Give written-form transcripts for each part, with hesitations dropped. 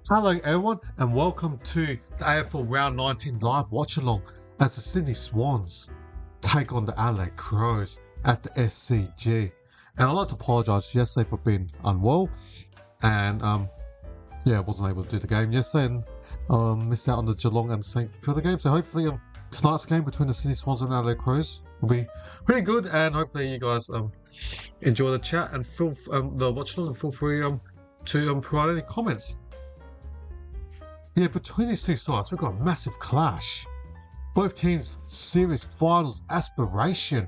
Hello everyone and welcome to the AFL Round 19 live watch along as the Sydney Swans take on the Adelaide Crows at the SCG. And I'd like to apologise yesterday for being unwell and wasn't able to do the game yesterday and missed out on the Geelong and St Kilda game. So hopefully tonight's game between the Sydney Swans and Adelaide Crows will be pretty good, and hopefully you guys enjoy the chat and feel the watch along and feel free to provide any comments. Yeah, between these two sides, we've got a massive clash. Both teams' serious finals aspiration.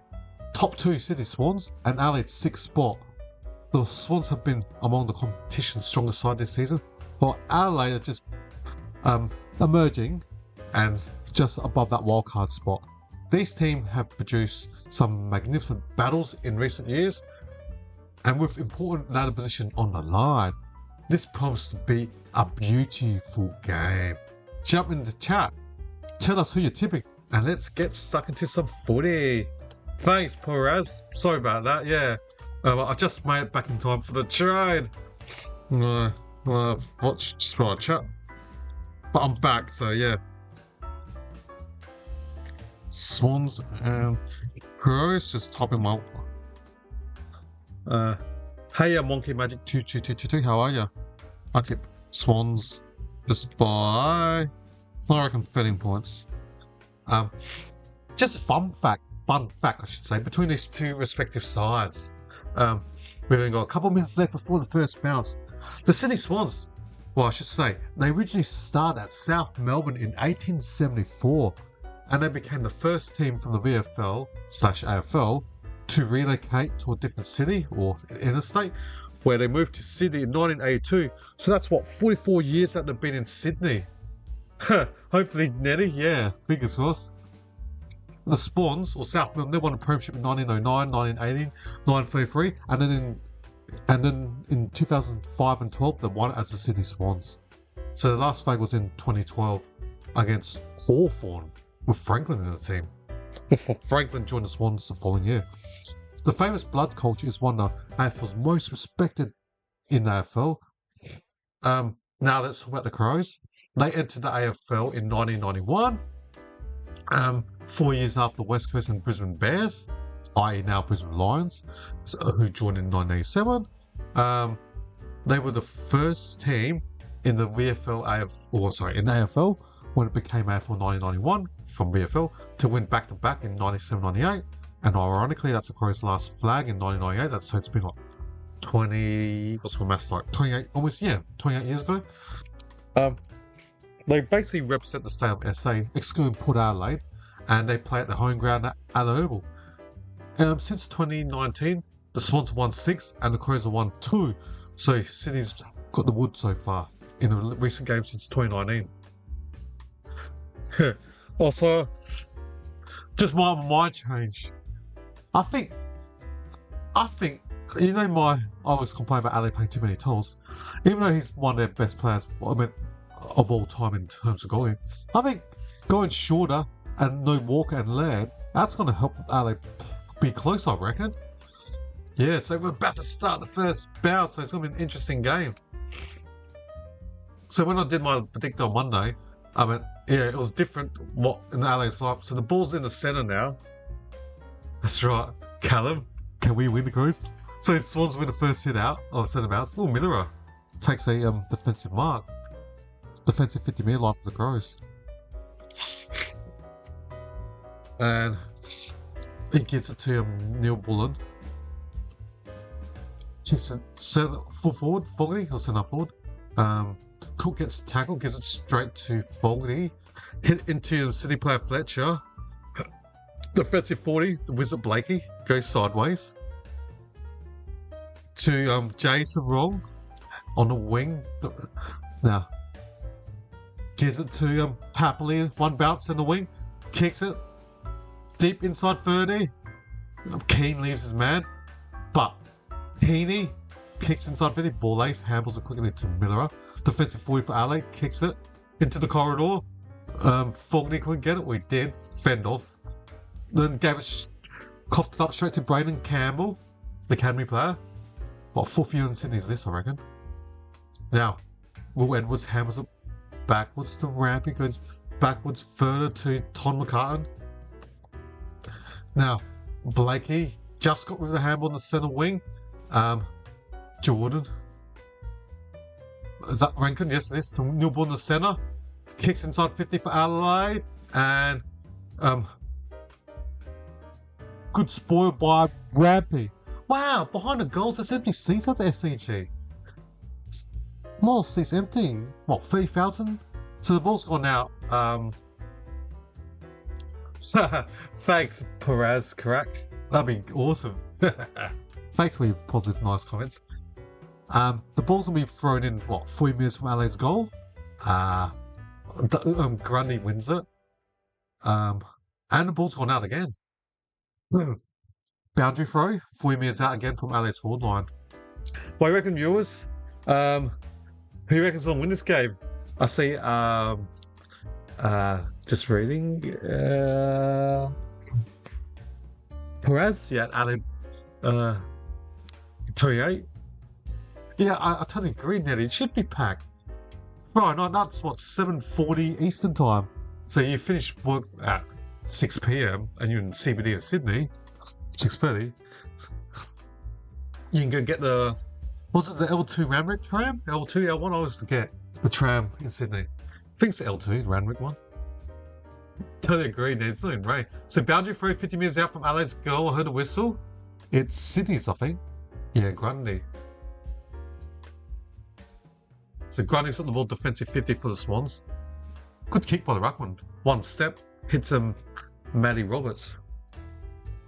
Top two Sydney Swans and Adelaide's sixth spot. The Swans have been among the competition's strongest side this season, while Adelaide are just emerging and just above that wildcard spot. These teams have produced some magnificent battles in recent years, and with important ladder position on the line. This promises to be a beautiful game. Jump in the chat, tell us who you're tipping, and let's get stuck into some footy. Thanks, Perez. Sorry about that. Yeah, I just made it back in time for the trade. Watch just while I chat, but I'm back, so yeah. Swans and Crows, just topping my. Hey, Monkey Magic 22222. How are you? I tip Swans just by, I reckon, 13 points. Just a fun fact, I should say, between these two respective sides. We've only got a couple minutes left before the first bounce. The Sydney Swans, well, I should say, they originally started at South Melbourne in 1874, and they became the first team from the VFL/AFL to relocate to a different city or interstate, where they moved to Sydney in 1982. So that's what, 44 years that they've been in Sydney. Hopefully, Nettie, yeah, fingers crossed. The Swans, or South Melbourne, they won a premiership in 1909, 1918, 1933, and then in 2005 and 12 they won it as the Sydney Swans. So the last flag was in 2012 against Hawthorn with Franklin in the team. Franklin joined the Swans the following year. The famous blood culture is one of AFL's most respected in the AFL. Now let's talk about the Crows. They entered the AFL in 1991, 4 years after the West Coast and Brisbane Bears, i.e. now Brisbane Lions, who joined in 1987. They were the first team in the in AFL when it became AFL 1991 from VFL to win back-to-back in 97-98. And ironically, that's the Crows' last flag in 1998. So it's been like 28 years ago. They basically represent the state of SA, excluding Port Adelaide, and they play at the home ground at Adelaide Oval. Since 2019, the Swans have won 6 and the Crows have won 2. So Sydney's got the wood so far in the recent game since 2019. Also, just my mind change. I think, you know, I always complain about Ali playing too many tolls. Even though he's one of their best players, of all time in terms of going, I think going shorter and no Walker and Laird, that's going to help Ali be close, I reckon. Yeah, so we're about to start the first bout, so it's going to be an interesting game. So when I did my predictor on Monday, it was different what in the LA's like. So the ball's in the centre now. That's right. Callum, can we win the Crows? So Swans win the first hit out, or centre bounce. Oh, Miller takes a defensive mark. Defensive 50-metre line for the Crows. And he gives it to Neil Bullen. Kicks it full forward, Fogarty, or centre forward. Cook gets tackled, gives it straight to Fogarty. Hit into Sydney player Fletcher. Defensive 40, the Wizard Blakey goes sideways. To Jason Wrong on the wing. Now, gives it to Papley, one bounce in the wing. Kicks it. Deep inside 30. Keane leaves his man. But Heaney kicks inside 50. Ball ace, handles it quickly to Miller. Defensive 40 for Adelaide, kicks it into the corridor. Fogarty couldn't get it, we did. Fend off. Then coughed it up straight to Braden Campbell, the academy player. What, 4th year in Sydney is this, I reckon. Now, Will Edwards hammers it backwards to Rampy, goes backwards further to Ton McCartan. Now, Blakey just got rid of the handball on the centre wing. Jordan. Is that Rankin? Yes, it is. To Newborn in the centre. Kicks inside 50 for Adelaide. And good spoil by Rampy. Wow, behind the goals, there's empty seats at the SCG. More seats empty. What, 30,000? So the ball's gone out. Thanks, Perez, correct? That'd be awesome. Thanks for your positive, nice comments. The ball's gonna be thrown in, what, 40 minutes from Adelaide's goal? Grundy wins it. And the ball's gone out again. Boundary throw, 40 minutes out again from Adelaide's forward line. What do you reckon, viewers? Who reckons will win this game? I see, just reading, Perez, yeah, Adelaide, 28. Yeah, I totally agree, Nettie. It should be packed. Right, no, that's what, 7:40 Eastern time. So you finish work at 6 p.m. and you're in CBD in Sydney, 6:30. You can go get the, was it the L2 Randwick tram? L2, L1, I always forget. The tram in Sydney. I think it's the L2, the Randwick one. Totally agree, Ned. It's not in rain. So boundary throw 50 metres out from Adelaide's goal. I heard a whistle. It's Sydney's, I think. Yeah, Grundy. So Grundy's on the ball, defensive 50 for the Swans. Good kick by the ruckman. One step, hits Matty Roberts.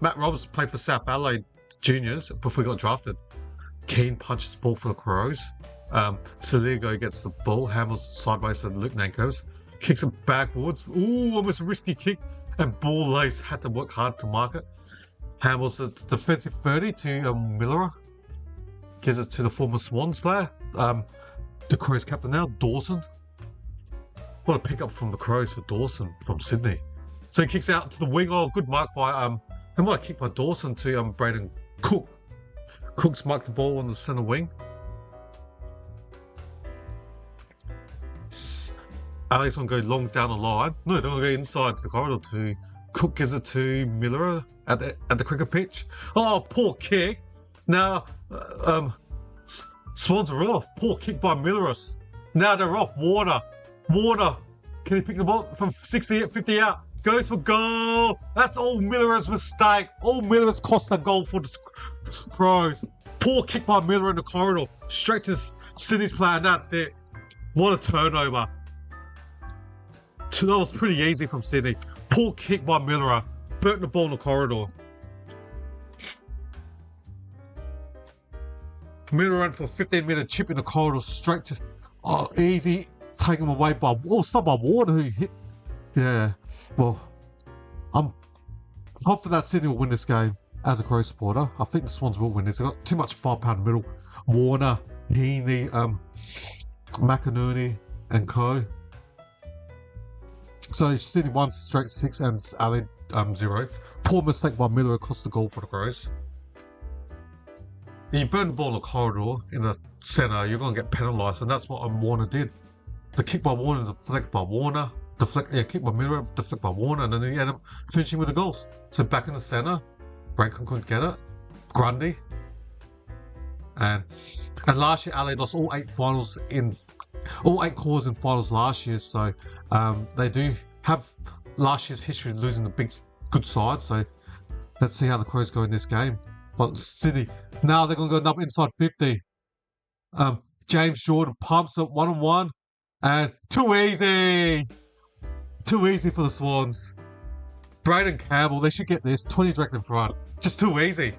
Matt Roberts played for South Adelaide Juniors before he got drafted. Keane punches the ball for the Crows. Saligo gets the ball, hammers sideways to Luke Nankos. Kicks it backwards. Ooh, almost a risky kick. And Ball Lace had to work hard to mark it. Hammers it defensive 30 to Miller. Gives it to the former Swans player. The Crows captain now, Dawson. What a pickup from the Crows for Dawson from Sydney. So he kicks out to the wing. Oh, good mark by and what a kick by Dawson to Braden Cook. Cook's marked the ball on the centre wing. Alex will go long down the line. No, they're going to go inside the corridor to Cook. Gives it to Miller at the cricket pitch. Oh, poor kick. Now, Swans are off. Poor kick by Miller. Now they're off. Warner. Can he pick the ball from 60 at 50 out? Goes for goal. That's all Miller's mistake. All Miller's cost the goal for the Crows. Poor kick by Miller in the corridor. Straight to Sydney's player, and that's it. What a turnover. That was pretty easy from Sydney. Poor kick by Miller. Burnt the ball in the corridor. Miller went for a 15-metre chip in the corridor straight to... Oh, easy. Taken away by... Oh, stop by Warner who hit... Yeah. Well, I'm confident that Sydney will win this game as a Crow supporter. I think the Swans will win this. They've got too much 5-pound middle. Warner, Heaney, McInerney and co. So Sydney 1 straight 6 and Adelaide 0. Poor mistake by Miller cost the goal for the Crows. If you burn the ball in the corridor in the centre, you're going to get penalised, and that's what Warner did. The kick by Warner, deflected by Warner, kick by Miller, deflected by Warner, and then he ended up finishing with the goals. So back in the centre, Rankin couldn't get it. Grundy. And last year, Adelaide lost all 8 quarters in finals last year, so they do have last year's history of losing the good side. So let's see how the Crows go in this game. But Sydney, now they're going to go up inside 50. James Jordan pumps it 1-on-1, and too easy for the Swans. Braden Campbell, they should get this 20 direct in front. Just too easy.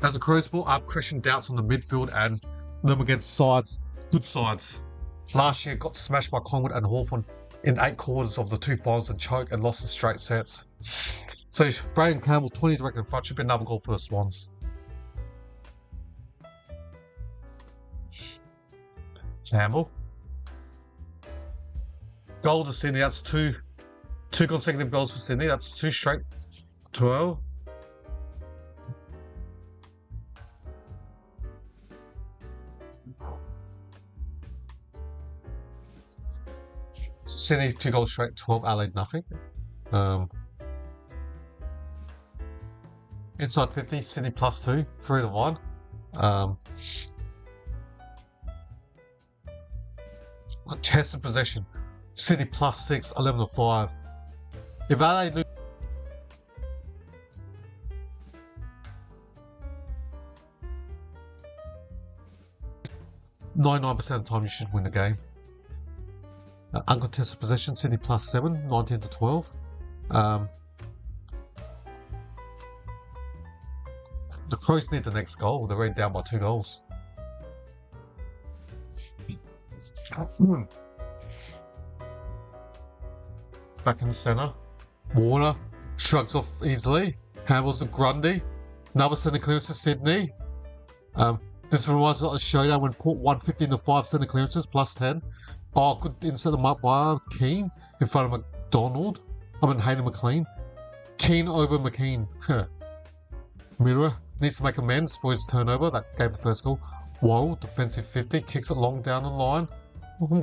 As a Crows ball, I've questioned doubts on the midfield and them against sides, good sides. Last year got smashed by Collingwood and Hawthorn in 8 quarters of the 2 finals and choked and lost in straight sets. So Braden Campbell, 20 direct in front, should be another goal for the Swans. Campbell. Goal to Sydney, that's two consecutive goals for Sydney, that's 2 straight 12. Sydney 2 goals straight, 12, Adelaide nothing. Inside 50, Sydney +2, 3-1. Contested possession, Sydney +6, 11-5. If Adelaide lose, 99% of the time you should win the game. Uncontested possession, Sydney +7, 19-12. The Crows need the next goal. They're already down by 2 goals. Back in the centre. Warner shrugs off easily. Handles to Grundy. Another centre clearance to Sydney. This reminds me of the showdown when Port won 15-5 centre clearances +10. Oh, good insert them up by Keane in front of McDonald. Hayden McLean. Keane over McKean. Mirror needs to make amends for his turnover that gave the first goal. Whoa, defensive 50, kicks it long down the line.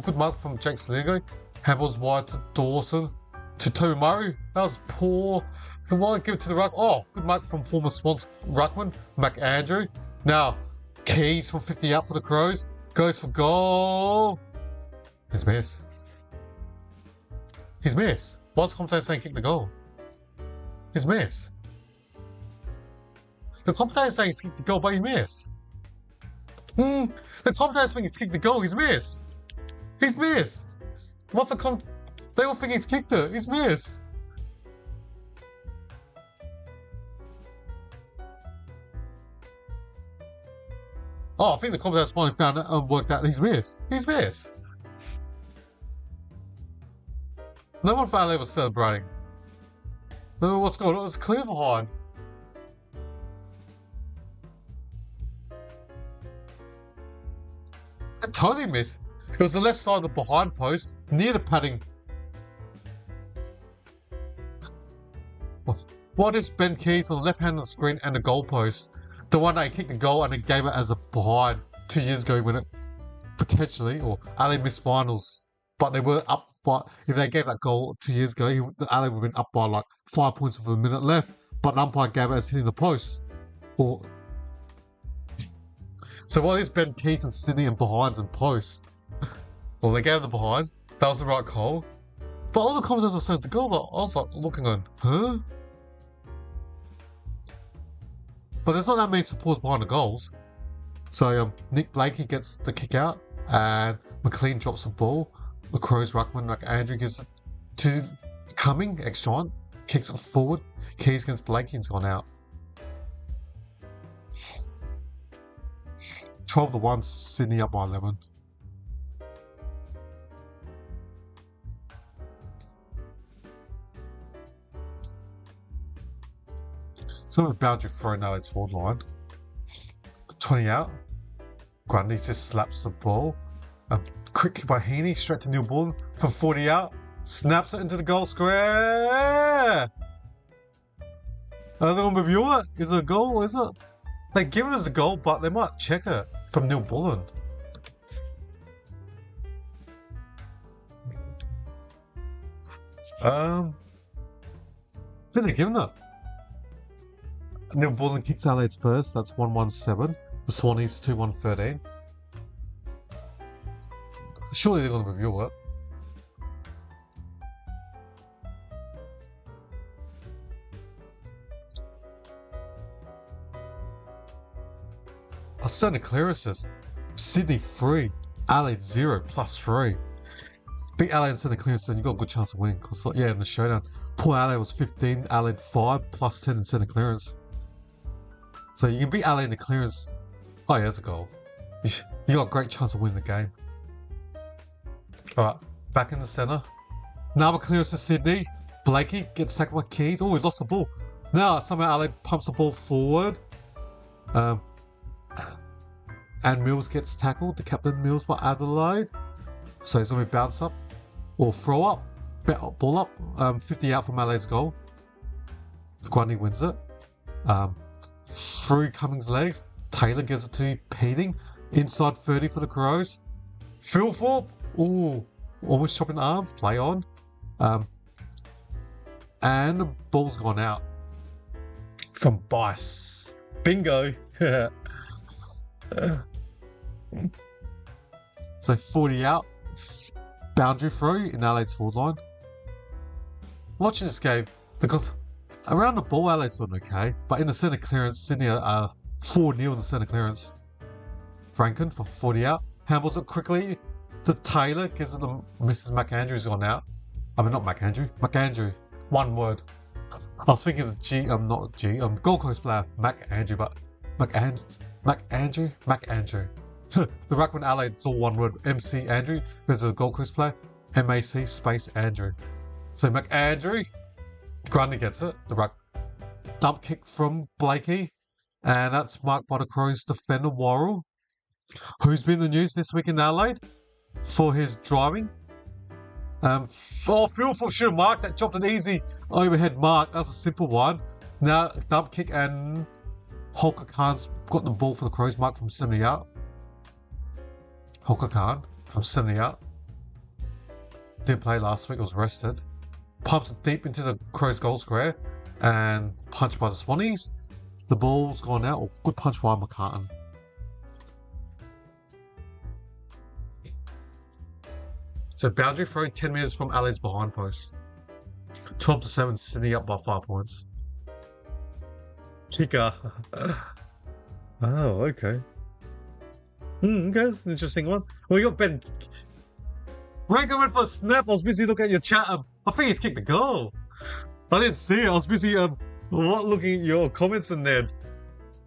Good mark from Jake Saligo. Handballs wide to Dawson. To Toby Murray. That was poor. And why give it to the ruck? Oh, good mark from former Swans ruckman, McAndrew. Now, Keys from 50 out for the Crows. Goes for goal. He's missed. He's missed. Why's the commentator saying kick the goal? He's missed. The commentator saying he's kicked the goal, but he missed. The commentator saying he's kicked the goal, he's missed. He's missed. What's the They all think he's kicked it. He's missed. Oh, I think the commentator's finally found out and worked out he's missed. He's missed. No one found they were celebrating. No, what's going on? It was clear behind. I totally missed. It was the left side of the behind post, near the padding. What is Ben Keys on the left hand of the screen and the goal post? The one that he kicked the goal and he gave it as a behind 2 years ago when it potentially, or Adelaide missed finals, but they were up. But if they gave that goal 2 years ago, Adelaide would have been up by like 5 points with a minute left. But an umpire gave it as hitting the post. So what is Ben Keaton sitting in behinds and posts? Well, they gave the behind. That was the right call. But all the commentators were saying to goal. I was like looking on, huh? But there's not that many supports behind the goals. So Nick Blakey gets the kick out and McLean drops the ball. The Crows ruckman, like Andrew, gives it to Cumming, ex-giant, kicks it forward. Keys against Blakey and's gone out. 12-1, Sydney up by 11. So with boundary thrown out its forward line. 20 out. Grundy just slaps the ball. Quick kick by Heaney, straight to Neil Borden for 40 out. Snaps it into the goal square. Another one review it. Is it a goal or is it? They give it as a goal, but they might check it from Neil Borden. I think they're giving it. Neil Borden kicks Adelaide's first. That's 1-1-7. The Swannies 2-1-13. Surely they're going to review it. A centre clearances. Sydney 3, Adelaide 0 +3. Beat Adelaide in centre clearance, and you got a good chance of winning. Cause yeah, in the showdown, Port Adelaide was 15, Adelaide 5 +10 in centre clearance. So you can beat Adelaide in the clearance. Oh yeah, that's a goal. You got a great chance of winning the game. Alright, back in the centre. Another clearance to Sydney. Blakey gets tackled by Keys. Oh, he lost the ball. Now somehow Adelaide pumps the ball forward. And Mills gets tackled. The captain Mills by Adelaide. So he's going to bounce up or throw up. Ball up. 50 out from Adelaide's goal. Grundy wins it. Through Cummings' legs. Taylor gives it to Peating. Inside 30 for the Crows. Phil Thorpe. Ooh. almost chopping the arm, play on. And the ball's gone out from Bice. Bingo. So 40 out, boundary throw in Adelaide's forward line. Watching this game, because around the ball, Adelaide's doing okay, but in the centre clearance, Sydney are 4-0 in the centre clearance. Franken for 40 out, handles it quickly to Taylor, gives it to Mrs. McAndrew's gone out. I mean, not McAndrew. One word. I was thinking of Gold Coast player, McAndrew, but McAndrew. The ruckman Adelaide, it's all one word. MC Andrew, who's a Gold Coast player. MAC space Andrew. So McAndrew, Grundy gets it. The ruck dump kick from Blakey, and that's marked by the Crows defender Worrell, who's been in the news this week in Adelaide for his driving. Philful should have marked that, chopped an easy overhead mark. That's a simple one. Now dump kick, and Holker Khan's got the ball for the Crows, marked from 70 out. Holker Khan from 70 out. Didn't play last week, was rested. Pumps it deep into the Crows goal square and punched by the Swannies. The ball's gone out. Good punch by McCartan. So boundary throw 10 metres from Adelaide's behind post. 12-7, Sydney up by 5 points. Chica. Oh, okay. Okay, that's an interesting one. Well, you got Ben. Rankin went for a snap. I was busy looking at your chat. I think he's kicked the goal. I didn't see it. I was busy looking at your comments in there.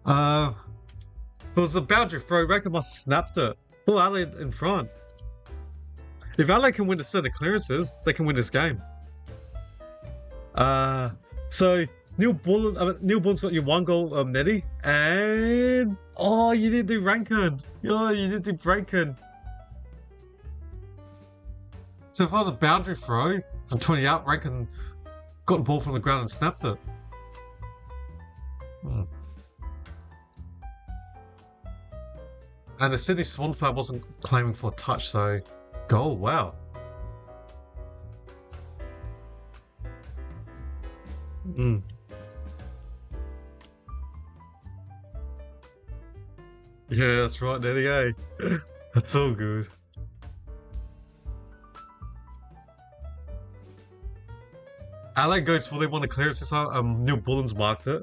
It was a boundary throw. Rankin must have snapped it. Oh, Adelaide in front. If Adelaide can win the centre clearances, they can win this game. So Neil Bullen's got your 1 goal, Nettie, and you didn't do Rankin. You didn't do Rankin. So for the boundary throw from 20 out, Rankin got the ball from the ground and snapped it. And the Sydney Swans player wasn't claiming for a touch, so goal. Wow. Yeah, that's right, Nettie, eh? That's all good. Adelaide goes for they won the clearance this time. Neil Bullen's marked it.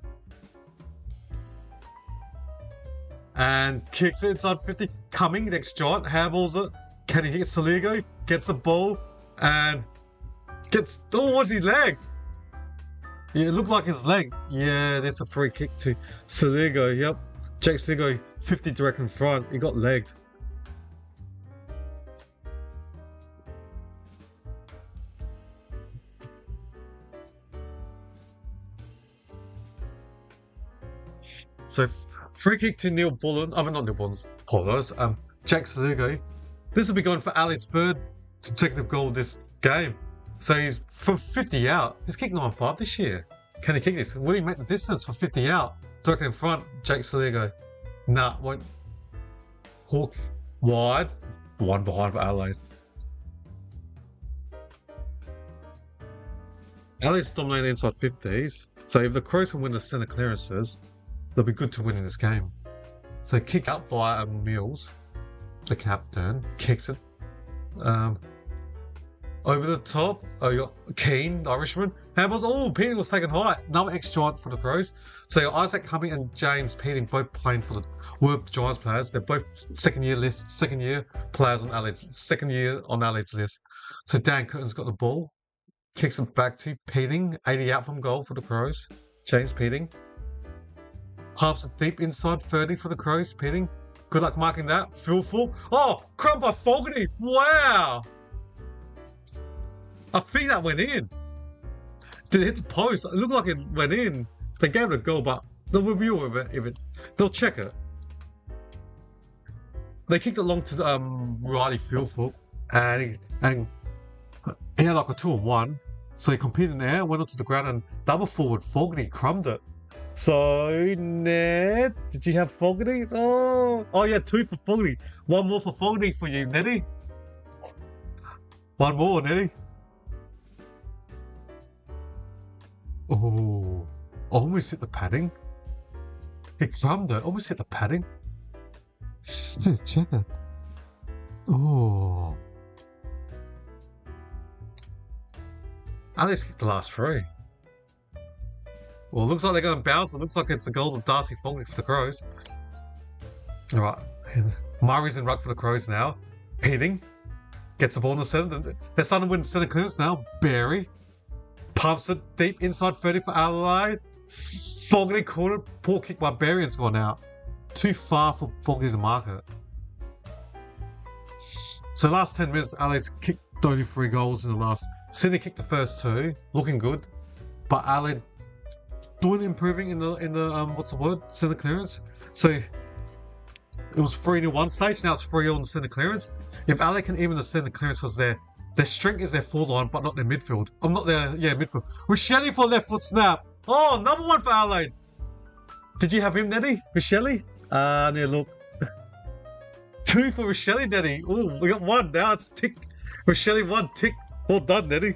And kicks it inside 50. Coming, next giant, handballs it. Can he hit Saligo? Gets the ball and gets. Oh, what's he legged? Yeah, it looked like his leg. Yeah, there's a free kick to Saligo. Yep. Jake Saligo, 50 direct in front. He got legged. So, free kick to Neil Bullen. I mean, not Neil Bullen's. Apologies. Jack Saligo. This will be going for Adelaide's 3rd consecutive goal this game. So he's from 50 out. He's kicked 9-5 this year. Can he kick this? Will he make the distance for 50 out? Directly in front, Jake Saligo. Nah, won't. Hawk wide. 1 behind for Adelaide. Adelaide's dominating inside 50s. So if the Crows can win the centre clearances, they'll be good to win in this game. So kick out by Mills, the captain, kicks it over the top. Oh, you got Keane, the Irishman. Handballs. Peating was taken high. Another ex-Giant for the Crows. So Isaac Cumming and James Peating both playing for the Giants players. They're both second year players on Adelaide's second year on Adelaide's list. So Dan Curtin's got the ball, kicks it back to Peating, 80 out from goal for the Crows. James Peating. Pumps it deep inside 30 for the Crows. Peating. Good luck marking that. Philful. Oh, crumb by Fogarty. Wow. I think that went in. Did it hit the post? It looked like it went in. They gave it a go, but they'll review it if it. They'll check it. They kicked it long to Riley Philful, and he had like a 2-on-1. So he competed in the air, went onto the ground, and double forward Fogarty crumbed it. So, Ned, did you have Fogarty? Oh, yeah, 2 for Fogarty. 1 more for Fogarty for you, Nettie. One more, Nettie. Oh, almost hit the padding. He crumbed it. Almost hit the padding. Still check it. Oh. At least kick the last three. Well, it looks like they're going to bounce. It looks like it's a goal of Darcy Fogarty for the Crows. All right. Murray's in ruck for the Crows now. Heading. Gets the ball in the centre. They're starting to win centre clearance now. Barry. Pumps it deep inside 30 for Adelaide. Fogarty caught it. Poor kick by Barry and it's gone out. Too far for Fogarty to mark it. So last 10 minutes, Adelaide's kicked only 3 goals in the last. Sydney kicked the first 2, looking good. But Adelaide doing improving in the what's the word? Centre clearance. So it was 3-0 one stage, now it's 3-0 in the centre clearance. If Adelaide can even the centre clearance, because their strength is their forward line, but not their midfield. Not their midfield. Richelli for left foot snap. Oh, number 1 for Adelaide. Did you have him, Nettie? Richelli? Yeah, look. 2 for Richelli, Nettie. Oh, we got 1 now. It's tick. Richelli 1 tick. Well done, Nettie.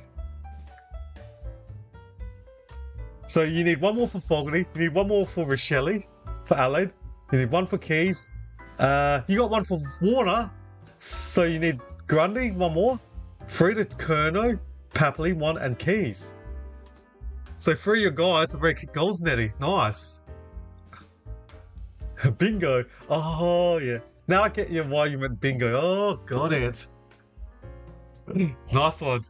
So you need 1 more for Fogarty. You need 1 more for Richelli for Adelaide. You need 1 for Keys. You got 1 for Warner. So you need Grundy, 1 more. 3 to Curnow, Papley, 1 and Keys. So 3 of your guys have already kicked goals, Nettie. Nice. Bingo. Oh, yeah. Now I get you why you meant bingo. Oh, got it. Nice one.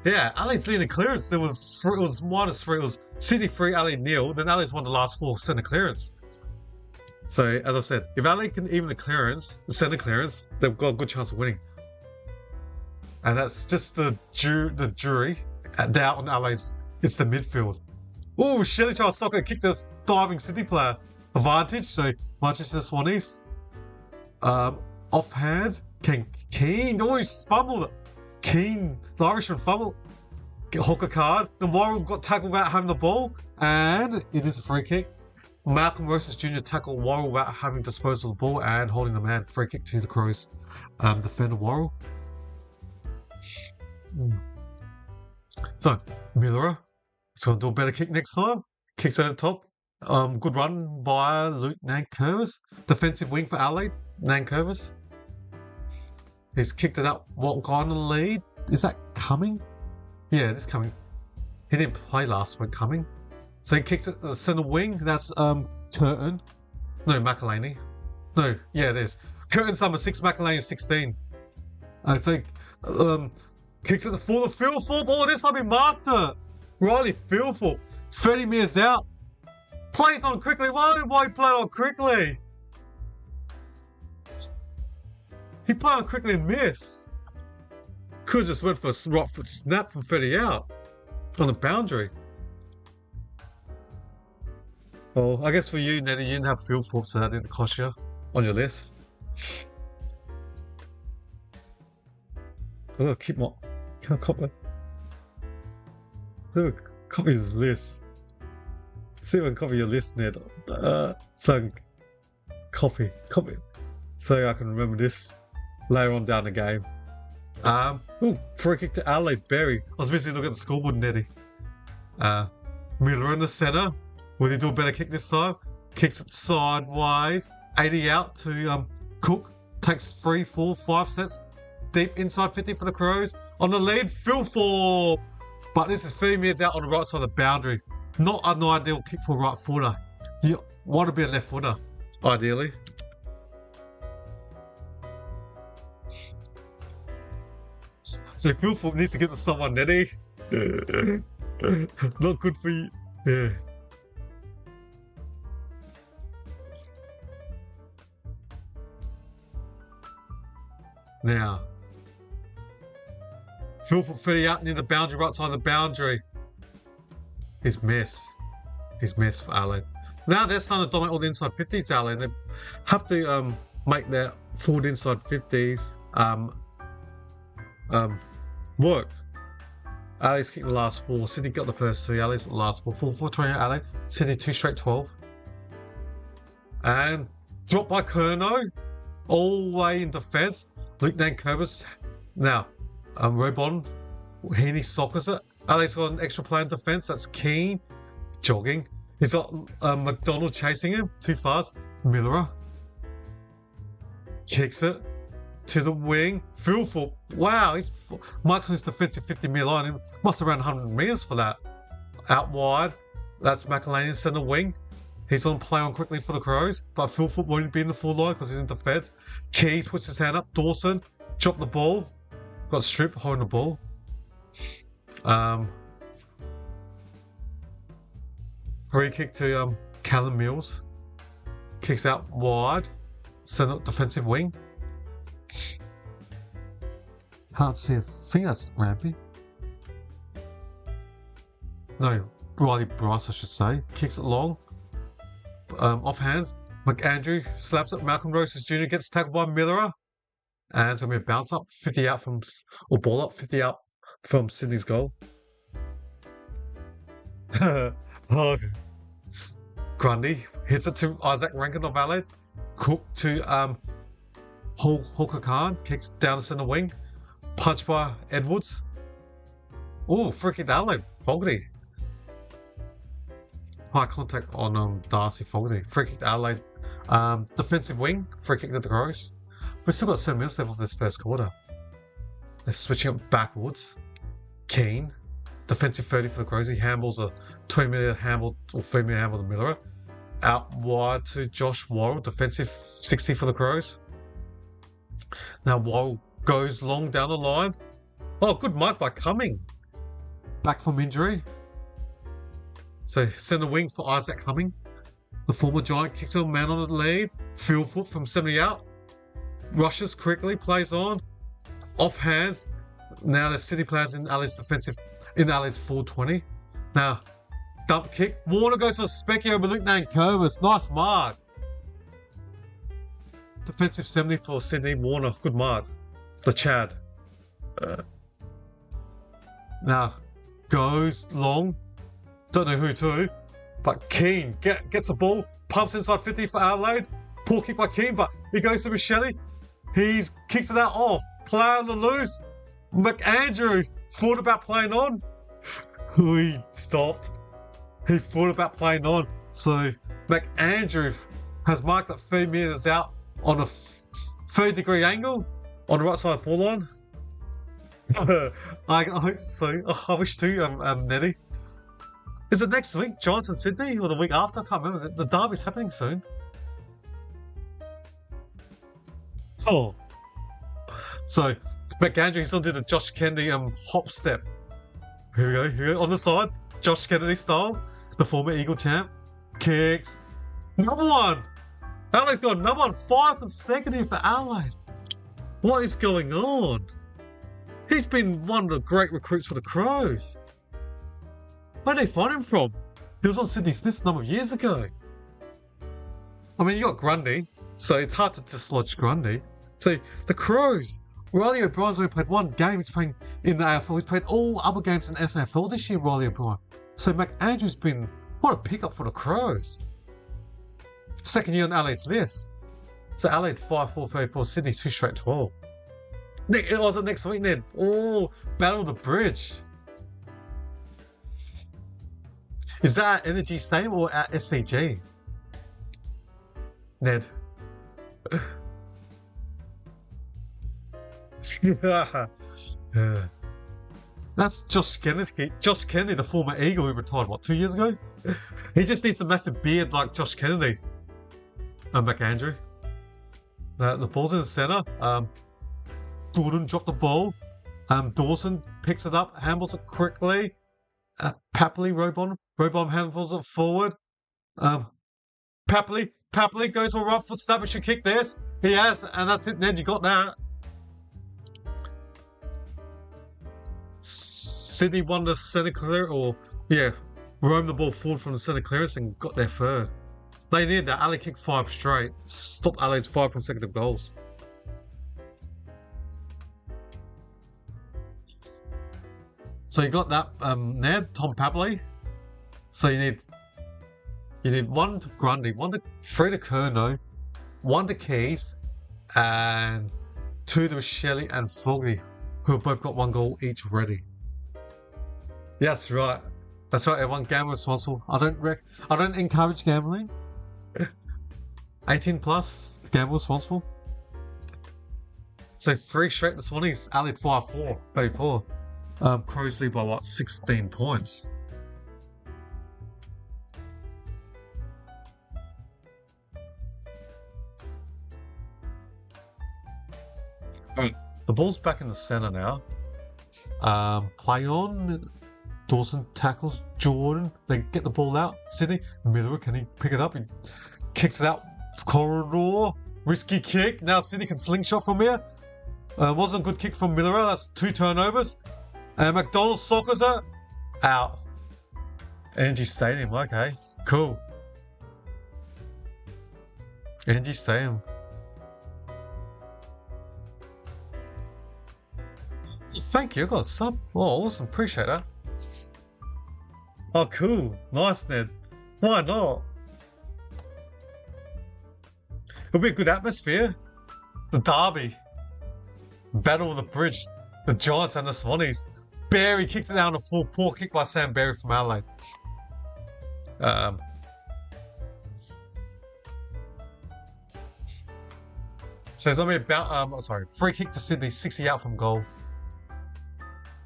Yeah, Adelaide's leading the clearance. It was -3. It was Sydney 3, Adelaide 0. Then Adelaide's won the last 4 centre clearance. So, as I said, if Adelaide can even the centre clearance, they've got a good chance of winning. And that's just the jury. Doubt on Adelaide's. It's the midfield. Oh, Shelley tried to sock and kick this diving Sydney player. Advantage. So, Manchester Swannies. Offhand. Keane. Oh, he's fumbled it. Keane. The Irishman fumbled. Hawker card. Then Warren got tackled without having the ball. And it is a free kick. Malcolm Roses Jr. tackled Worrell without having disposal of the ball and holding the man. Free kick to the Crows. Defender Worrell. So, Miller. He's going to do a better kick next time. Kicks over the top. Good run by Luke Nankervis. Defensive wing for Adelaide. Nankervis. He's kicked it up. What kind of lead? Is that coming? Yeah, it is coming. He didn't play last week, coming. So he kicks it at the centre wing. That's Curtin. No, McElhaney. No, yeah, it is. Curtin's number 6, McElhaney 16. So kicks it for the field for ball. This time he marked it. Riley Fieldful. 30 metres out. Plays on quickly. Why he play on quickly? He played on quickly and missed. Could have just went for a right foot snap from 30 out. On the boundary. Well, I guess for you, Nettie, you didn't have Fieldful, so that didn't cost you on your list. I've got to keep my... Can I copy? I've got to copy this list. See if I can copy your list, Ned. So I can copy. So I can remember this later on down the game. Free kick to Adelaide, Berry. I was busy looking at the scoreboard, Nettie. Miller in the centre. Will he do a better kick this time? Kicks it sideways. 80 out to Cook. Takes 3, 4, 5 sets. Deep inside 50 for the Crows. On the lead, Fieldful. But this is 30 metres out on the right side of the boundary. Not an ideal kick for a right footer. You want to be a left footer, ideally. So Fieldful needs to get to someone, Nettie. Not good for you. Yeah. Now, Fieldful 30 out near the boundary, right side of the boundary. His mess for Adelaide. Now they're starting to dominate all the inside 50s, Adelaide. They have to make their forward inside 50s work. Adelaide's kicked the last 4. Sydney got the first 3. Adelaide's got the last 4. 4-20 Adelaide. Sydney 2 straight 12. And dropped by Curnow. All the way in defence. Luke Nankervis. Now, Robon, Heaney soccers it. Adelaide's got an extra player in defence. That's Keane. Jogging. He's got McDonald chasing him. Too fast. Miller kicks it to the wing. Philfoot. Wow, Mike's on his defensive 50-metre line. He must have ran 100 metres for that. Out wide. That's McElhaney centre wing. He's on play on quickly for the Crows, but Philfoot won't be in the full line because he's in defence. Keys puts his hand up. Dawson dropped the ball. Got stripped holding the ball. Free kick to Callum Mills. Kicks out wide. Centre defensive wing. Can't see a thing. That's Rampy. No, Riley Bryce, I should say. Kicks it long. Off hands. McAndrew slaps it. Malcolm Roses Jr. gets tackled by Miller. And it's going to be a bounce up. 50 out from, or ball up. 50 out from Sydney's goal. Oh. Grundy hits it to Isaac Rankin of Adelaide. Cook to Hawker Khan. Kicks down the centre wing. Punch by Edwards. Oh, freaking Adelaide. Fogarty. High contact on Darcy Fogarty. Free kick to Adelaide. Defensive wing. Free kick to the Crows. We've still got 7 minutes left of this first quarter. They're switching up backwards. Keane. Defensive 30 for the Crows. He handballs a 20-metre handball or 3-metre handball to Miller. Out wide to Josh Worrell. Defensive 60 for the Crows. Now Worrell goes long down the line. Oh, good mark by Cumming. Back from injury. So centre wing for Isaac Cumming. The former Giant kicks a man on the lead. Philfoot from 70 out. Rushes quickly, plays on. Off hands. Now the City players in Adelaide's defensive, in Adelaide's full 20. Now, dump kick. Warner goes to a specky over Luke Nankervis. Nice mark. Defensive 70 for Sydney. Warner, good mark. The Chad. Now, goes long. Don't know who to, but Keane gets the ball, pumps inside 50 for Adelaide. Poor kick by Keane, but he goes to Michelli. He's kicks it out. Oh, play on the loose. McAndrew thought about playing on. He stopped. He thought about playing on. So McAndrew has marked that 3 metres out on a 30-degree angle on the right side ball line. I hope so. I wish too, Nettie. Is it next week, Giants and Sydney, or the week after? I can't remember. The derby's happening soon. Oh. So, McAndrew, he's going to do the Josh Kennedy hop step. Here we go. On the side. Josh Kennedy style. The former Eagle champ. Kicks. Number one. Adelaide's got number one. 5 consecutive for Adelaide. What is going on? He's been one of the great recruits for the Crows. Where did they find him from? He was on Sydney's list a number of years ago. I mean, you got Grundy, so it's hard to dislodge Grundy. So, the Crows. Riley O'Brien's only played 1 game. He's playing in the AFL. He's played all other games in SAFL this year, Riley O'Brien. So, McAndrew's been, what a pickup for the Crows. Second year on Adelaide's list. So, Adelaide 5-4-34, Sydney 2 straight 12. It wasn't next week, Ned. Oh, Battle of the Bridge. Is that at Energy Stadium or at SCG? Ned. That's Josh Kennedy. Josh Kennedy, the former Eagle who retired, 2 years ago? He just needs a massive beard like Josh Kennedy. McAndrew. The ball's in the centre. Jordan dropped the ball. Dawson picks it up, handles it quickly. Papley, Robon handles it forward. Papley goes for a right foot snap. Should kick this. He has, and that's it. Ned, you got that. Sydney won the centre clear, roamed the ball forward from the centre clearance and got their third. They needed that. Ali kicked 5 straight. Stopped Adelaide's 5 consecutive goals. So you got that, Ned, Tom Papley. So you need 1 to Grundy, 3 to Curnow, 1 to Keys, and 2 to Shelley and Foggy, who have both got 1 goal each ready. Yeah, that's right. That's right, everyone. Gamble responsible. I don't encourage gambling. 18 plus, gamble responsible. So 3 straight this morning is Adelaide 5-4, 34. Crows lead by what? 16 points. The ball's back in the centre now. Play on. Dawson tackles Jordan. They get the ball out. Sydney. Miller, can he pick it up? He kicks it out. Corridor. Risky kick. Now Sydney can slingshot from here. Wasn't a good kick from Miller. That's 2 turnovers. And McDonald sockers it. Out. Energy Stadium. Okay. Cool. Energy Stadium. Thank you. I got a sub. Oh, awesome. Appreciate that. Oh, cool. Nice, Ned. Why not? It'll be a good atmosphere. The derby. Battle of the bridge. The Giants and the Swannies. Barry kicks it down a full poor kick by Sam Barry from Adelaide. So it's going to be about, free kick to Sydney, 60 out from goal.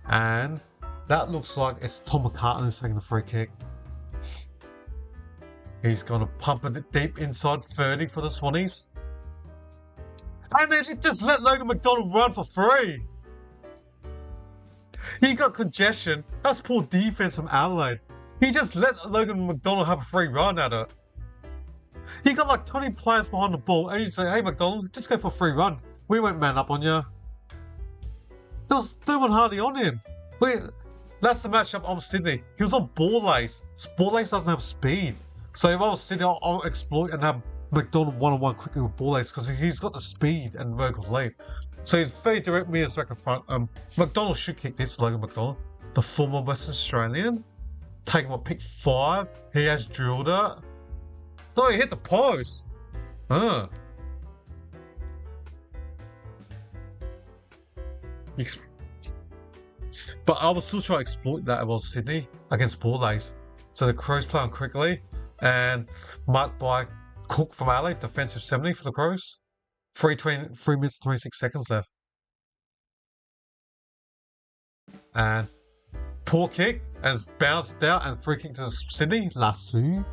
And that looks like it's Tom McCartan who's taking the free kick. He's going to pump it deep inside 30 for the Swannies. And they just let Logan McDonald run for free. He got congestion. That's poor defense from Adelaide. He just let Logan McDonald have a free run at it. He got like 20 players behind the ball and you say, hey McDonald, just go for a free run. We won't man up on you. There was hardly on him. That's the matchup on Sydney. He was on ball lace. Ball lace doesn't have speed. So if I was Sydney, I'll exploit and have McDonald one-on-one quickly with ball lace because he's got the speed and vertical leap. So he's very direct meters back in front. McDonald should kick this, Logan McDonald. The former Western Australian. Taking what, pick 5. He has drilled it. No, he hit the post. But I would still try to exploit that about Sydney against ball lace. So the Crows play on quickly and marked by Cook from Adelaide, defensive 70 for the Crows. 3 minutes 26 seconds left. And poor kick as bounced out and free kick to Sydney. Lasso.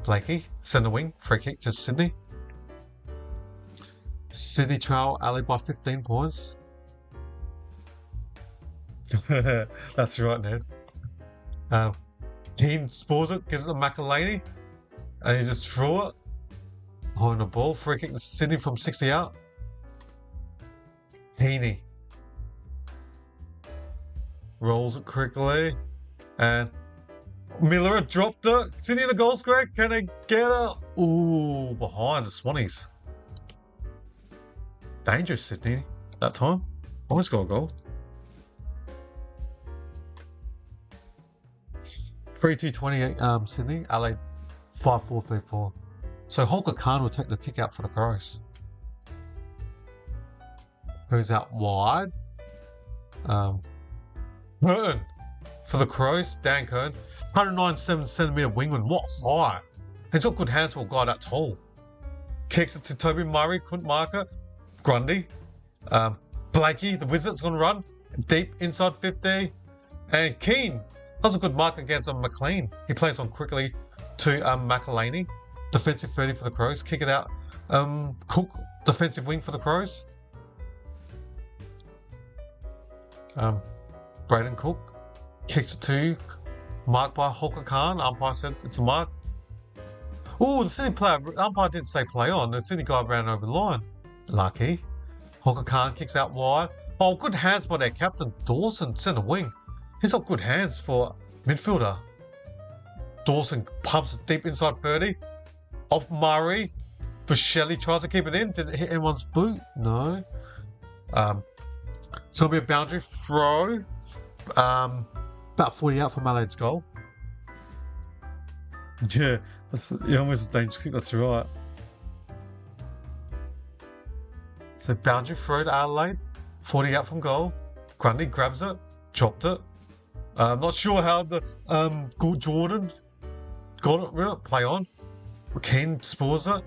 Blakey, centre wing, free kick to Sydney. Sydney trail Adelaide by 15 points. That's right, Ned. He spores it, gives it to McElhaney, and he just threw it. Behind the ball, free kick to Sydney from 60 out. Heaney rolls it quickly, and Miller dropped it. Sydney in the goal square, can they get it? Ooh, behind the Swannies. Dangerous Sydney that time. Almost got a goal. 3-2-28 Sydney, Adelaide 5-4-3-4. So Holker Khan will take the kick out for the Crows. Goes out wide. Curtin for the Crows, Dan Curtin. 197 centimetre wingman, what height. He's got good hands for a guy that tall. Kicks it to Toby Murray, couldn't mark it. Grundy. Blakey, the Wizard's going to run. Deep inside 50. And Keane does a good mark against McLean. He plays on quickly to McElhaney. Defensive 30 for the Crows. Kick it out. Cook, defensive wing for the Crows. Braden Cook kicks it to marked by Holker Khan. Umpire said it's a mark. Oh, the Sydney player, umpire didn't say play on. The Sydney guy ran over the line. Lucky. Holker Khan kicks out wide. Oh, good hands by their captain, Dawson, centre wing. He's got good hands for midfielder. Dawson pumps it deep inside 30. Off Murray. Bushelli tries to keep it in. Did it hit anyone's boot? No. So it'll be a boundary throw. About 40 out from Adelaide's goal. Yeah, that's almost a dangerous kick. That's right. So boundary throw to Adelaide, 40 out from goal. Grundy grabs it, chopped it. I'm not sure how the Jordan got it. Play on. Keane spores it.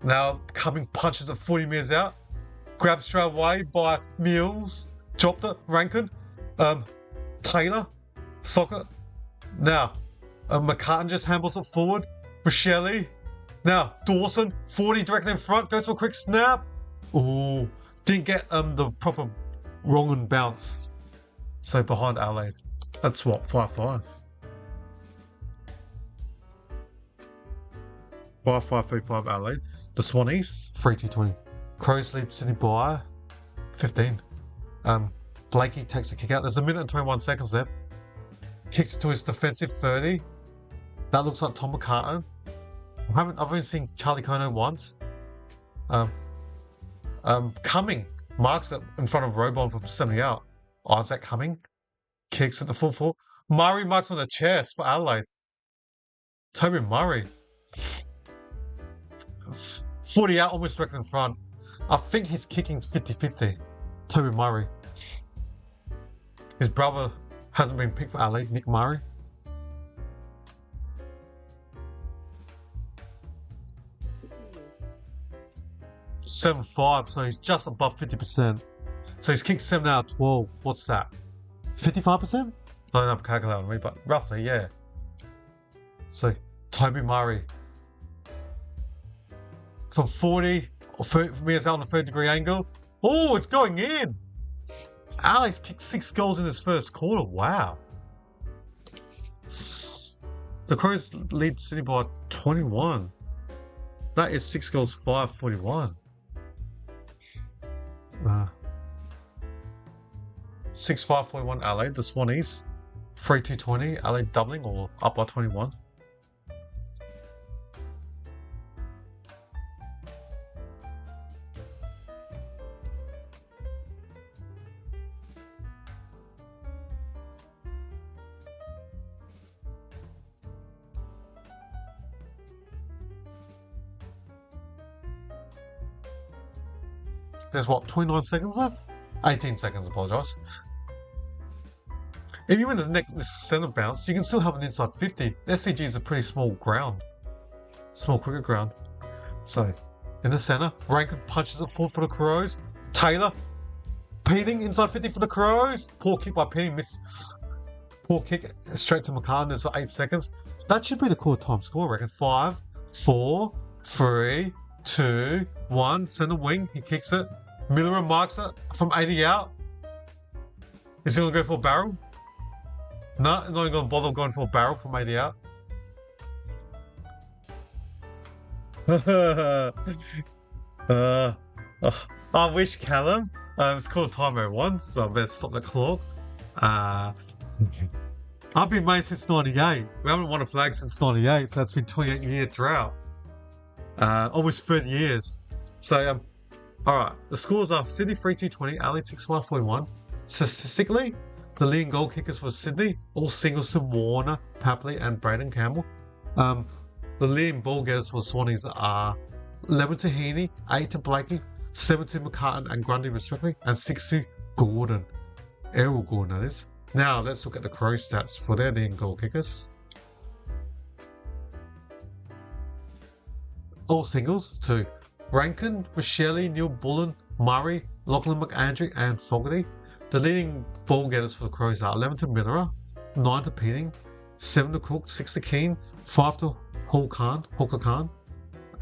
Now coming punches it 40 metres out. Grabbed straight away by Mills. Chopped it. Rankin. Taylor. Socket. Now McCartan just handles it forward. Rochelle. Now Dawson. 40 directly in front. Goes for a quick snap. Ooh. Didn't get the proper wrong and bounce. So behind Adelaide. That's what, 5-5. 5-5-3-5 Adelaide. The Swannies, 3-2-20. Crows lead Sydney by 15. Blakey takes the kick out. There's a minute and 21 seconds left. Kicks to his defensive 30. That looks like Tom McCartan. I've only seen Charlie Kono once. Cumming marks it in front of Robon from 70 out. Isaac Cumming kicks at the full foot. Murray marks on the chest for Adelaide. Toby Murray. 40 out, almost directly in front. I think his kicking's 50-50. Toby Murray. His brother hasn't been picked for Adelaide, Nick Murray. $7-5, so he's just above 50%. So he's kicked 7 out of 12. What's that? 55%? I don't have a calculator on me, but roughly, yeah. So, Toby Murray. From 40 or 30 metres out on a 3rd-degree angle. Oh, it's going in! Alex kicked 6 goals in his first quarter. Wow. The Crows lead Sydney by 21. That is 6 goals, 5-41. 6-5-41 Adelaide, the Swannies. 3-2-20, Adelaide doubling or up by 21. There's what, 29 seconds left? 18 seconds, apologise. If you win this centre bounce, you can still have an inside 50. SCG is a pretty small ground. Small cricket ground. So, in the centre, Rankin punches it forward for the Crows. Taylor, Peating inside 50 for the Crows. Poor kick by Peating, miss. Poor kick straight to McCartan, there's 8 seconds. That should be the core time score, I reckon. 5, 4, 3, 2, 1. Centre wing, he kicks it. Miller marks it from 80 out. Is he going to go for a barrel? No, not even going to bother going for a barrel from 80 out. I wish Callum. It's called time out one, so I better stop the clock. I've been mate since 98. We haven't won a flag since 98, so that's been 28-year drought. Almost 30 years. So, alright, the scores are Sydney 3-2-20, Adelaide 6-1-41. Statistically, the leading goal kickers for Sydney, all singles to Warner, Papley, and Braden Campbell. The leading ball getters for the Swannies are 11 to Heaney, 8 to Blakey, 7 to McCartan and Grundy respectively, and 6 to Gordon. Errol Gordon, that is. Now, let's look at the Crow stats for their leading goal kickers. All singles to Rankin, Rochelle, Neil Bullen, Murray, Lachlan McAndrew, and Fogarty. The leading ball getters for the Crows are 11 to Miller, 9 to Peating, 7 to Cook, 6 to Keane, 5 to Hawker Khan,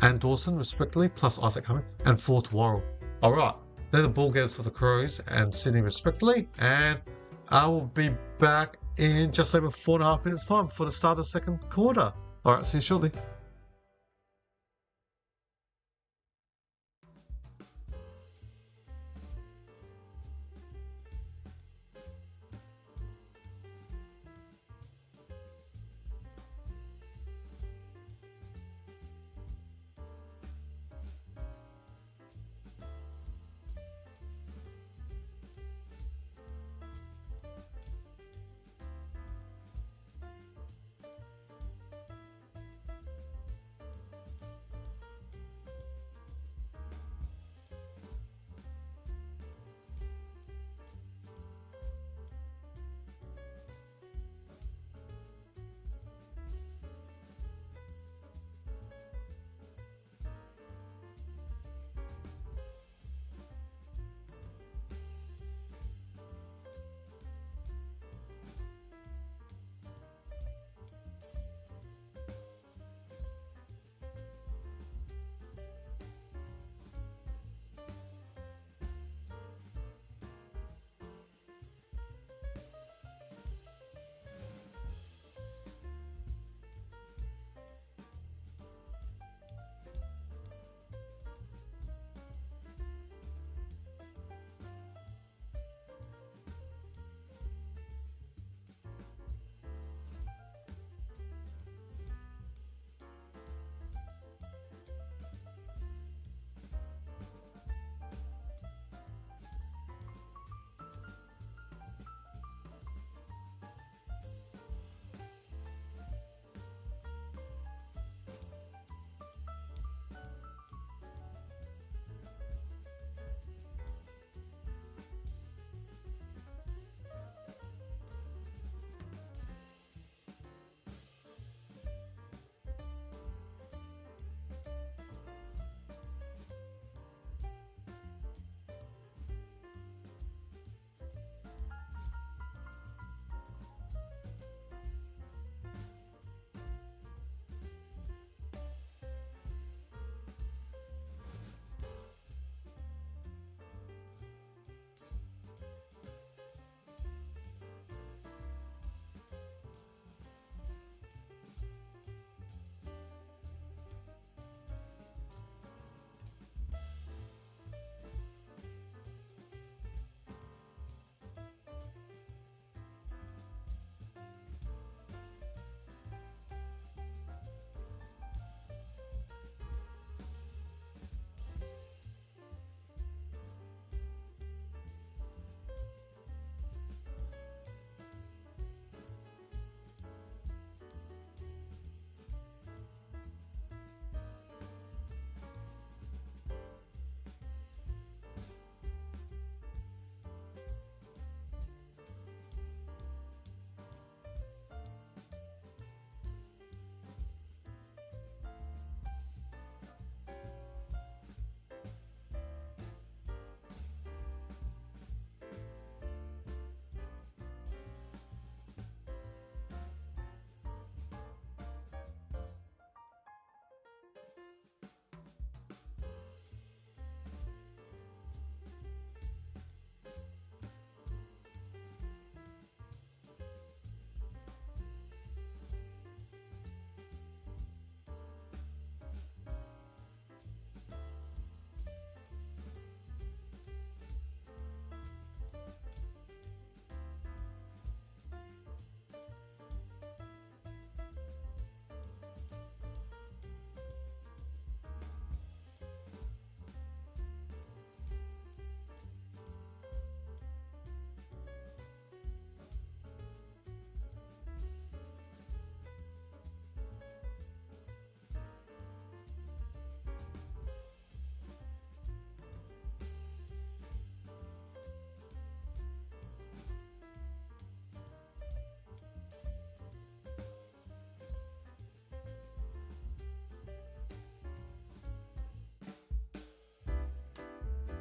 and Dawson, respectively, plus Isaac Cumming, and 4 to Worrell. Alright, they're the ball getters for the Crows and Sydney, respectively, and I will be back in just over 4.5 minutes' time for the start of the second quarter. Alright, see you shortly.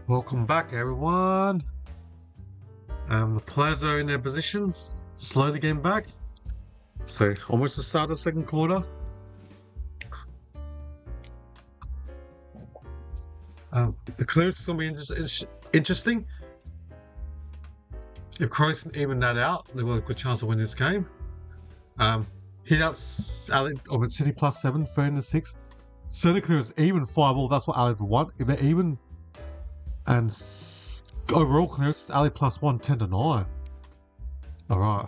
Welcome back, everyone. The players are in their positions, slowly getting back. So, almost the start of the second quarter. The clearance is going to be interesting. If Crows can even that out, they've got a good chance to win this game. Hit out City +7, 13-6. Center clear is even 5-all. That's what Adelaide want. If they're even, and overall clearance is Adelaide +1, 10-9. All right.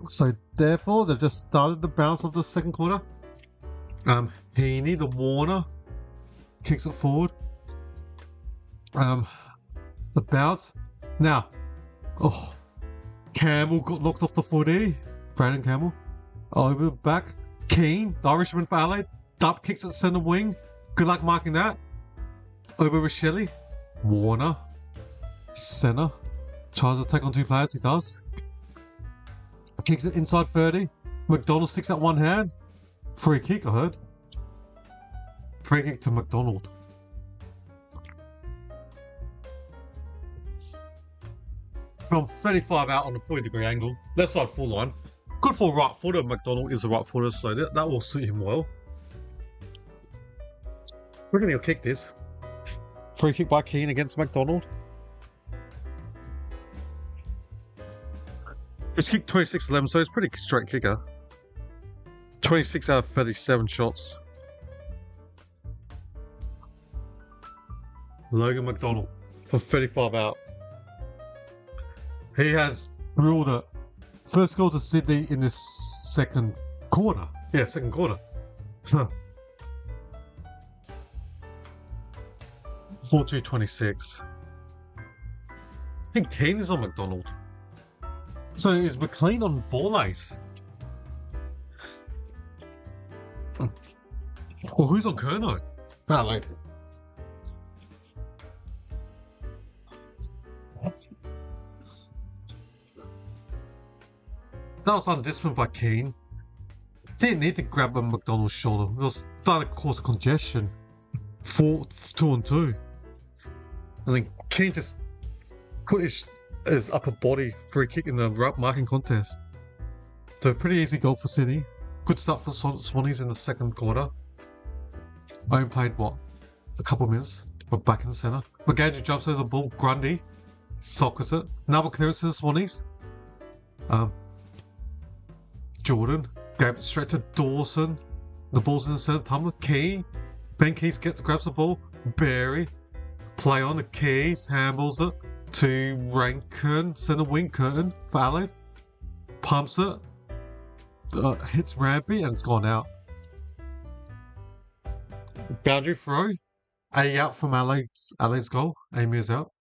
So therefore, they've just started the bounce of the second quarter. Heaney, the Warner, kicks it forward. The bounce. Now, Campbell got knocked off the footy. Brandon Campbell. Over back. Keane, the Irishman for Adelaide. Dump kicks at centre wing. Good luck marking that. Over Rochelle. Warner. Centre. Tries to take on two players. He does. Kicks it inside 30. McDonald sticks out one hand. Free kick, I heard. Free kick to McDonald. From 35 out on a 40-degree angle. Left side full line. Good for right footer. McDonald is a right footer, so that will suit him well. We're going to kick this. Free kick by Keane against McDonald. It's kicked 26-11, so it's pretty straight kicker. 26 out of 37 shots. Logan McDonald for 35 out. He has ruled it. First goal to Sydney in this second quarter. Yeah, second quarter. 4-2-26. I think Keane is on McDonald. So is McLean on ball ace? Well, who's on Kerno? Adelaide. That was undisciplined by Keane. Didn't need to grab a McDonald's shoulder. It was starting to cause congestion. 2-on-2. I think Keane just put his upper body free kick in the marking contest. So pretty easy goal for Sydney. Good start for Swannies in the second quarter. I only played, a couple minutes. We're back in the centre. McAndrew jumps over the ball. Grundy sockers it. Another clearance to the Swannies. Jordan gave it straight to Dawson. The ball's in the centre. Tumbler. Key. Ben Keys grabs the ball. Barry. Play on the Keys. Handles it to Rankin. Centre wing Curtin for Adelaide. Pumps it. Hits Rampy and it's gone out. Boundary throw. A out from Adelaide's goal. Amy is out.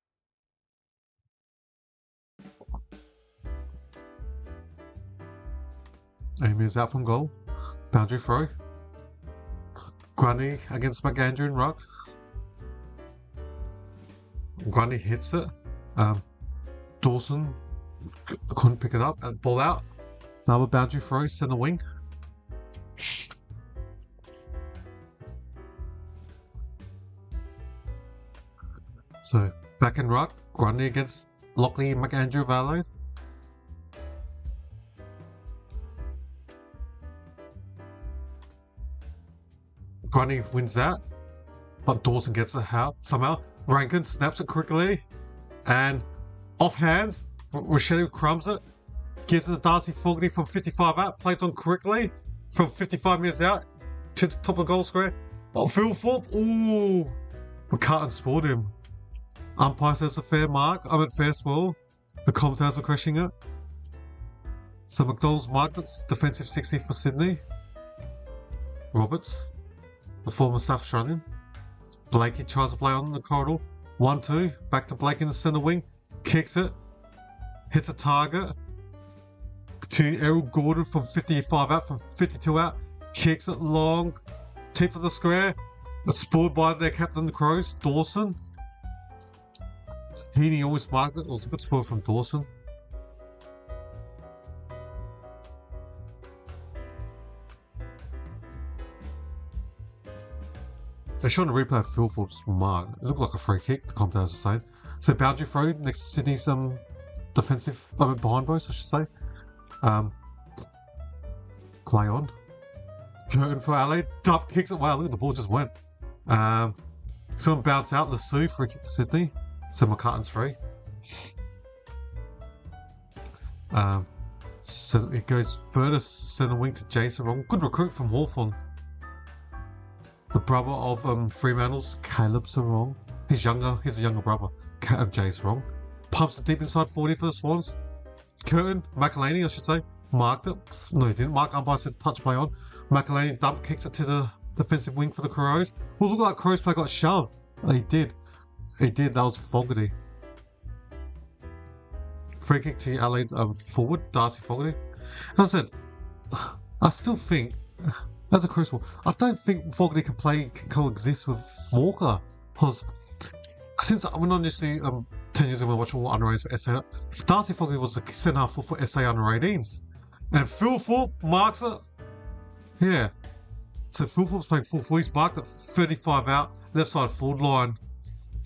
Amy is out from goal. Boundary throw. Grundy against McAndrew and Ruck. Grundy hits it. Dawson couldn't pick it up. Ball out. Another boundary throw. Centre wing. So back in Ruck. Grundy against Lockley and McAndrew of Adelaide. Grundy wins that, but Dawson gets it out somehow. Rankin snaps it quickly, and off hands, Rochelle crumbs it, gives it to Darcy Fogarty from 55 out, plays on quickly from 55 metres out to the top of the goal square. Phil Thorpe, ooh, McCartan spoiled him. Umpire says a fair mark, fair spoil. The commentators are questioning it. So McDonald's marked its defensive 60 for Sydney. Roberts. The former South Australian. Blakey tries to play on the corridor. 1-2. Back to Blake in the centre wing. Kicks it. Hits a target. To Errol Gordon from 55 out, from 52 out. Kicks it long. Tip of the square. Spoiled by their captain, the Crows. Dawson. Heaney always marked it. It was a good spoil from Dawson. They showed a replay of Phil Forbes' mark. It looked like a free kick, the commentators were saying. So boundary throw next to Sydney's defensive, behind post, I should say. Play on. Turn for Adelaide. Dump kicks it. Wow, look at the ball just went. Someone bounce out. Lassou free kick to Sydney. So McCartan's free. So it goes further centre wing to Jason Wrong. Good recruit from Hawthorn. The brother of Fremantle's Caleb Sarong. He's a younger brother. Jace Wrong. Pumps it deep inside 40 for the Swans. Curtin, McElhaney, I should say, marked it. No, he didn't. Mark umpire said touch play on. McElhaney dump kicks it to the defensive wing for the Crows. Well, look like Crows play got shoved. He did. That was Fogarty. Free kick to Adelaide forward, Darcy Fogarty. And I said, I still think, that's a crucial. I don't think Fogarty can coexist with Walker. Because since when I initially 10 years ago when I watched all under-18s for SA, Darcy Fogarty was the centre half for SA under-18s. And Phil Thorpe marks it. Yeah. So Phil Thorpe's playing full forward. He's marked at 35 out, left side forward line.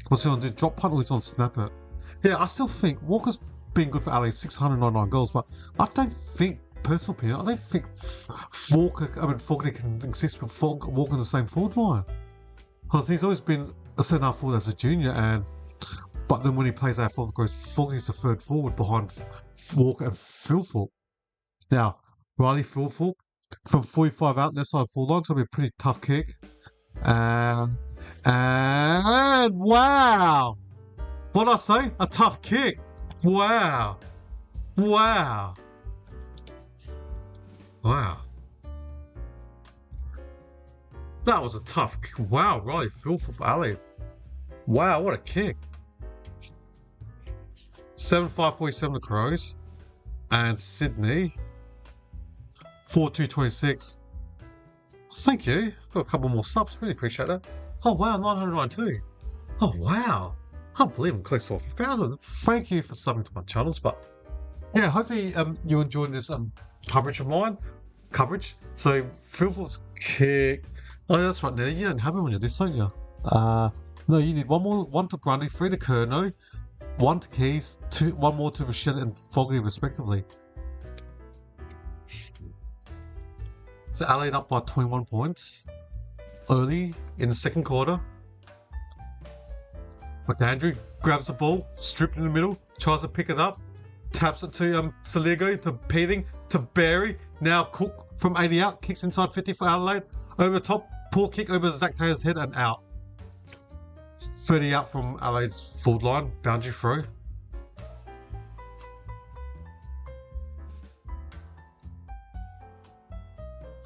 What's he on do? Drop punt or he's on snap it? Yeah, I still think Walker's been good for Ali, 699 goals, but I don't think, personal opinion, I don't think Fogarty can exist with Walker in the same forward line. Because he's always been a centre half forward as a junior, but then when he plays AFL, Fogarty's the third forward behind Walker and Phil Thorpe. Now, Riley Phil Thorpe, from 45 out, left side forward line, it's going to be a pretty tough kick. And wow! What did I say? A tough kick. Wow. That was a tough kick. Wow, Riley Phil for Ali. Wow, what a kick. 7-5-47 the Crows. And Sydney 4-2-26. Thank you. Got a couple more subs. Really appreciate that. Oh wow, 992. Oh wow. I can't believe I'm close to 1,000. Thank you for subbing to my channels. But yeah, hopefully you're enjoying this coverage of mine. So Phil Thorpe's kick. Oh yeah, that's right, Nelly. You don't have him on your list, don't you? No, you need one to Grundy, 3 to Curnow, 1 to Keys, 1 more to Rochelle and Fogarty respectively. So Adelaide up by 21 points early in the second quarter. McAndrew grabs the ball, stripped in the middle, tries to pick it up, taps it to Saligo, to Peting, to Barry. Now Cook from 80 out, kicks inside 50 for Adelaide. Over the top, poor kick over Zach Taylor's head and out. 30 out from Adelaide's forward line, boundary throw.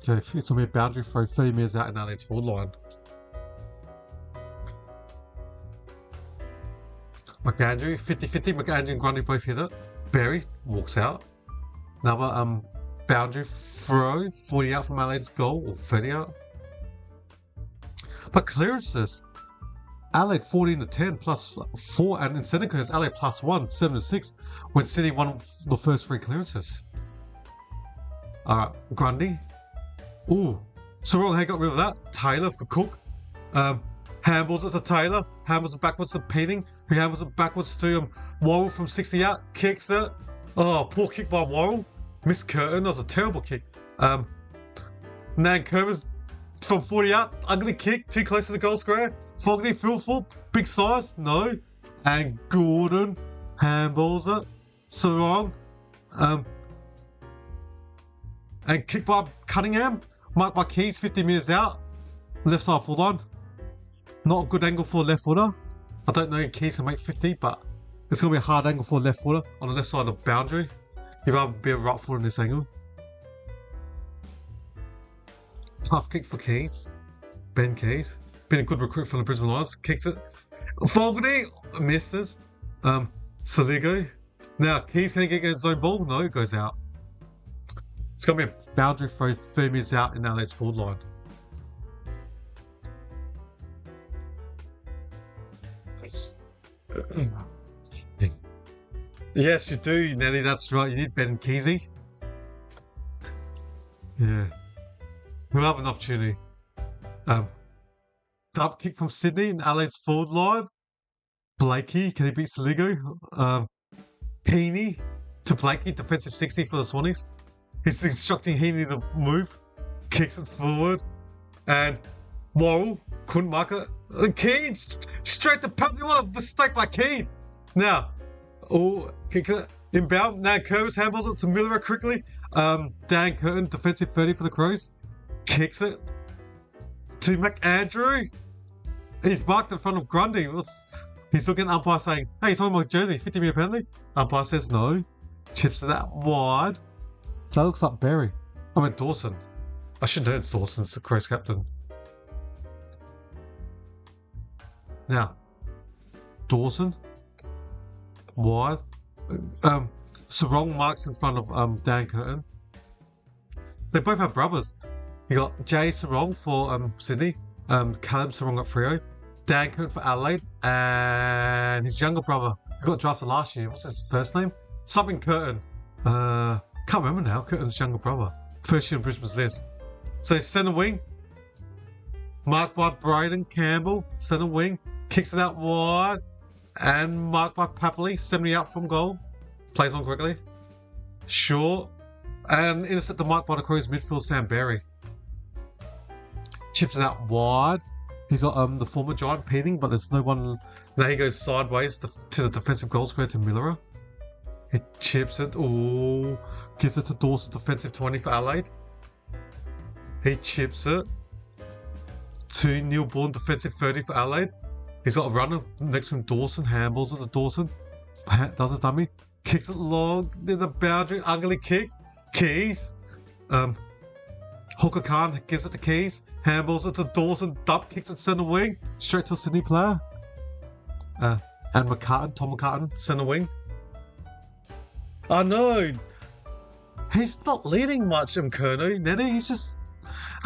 So it's going to be a boundary throw, 30 metres out in Adelaide's forward line. McAndrew, 50-50, McAndrew and Grundy both hit it. Barry walks out. Another boundary throw, 40 out from Adelaide's goal, or 30 out. But clearances, Adelaide 14-10 plus 4, and in centre clearance, Adelaide plus 1, 7-6, when City won the first 3 clearances. Grundy. Ooh, Sarong got rid of that. Taylor for Cook. Handballs it to Taylor. Handballs it backwards to Peting. Who handballs it backwards to Worrell from 60 out. Kicks it. Oh, poor kick by Worrell. Missed Curtin. That was a terrible kick. Nan Curvers from 40 out. Ugly kick. Too close to the goal square. Fogarty, Phil Thorpe. Big size. No. And Gordon handballs it. Sarong. And kick by Cunningham. Marked by Keys, 50 metres out. Left side full line. Not a good angle for a left footer. I don't know if Keys can make 50, but it's going to be a hard angle for a left footer on the left side of the boundary. You'd rather be a right footer in this angle. Tough kick for Keys. Ben Keys. Been a good recruit from the Brisbane Lions. Kicks it. Fogarty misses. Saligo. Now Keys can get his own ball. No, it goes out. It's going to be a boundary throw, 30 metres out in Adelaide's forward line. Yes, you do, Nelly. That's right. You need Ben Keezy. Yeah. We'll have an opportunity. dump kick from Sydney in Adelaide's forward line. Blakey, can he beat Saligo? Heaney to Blakey, defensive 60 for the Swannies. He's instructing Heaney to move, kicks it forward, and Worrell couldn't mark it. And Keane straight to Papley. What a mistake by Keane. Now, kick it inbound. Now Curtis handballs it to Miller quickly. Dan Curtin, defensive 30 for the Crows, kicks it to McAndrew. He's marked in front of Grundy. He's looking at umpire saying, "Hey, he's on my jersey, 50-metre penalty." Umpire says no. Chips it out wide. That looks like Berry. I mean Dawson. I should know it's Dawson. It's the Crows captain. Now, Dawson wide. Sarong marks in front of Dan Curtin. They both have brothers. You got Jay Sarong for Sydney, Caleb Sarong at Freo, Dan Curtin for Adelaide, and his younger brother who got drafted last year. What's his first name? Something Curtin. Can't remember now. Curtin's younger brother. First year in Brisbane's list. So centre wing, marked by Braden Campbell. Centre wing, kicks it out wide, and marked by Papley. 70 out from goal. Plays on quickly. Short. And intercept the mark by the Crows midfield, Sam Berry. Chips it out wide. He's got the former Giant peeling, but there's no one. Now he goes sideways to the defensive goal square to Miller. He chips it. Oh, gives it to Dawson, defensive 20 for Adelaide. He chips it to Neil Bourne, defensive 30 for Adelaide. He's got a runner next to him, Dawson. Handballs it to Dawson. Does a dummy. Kicks it long near the boundary. Ugly kick. Keys. Hooker Khan gives it to Keys. Handballs it to Dawson. Dump kicks it centre wing. Straight to a Sydney player. And Tom McCartan, centre wing. I know. He's not leading much in Curnow, Nettie. He's just...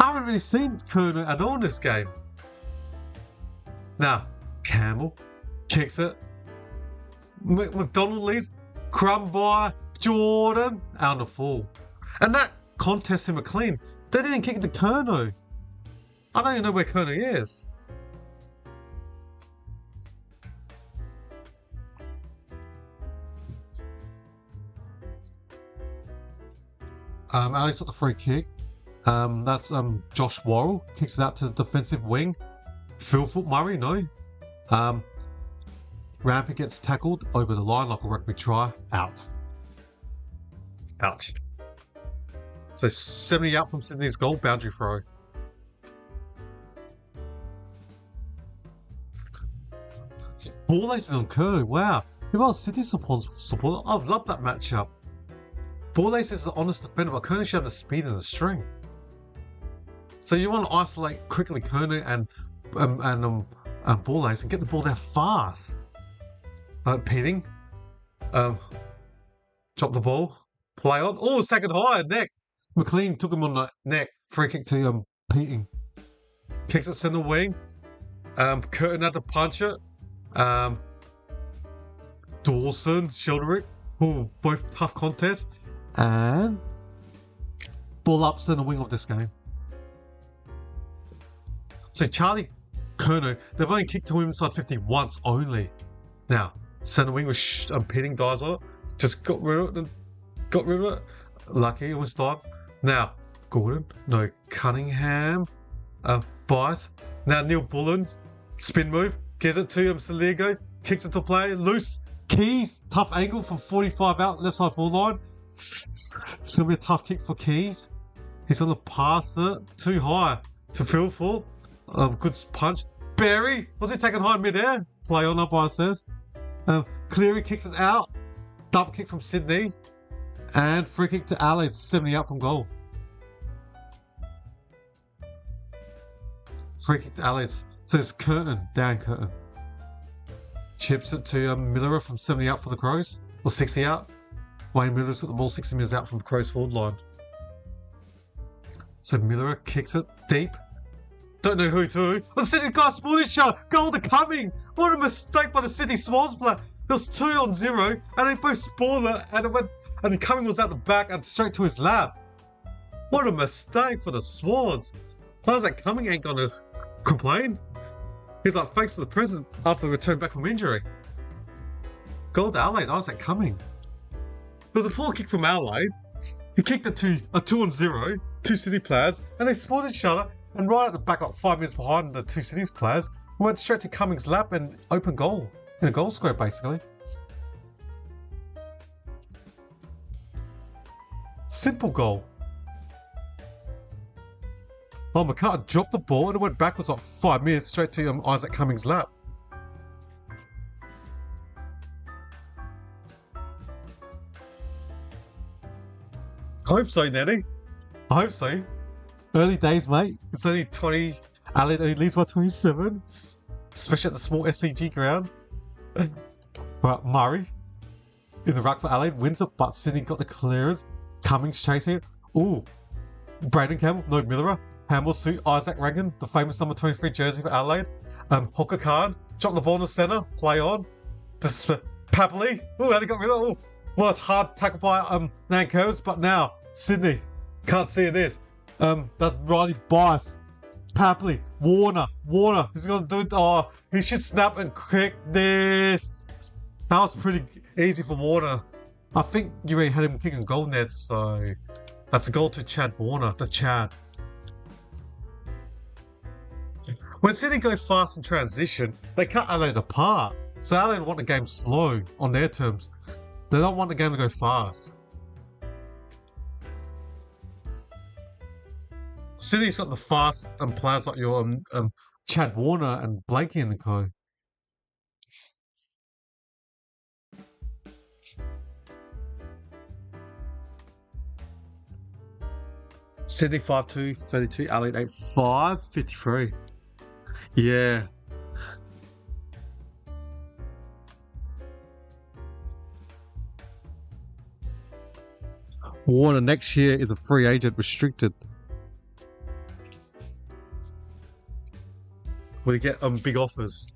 I haven't really seen Curnow at all in this game. Now, Campbell kicks it. McDonald leads. Crumb by Jordan. Out on the full. And that contest him a clean. They didn't kick it to Curnow. I don't even know where Curnow is. Alex got the free kick. That's Josh Worrell. Kicks it out to the defensive wing. Philfoot Murray, no. Rampy gets tackled over the line like a rugby try. Out. So 70 out from Sydney's goal, boundary throw. Ball aces on Curnow, wow. If I was Sydney supporter, I'd love that matchup. Ball aces is an honest defender, but Curnow should have the speed and the strength. So you want to isolate quickly Curnow and ball ace and get the ball there fast. Pinning. Drop the ball. Play on. Oh, second high, neck. McLean took him on the neck. Free kick to Peating. Kicks it centre wing. Curtin had to punch it. Dawson, Shelderick. Oh, both tough contests. And ball up centre wing of this game. So Charlie Curnow, they've only kicked to inside 50 once only. Now, centre wing was Peating dives on it. Just got rid of it. Lucky it was dive. Now, Gordon, no, Cunningham, Bias. Now Neil Bullen, spin move, gives it to Saligo, kicks it to play, loose, Keys, tough angle from 45 out, left side full line. It's going to be a tough kick for Keys. He's going to pass it too high to Philfoot. Good punch. Berry, was he taken high in mid-air? Play on, umpire says. Cleary kicks it out. Dump kick from Sydney. And free kick to Adelaide, 70 out from goal. Free kick to Adelaide. So it's Curtin, Dan Curtin. Chips it to Miller from 70 out for the Crows. Or 60 out. Wayne Miller's got the ball 60 metres out from the Crows forward line. So Miller kicks it deep. Don't know who to. The Sydney guy spoiled each other. Goal to Cumming. What a mistake by the Sydney Swans player. There was 2-0 and they both spoiled it and it went, and Cumming was at the back and straight to his lap. What a mistake for the Swans. Players like Cumming ain't gonna complain. He's like, thanks to the present after the return back from injury. Goal to Adelaide, Isaac Cumming. There was a poor kick from Adelaide. He kicked it to a 2-on-0, two Sydney players, and they spotted each other, and right at the back, like 5 minutes behind the two Sydney players, went straight to Cummings' lap and open goal. In a goal square, basically. Simple goal. Oh, McCartan dropped the ball and it went backwards like 5 minutes straight to Isaac Cummings' lap. I hope so, Nanny. I hope so. Early days, mate. It's only 20. Adelaide only leads by 27. Especially at the small SCG ground. Right, Murray. In the ruck for Adelaide. Wins it, but Sydney got the clearance. Cummings chasing it. Ooh. Braden Campbell. No, Miller. Handball suit. Isaac Rankin. The famous number 23 jersey for Adelaide. Hooker Khan. Dropped the ball in the centre. Play on. Papley. Ooh, how he got rid of it. Ooh. Well, it's hard tackle by Nankervis, but now Sydney can't see this. That's Riley Bice, Papley, Warner. He's gonna do it. Oh, he should snap and kick this. That was pretty easy for Warner. I think you already had him kicking goal net, so that's a goal to Chad Warner, the Chad. When Sydney go fast in transition, they cut Adelaide apart. So Adelaide want the game slow on their terms. They don't want the game to go fast. Sydney's got the fast players like your Chad Warner and Blakey in the co. Sydney 5-2, 32, Adelaide 8-5, 53. Yeah. Warner next year is a free agent, restricted. We get big offers.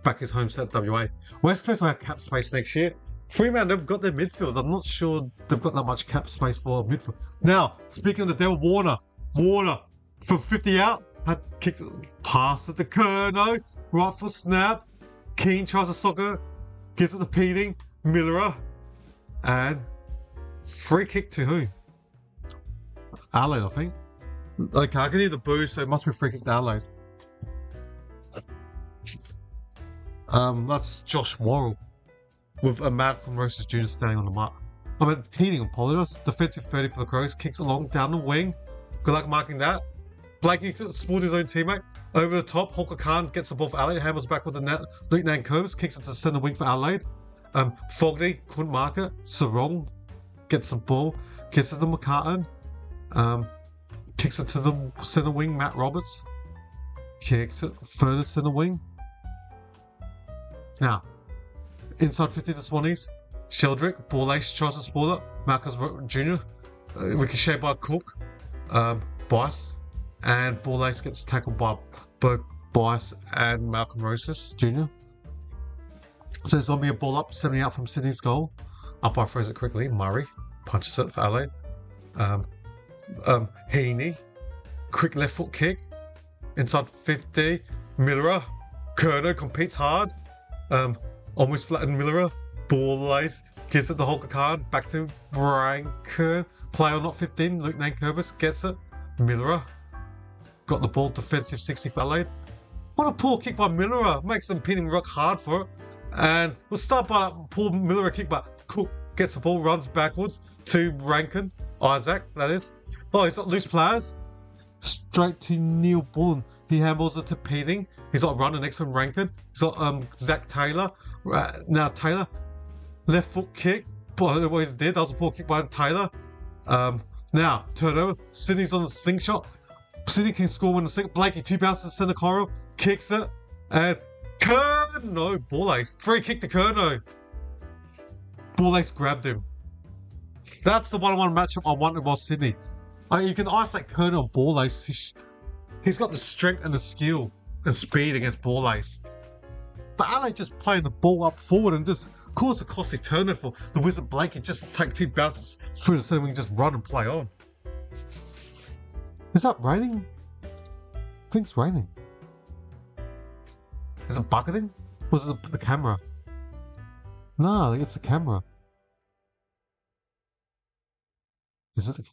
Back his home set WA. West Coast will have cap space next year. Fremantle have got their midfield. I'm not sure they've got that much cap space for midfield. Now, speaking of the devil, Warner from 50 out, had kicked pass it to Kerno, right foot snap. Keane tries to soccer, gives it to Peating, Miller, and free kick to who? Adelaide, I think. Okay, I can hear the boo, so it must be free kick to Adelaide. That's Josh Worrell with a Malcolm Roses Jr. standing on the mark. I mean, Peating and Polydus, defensive 30 for the Crows, kicks along down the wing. Good luck marking that. Blakey spotted his own teammate. Over the top, Hawker Khan gets the ball for Adelaide, hammers back with the net. Luke Nankervis kicks it to the centre wing for Adelaide. Fogarty couldn't mark it. Sarong gets the ball, gives it to McCartan. Kicks it to the centre wing, Matt Roberts. Kicks it further centre wing. Now, inside 50 to Swannies. Sheldrick, ball ace, tries to spoil it. Marcus Jr. Ricochet by Cook. Bice. And ball ace gets tackled by both Bice and Malcolm Roses Jr. So there's going to be a ball up, 70 out from Sydney's goal. Up, I throws it quickly. Murray punches it for Adelaide. Heaney, quick left foot kick. Inside 50. Miller. Kerno competes hard. Almost flattened Miller. Ball ace. Gives it to Hulk Khan. Back to Brian Kern. Play on not 15. Luke Nankervis gets it. Miller. Got the ball. Defensive 60 for Adelaide. What a poor kick by Miller. Makes them pinning rock hard for it. And we'll start by that poor Miller kick, but Cook gets the ball, runs backwards to Rankin. Isaac, that is. Oh, he's got loose players. Straight to Neil Bullen. He handballs it to Peating. He's got running next to Rankin. He's got Zach Taylor. Now Taylor. Left foot kick. But what he did, that was a poor kick by Taylor. Now, turnover. Sydney's on the slingshot. Sydney can score when the slingshot. Blakey, 2 bounces to centre corridor. Kicks it. And Kerno. Ball ace. Free kick to Kerno. Ball ace grabbed him. That's the one-on-one matchup I wanted about Sydney. You can isolate Kerno on ball ace. He's got the strength and the skill and speed against ball ace. But Adelaide just playing the ball up forward and just cause a costly turnover for the Wizard Blake and just take 2 bounces through the center and just run and play on. Is that raining? I think it's raining. Is it bucketing? Was it the camera? No, I think it's the camera. Is it the...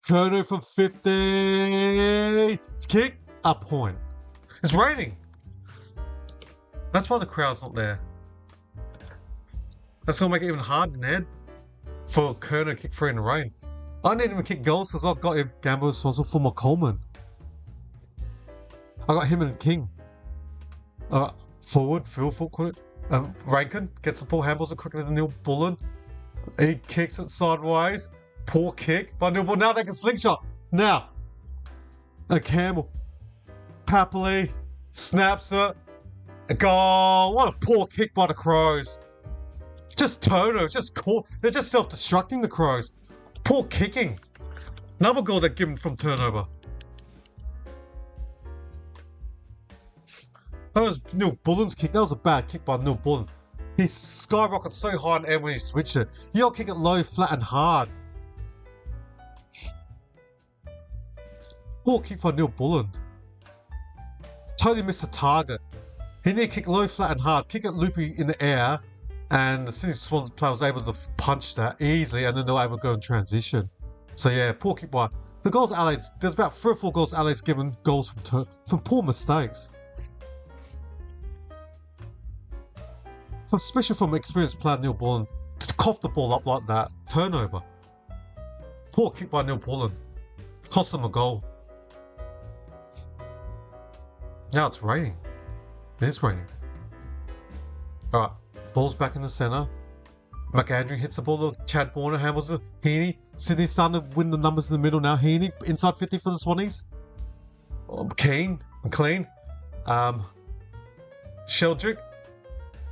Curnow from 50! It's kicked! A point. It's raining! That's why the crowd's not there. That's gonna make it even harder, Ned. For Curnow to kick free in the rain. I need him to kick goals because I've got him gamble responsible for my Coleman. I got him and King. Forward, call it. Rankin gets the ball, handles it quicker than Neil Bullen. He kicks it sideways. Poor kick by Neil Bullen. Now they can slingshot. Now, Campbell. Papley snaps it. A goal. What a poor kick by the Crows. Just Toto. Just caught. They're just self-destructing the Crows. Poor kicking. Another goal they're given from turnover. That was Neil Bullen's kick. That was a bad kick by Neil Bullen. He skyrocketed so high in the air when he switched it. You gotta kick it low, flat, and hard. Poor kick by Neil Bullen. Totally missed the target. He needed to kick low, flat, and hard. Kick it loopy in the air, and the Sydney Swans player was able to punch that easily, and then they were able to go in transition. So yeah, poor kick by the goals. Adelaide's there's about 3 or 4 goals. Adelaide's given goals from poor mistakes. So especially from experienced player Neil Bullen to cough the ball up like that, turnover. Poor kick by Neil Bullen, cost them a goal. Now it's raining. It is raining. Alright, ball's back in the centre. McAndrew hits the ball to Chad Warner, handles it. Heaney. Sydney's starting to win the numbers in the middle now. Heaney, inside 50 for the Swannies. Keane, McLean. Sheldrick.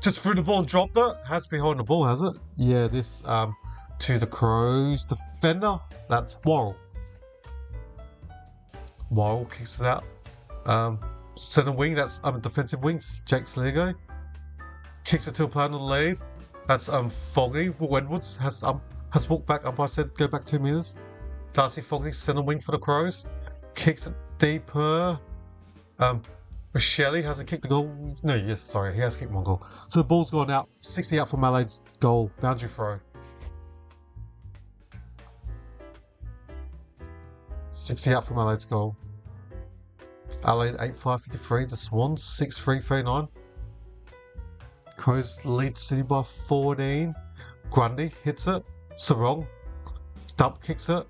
Just threw the ball and dropped it. Has to be holding the ball, has it? Yeah, this to the Crows defender. That's Worrell. Worrell kicks it out. Centre wing, that's defensive wings. Jake Sligo kicks it to a player on the lead. That's Fogarty. Will Edwards has walked back. Umpire said go back 2 meters. Darcy Fogarty, centre wing for the Crows. Kicks it deeper. Shelley hasn't kicked the goal. No, yes, sorry, he has kicked 1 goal. So the ball's gone out. 60 out from Adelaide's goal. Boundary throw. 60 out from Adelaide's goal. Adelaide 8-5-53. The Swans 6-3-39. Crows lead City by 14. Grundy hits it. Sarong. Dump kicks it.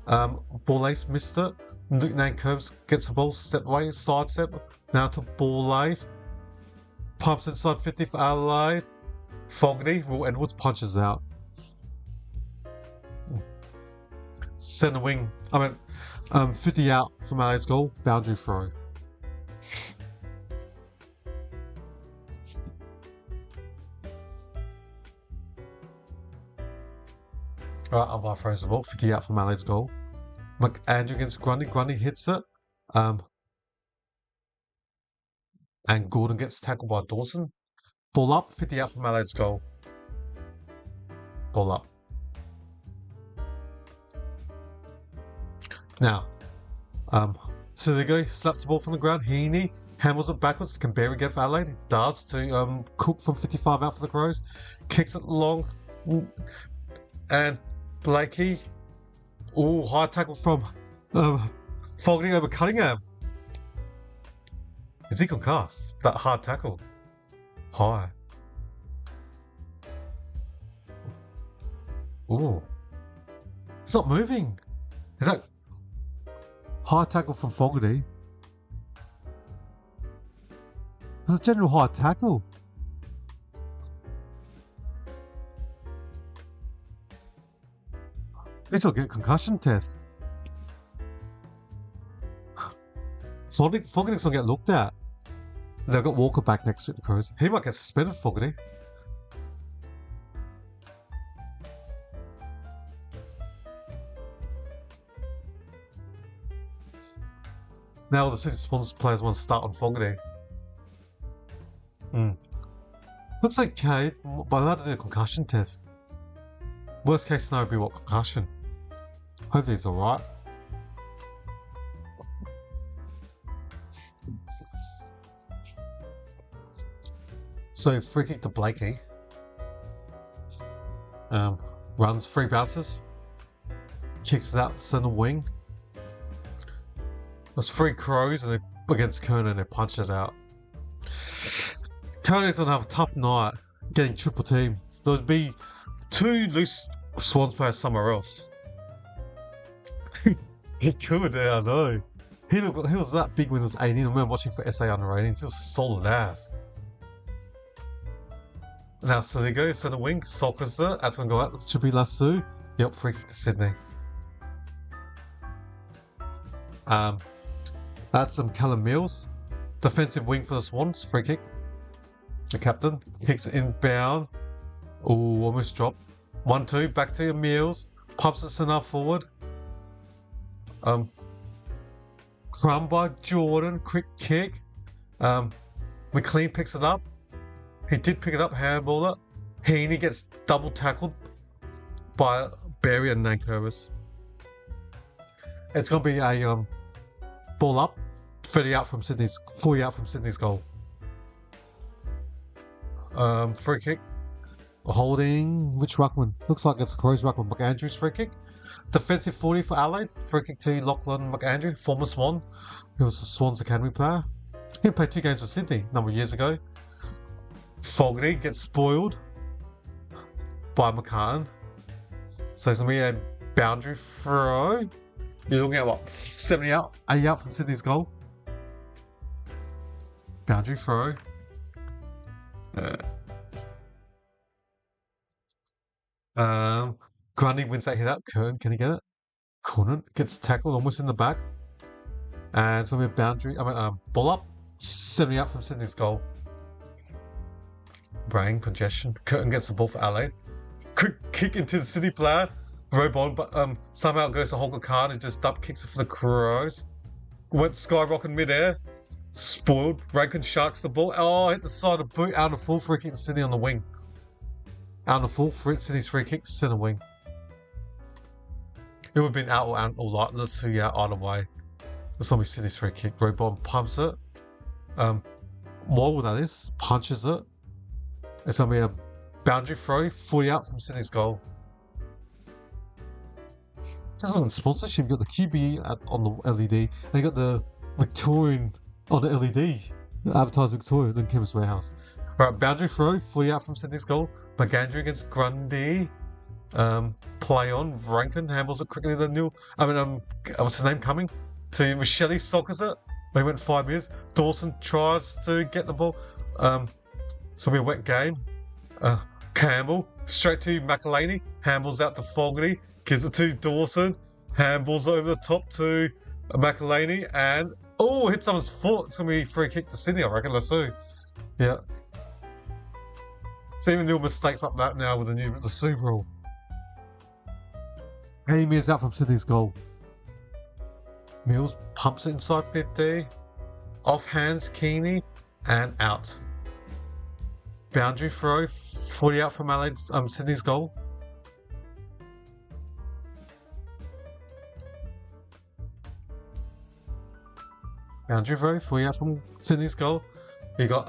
Ball ace missed it. Nickname Curbs gets the ball, step away, side step. Now to Ball Ace. Pumps inside 50 for Adelaide. Fogarty, Will Edwards punches out. Centre wing, 50 out from Adelaide's goal, boundary throw. Alright, umpire throws the ball, 50 out from Adelaide's goal. McAndrew against Grundy, Grundy hits it. And Gordon gets tackled by Dawson. Ball up, 50 out from Adelaide's goal. Ball up. Now, Siligo slaps the ball from the ground. Heaney handles it backwards. Can Berry get for Adelaide? It does to Cook from 55 out for the Crows. Kicks it long. And Blakey. Oh, high tackle from Fogarty over Cunningham. Is he concussed? That hard tackle. High. Ooh. It's not moving. Is that high tackle from Fogarty? It's a general high tackle. This will get concussion test. Fogarty's gonna get looked at. They've got Walker back next to the Crows. He might get suspended, Fogarty. Now the Sydney Swans players want to start on Fogarty. Looks okay, but they'll have to do a concussion test. Worst case scenario would be what? Concussion. Hopefully he's alright. So free kick to Blakey. Runs 3 bounces. Kicks it out centre wing. There's 3 Crows and they against Kerner and they punch it out. Kerner's gonna have a tough night getting triple team. There'll be 2 loose Swans players somewhere else. He could, yeah, I know. He was that big when he was 18. I remember watching for SA under 18s. He was solid ass. Now Saligo, centre wing, sockers it. That's gonna go out. Should be Lasso. Yep, free kick to Sydney. That's Callum Mills. Defensive wing for the Swans, free kick. The captain kicks it inbound. Ooh, almost dropped. 1-2, back to Mills. Pumps it enough forward. Crumb by Jordan, quick kick. McLean picks it up. He did pick it up, handball it. Heaney gets double tackled by Barry and Nankervis. It's gonna be a ball up, 40 out from Sydney's goal. Free kick. Holding which ruckman? Looks like it's Crows ruckman. McAndrew's free kick. Defensive 40 for Adelaide. Free kick to Lachlan McAndrew, former Swan. He was a Swans Academy player. He played 2 games for Sydney a number of years ago. Fogarty gets spoiled by McCann. So it's going to be a boundary throw. You're looking at what? 70 out, 80 out from Sydney's goal. Boundary throw. Grundy wins that hit out. Kern, can he get it? Couldn't. Gets tackled almost in the back. And it's going to be a boundary. Ball up. 70 out from Sydney's goal. Brain congestion. Curtin gets the ball for Adelaide. Quick kick into the Sydney player. Robon, but somehow it goes to Holger Khan and just dump kicks it for the Crows. Went skyrocketing midair. Spoiled. Rankin sharks the ball. Oh, hit the side of boot. Out of full free kick to Sydney on the wing. Out of full for Sydney's free kick to centre wing. It would have been out or light. Let's see either way. It's going to be Sydney's free kick. Robon pumps it. Wall that is. Punches it. It's going to be a boundary throw. 40 out from Sydney's goal. This is on sponsorship. You got the QB on the LED, and you got the Victorian on the LED. Advertised Victoria, then Chemist Warehouse. Right, boundary throw. 40 out from Sydney's goal. McAndrew against Grundy. Play on. Rankin handles it quickly. What's his name coming? To Michelli sockers it. They went 5 minutes. Dawson tries to get the ball. So it'll be a wet game. Campbell straight to McElhaney. Handballs out to Fogarty. Gives it to Dawson. Handballs over the top to McElhaney. And hit someone's foot. It's gonna be free kick to Sydney, I reckon. Let's see. Yeah. So even little mistakes like that now with the Super rule. Amy is out from Sydney's goal. Mills pumps it inside 50. Off hands Keeney and out. Boundary throw, 40 out from Adelaide's Sydney's goal. Boundary throw, 40 out from Sydney's goal. You got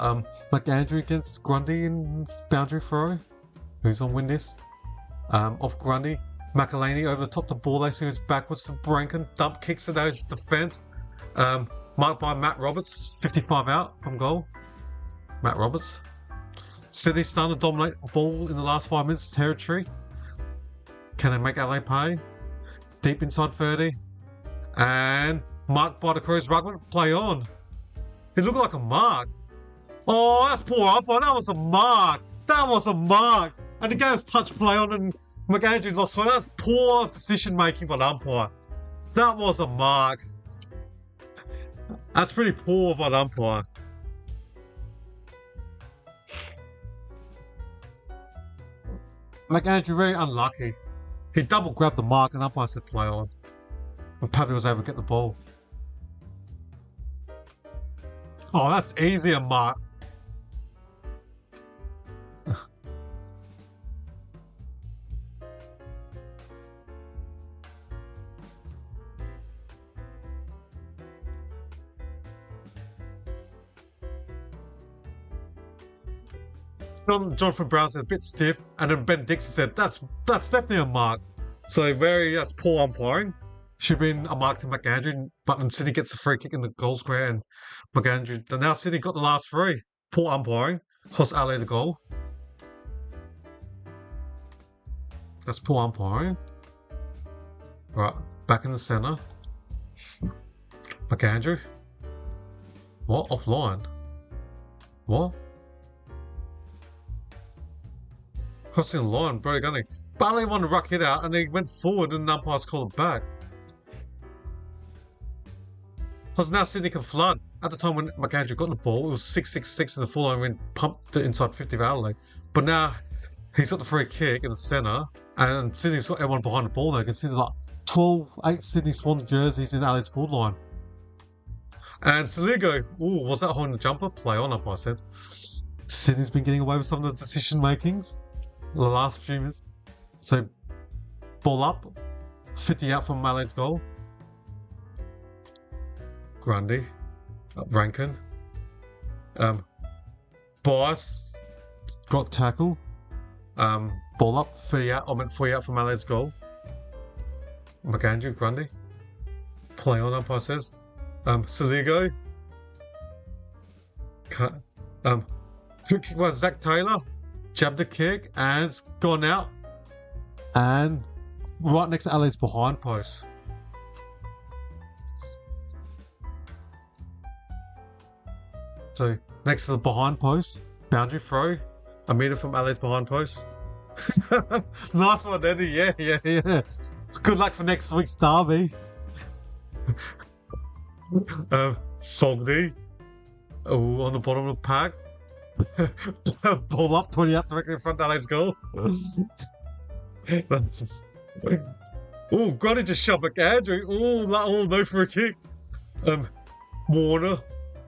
McAndrew against Grundy in boundary throw. Who's on win this? Off Grundy. McElhaney over the top the ball. They see it's backwards to Branken. Dump kicks to those defence. Marked by Matt Roberts. 55 out from goal. Matt Roberts. Sydney starting to dominate the ball in the last 5 minutes territory. Can they make Adelaide pay? Deep inside 30. And marked by the Crows Rugman. Play on. It looked like a mark. Oh, that's poor umpire. That was a mark. That was a mark. And the game's touch play on and McAndrew lost one. That's poor decision making by the umpire. That was a mark. That's pretty poor by the umpire. McAndrew very unlucky. He double grabbed the mark and umpire said play on. And Pappy was able to get the ball. Oh, that's easy a mark. Jonathan Brown said a bit stiff, and then Ben Dixon said that's definitely a mark. So that's poor umpiring. Should have been a mark to McAndrew, but then Sydney gets the free kick in the goal square, and McAndrew. And now Sydney got the last three. Poor umpiring. Cost Adelaide the goal. That's poor umpiring. Right, back in the centre. McAndrew. What? Offline? What? Crossing the line, Brody Gunning. But they wanted to ruck it out, and they went forward, and the umpires called it back. Because now Sydney can flood. At the time when McAndrew got the ball, it was 6-6-6 in the full line when pumped it inside 50 of Adelaide. But now he's got the free kick in the centre, and Sydney's got everyone behind the ball now. You can see there's like 8 Sydney Swans jerseys in Adelaide's full line. And Saligo, was that holding the jumper? Play on, umpire said. Sydney's been getting away with some of the decision makings the last few minutes. So, ball up, 50 out from Adelaide's goal. Grundy, Rankin, Bias, got tackle, ball up, 30 out from Adelaide's goal. McAndrew, Grundy, play on, umpire says. Saligo, quick kick by Zach Taylor, jabbed the kick, and it's gone out. And right next to Adelaide's behind post. So next to the behind post, boundary throw, a metre from Adelaide's behind post. Nice one, Eddie. Yeah. Good luck for next week's derby. Fogdy. On the bottom of the pack. Ball up, 20 up directly in front of Adelaide's goal. Grundy just shoved McAndrew. No for a kick. Warner,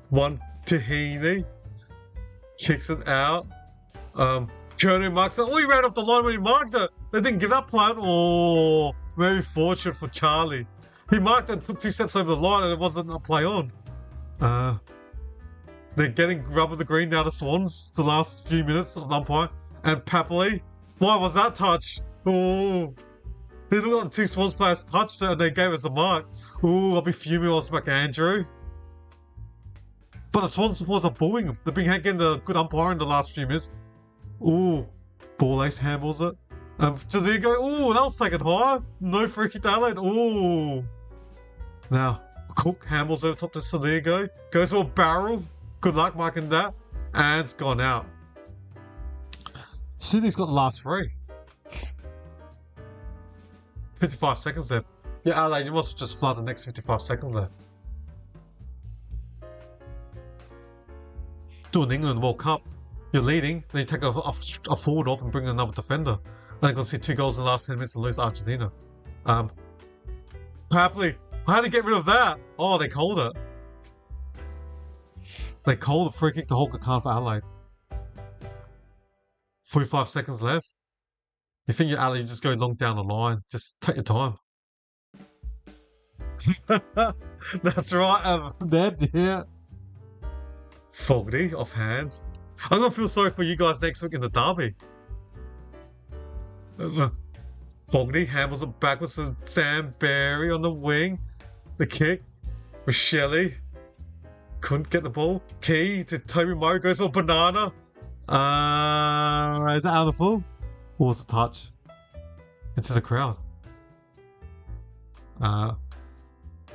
1. Tahini kicks it out. Kerno marks it. He ran off the line when he marked it. They didn't give that play. Very fortunate for Charlie. He marked it and took 2 steps over the line, and it wasn't a play on. They're getting rubber the green now, the Swans, the last few minutes of the umpire. And Papley, why was that touch? They looked like 2 Swans players touched it, and they gave us a mark. I'll be fuming on McAndrew. But the Swan supporters are booing him. They've been getting the good umpire in the last few minutes. Ball ace handles it. So there you go. That was taken high. No free kick to Adelaide. Now, Cook handles over top to Saligo. Goes to a barrel. Good luck marking that. And it's gone out. Sydney's got the last 3. 55 seconds left. Yeah, Adelaide, you must just flood the next 55 seconds left. Doing England World Cup, you're leading, then you take a forward off and bring another defender. Then you're going to see 2 goals in the last 10 minutes and lose to Argentina. Papley, how to get rid of that? They called it. They called a free kick to Holker Khan for Adelaide. 45 seconds left. You think you're Adelaide, you just go long down the line. Just take your time. That's right, Ned, yeah. Fogarty off hands. I'm gonna feel sorry for you guys next week in the derby. Fogarty handles it backwards to Sam Berry on the wing. The kick. Michele couldn't get the ball. Key to Toby Murray, goes for a banana. Is it out of the full? Or was it a touch? Into the crowd.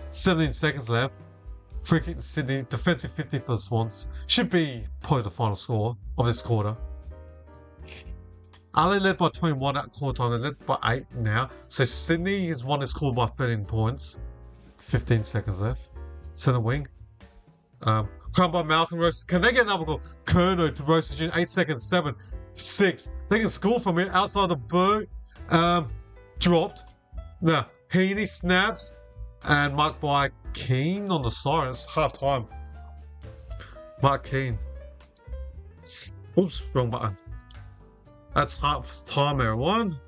17 seconds left. Free kick to Sydney, defensive 50 for the Swans. Should be probably the final score of this quarter. Adelaide led by 21 at quarter time. They led by 8 now. So Sydney has won this quarter by 13 points. 15 seconds left. Centre wing. Crumb by Malcolm Roast. Can they get another goal? Kerno to Roast in 8 seconds. 7, 6. They can score from it outside the boot. Dropped. Now, Heaney snaps. And marked by Keane on the side. It's half time. Mark Keane. Oops, wrong button. That's half time, everyone.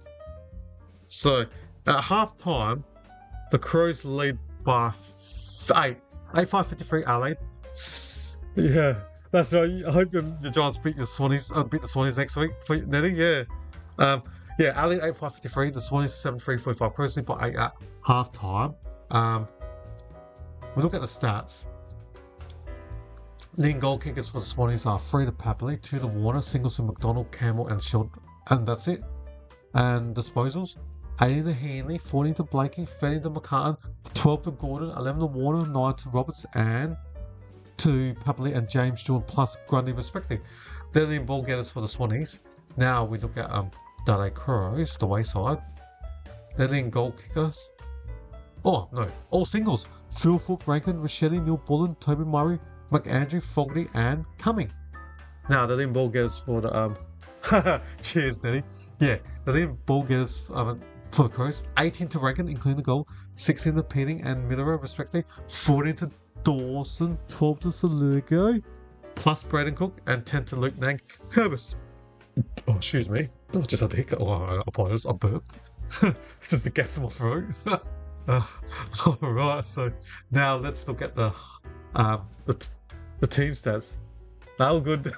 So, at half time, the Crows lead by 8. 8-5-53 Adelaide. Yeah. That's right. I hope the Giants beat the Swannies next week, Nettie. Yeah. Yeah, Ali 8-5-53, the Swannies 7-3-45, closely by 8 at half time. We look at the stats. Leading goal kickers for the Swannies are 3 to Papley, 2 to Warner, singles to McDonald, Campbell, and Shield, and that's it. And disposals 18 to Hanley, 14 to Blakey, 13 to McCartan, 12 to Gordon, 11 to Warner, 9 to Roberts, and to Papley and James Jordan plus Grundy respectively. They're the ball getters for the Swannies. Now we look at Adelaide Crows, the wayside. They're leading goal kickers. Oh no, all singles. Phil Foot, Rankin, Ricchetti, Neil Bullen, Toby Murray, McAndrew, Fogarty, and Cumming. Now they're leading ball getters for the cheers, Nettie. Yeah, they're leading ball getters for the Crows. 18 to Rankin, including the goal. 16 to Peating and Millerer, respectively. 14 to Dawson, 12 to Salugo, plus Braden Cook, and 10 to Luke Nang. Herbis. Oh, excuse me. I just had a hiccup. Oh, I apologize. I burped. Just the gas in my throat. Alright, so now let's look at the team stats. That was good.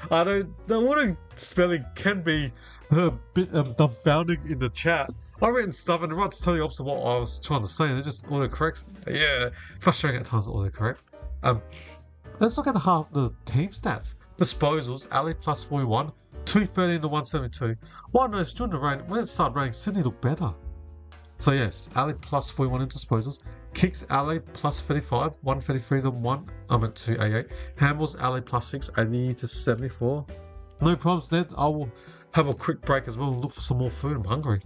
I don't. The water spelling can be a bit dumbfounding in the chat. I've written stuff and the right's totally opposite what I was trying to say, and it just autocorrects. Yeah, frustrating at times autocorrect. Let's look at the team stats. Disposals, Ali plus 41, 230 to 172. Well, I noticed during the rain, when it started raining, Sydney looked better. So yes, Ali plus 41 in disposals. Kicks Ali plus 35, 133 to 288. Handballs Ali plus 6, 80 to 74. No problems, Ned. I will have a quick break as well and look for some more food. I'm hungry.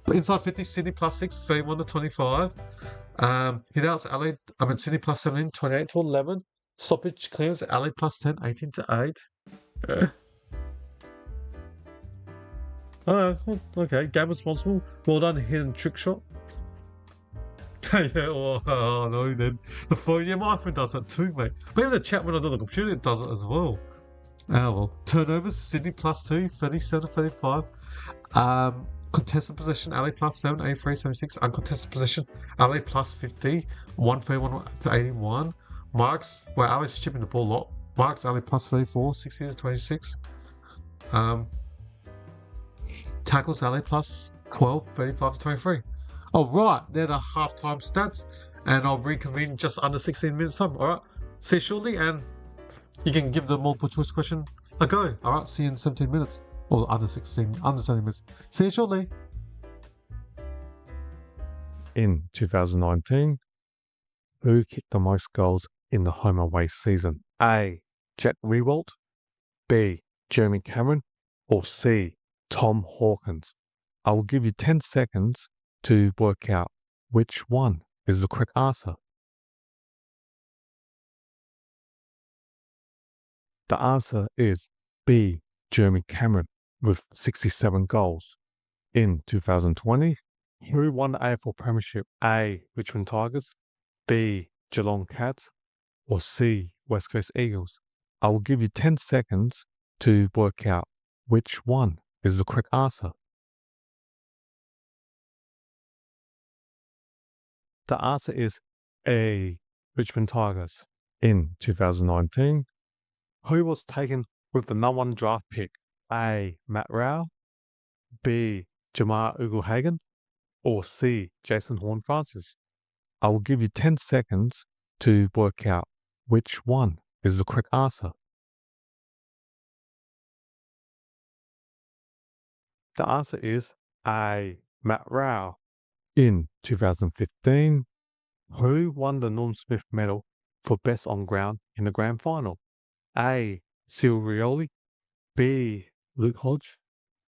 But inside 50, Sydney plus 6, 31 to 25. Hit outs Sydney plus 17, 28 to 11. Stoppage clearance Ali plus 10, 18 to 8. Okay. Game responsible. Well done, hidden trick shot. Yeah, oh no, then the phone. Yeah, my phone does that too, mate. But in the chat when I do the computer, it does it as well. Oh well. Turnovers, Sydney plus 2, 37 to 35. Contested possession, Ali plus 7, 83 76. Uncontested possession, Ali plus 50, 131 to 81. Marks, where Ali's chipping the ball a lot. Marks, Ali plus 34, 16 to 26. Tackles, Ali plus 12, 35 to 23. Alright, they're the halftime stats, and I'll reconvene just under 16 minutes time. Alright, see you shortly, and you can give the multiple choice question a go. Alright, see you in 17 minutes. Or under 17 minutes. See you shortly. In 2019, who kicked the most goals in the home away season? A. Jack Riewoldt, B. Jeremy Cameron, or C. Tom Hawkins? I will give you 10 seconds to work out which one is the correct answer. The answer is B. Jeremy Cameron with 67 goals. In 2020, who won the AFL Premiership? A. Richmond Tigers, B. Geelong Cats, or C. West Coast Eagles? I will give you 10 seconds to work out which one is the correct answer. The answer is A. Richmond Tigers. In 2019, who was taken with the #1 draft pick? A. Matt Rowell, B. Jamar Ugle-Hagan, or C. Jason Horne-Francis? I will give you 10 seconds to work out which one is the correct answer. The answer is A. Matt Rowell. In 2015, who won the Norm Smith medal for best on ground in the grand final? A. Cyril Rioli, B. Luke Hodge,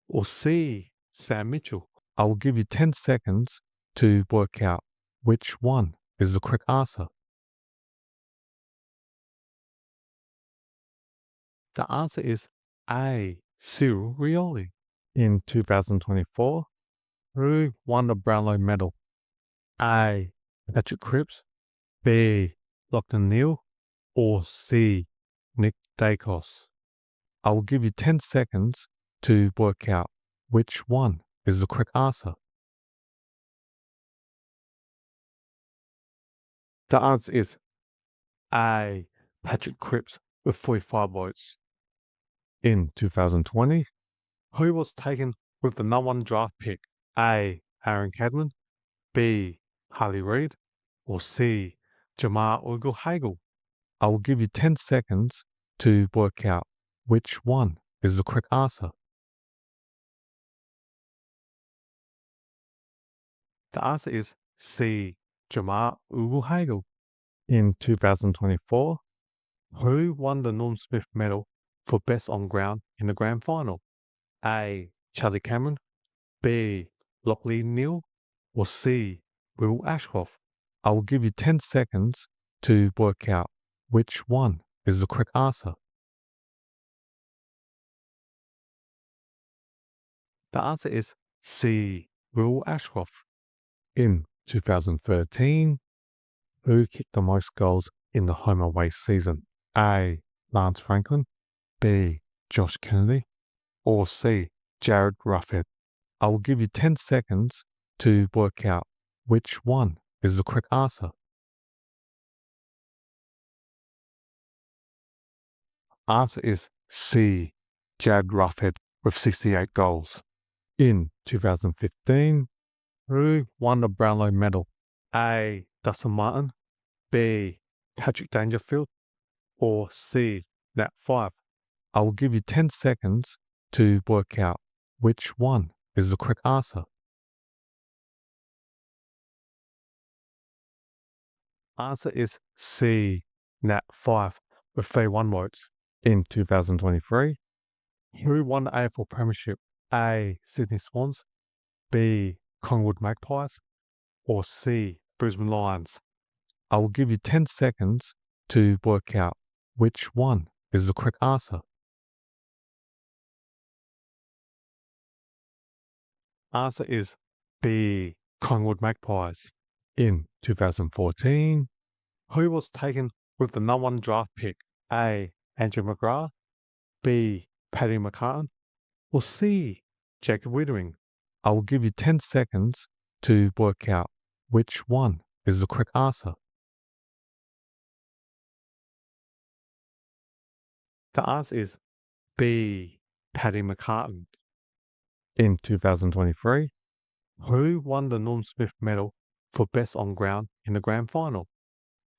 or C. Sam Mitchell? I will give you 10 seconds to work out which one is the correct answer. The answer is A. Cyril Rioli. In 2024, who won the Brownlow medal? A. Patrick Cripps, B. Lachlan Neal, or C. Nick Dacos? I will give you 10 seconds to work out which one is the correct answer. The answer is A. Patrick Cripps with 45 votes. In 2020, who was taken with the #1 draft pick? A. Aaron Cadman, B. Harley Reid, or C. Jamar Ugle-Hagel? I will give you 10 seconds to work out which one is the correct answer. The answer is C. Jamar Ugle-Hagel. In 2024, who won the Norm Smith Medal for Best on Ground in the Grand Final? A. Charlie Cameron, B. Lachlan Neal, or C. Will Ashcroft? I will give you 10 seconds to work out which one is the correct answer. The answer is C. Will Ashcroft. In 2013, who kicked the most goals in the home away season? A. Lance Franklin, B. Josh Kennedy, or C. Jared Ruffhead? I will give you 10 seconds to work out which one is the correct answer. Answer is C. Jared Ruffhead with 68 goals. In 2015, who won the Brownlow medal? A. Dustin Martin, B. Patrick Dangerfield, or C. Nat Fyfe? I will give you 10 seconds to work out which one is the correct answer. Answer is C. Nat Fyfe with 31 votes. In 2023, who won the AFL Premiership? A. Sydney Swans, B. Collingwood Magpies, or C. Brisbane Lions? I will give you 10 seconds to work out which one is the correct answer. Answer is B. Collingwood Magpies. In 2014, who was taken with the #1 draft pick? A. Andrew McGrath, B. Paddy McCartan, or C. Jacob Wittering? I will give you 10 seconds to work out which one is the correct answer. The answer is B. Paddy McCartan. In 2023, who won the Norm Smith Medal for Best on Ground in the Grand Final?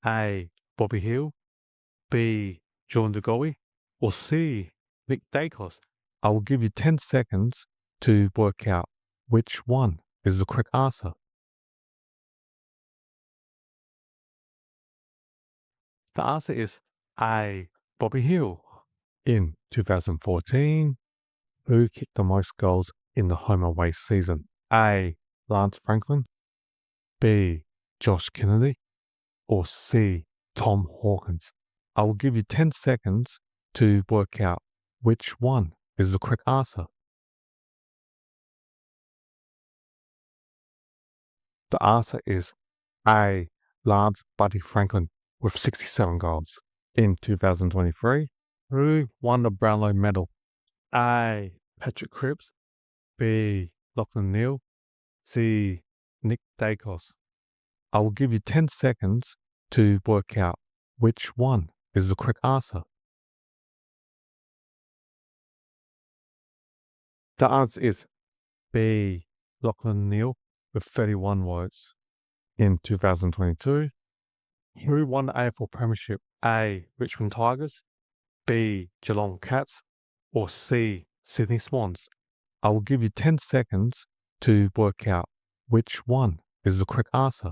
A. Bobby Hill, B. John DeGoey, or C. Nick Dacos? I will give you 10 seconds to work out which one is the correct answer. The answer is A. Bobby Hill. In 2014, who kicked the most goals in the home away season? A. Lance Franklin, B. Josh Kennedy, or C. Tom Hawkins? I will give you 10 seconds to work out which one is the correct answer. The answer is A. Lance Buddy Franklin with 67 goals. In 2023, who won the Brownlow medal? A. Patrick Cripps, B. Lachlan Neal, C. Nick Dacos? I will give you 10 seconds to work out which one is the correct answer. The answer is B. Lachlan Neal with 31 votes. In 2022, who won the AFL Premiership? A. Richmond Tigers, B. Geelong Cats, or C. Sydney Swans? I will give you 10 seconds to work out which one is the correct answer.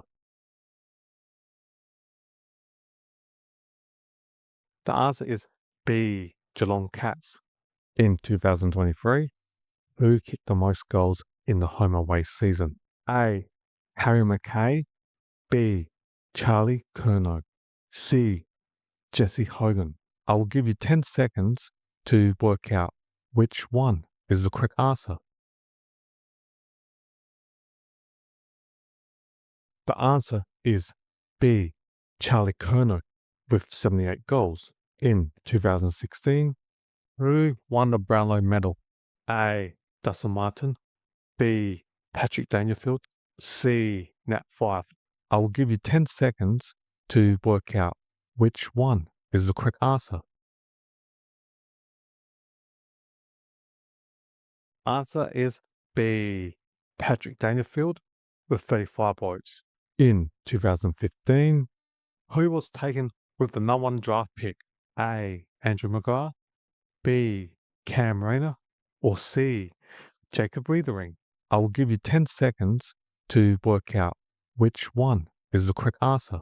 The answer is B. Geelong Cats. In 2023, who kicked the most goals in the home away season? A. Harry McKay, B. Charlie Curnow, C. Jesse Hogan? I will give you 10 seconds to work out which one is the correct answer. The answer is B. Charlie Curnow with 78 goals. In 2016, who won the Brownlow medal? A. Dustin Martin, B. Patrick Dangerfield, C. Nat Fyfe? I will give you 10 seconds to work out which one is the correct answer. Answer is B. Patrick Dangerfield with 35 votes. In 2015, who was taken with the number 1 draft pick? A. Andrew McGrath, B. Cam Rayner, or C. Jacob Weathering? I will give you 10 seconds to work out which one is the correct answer.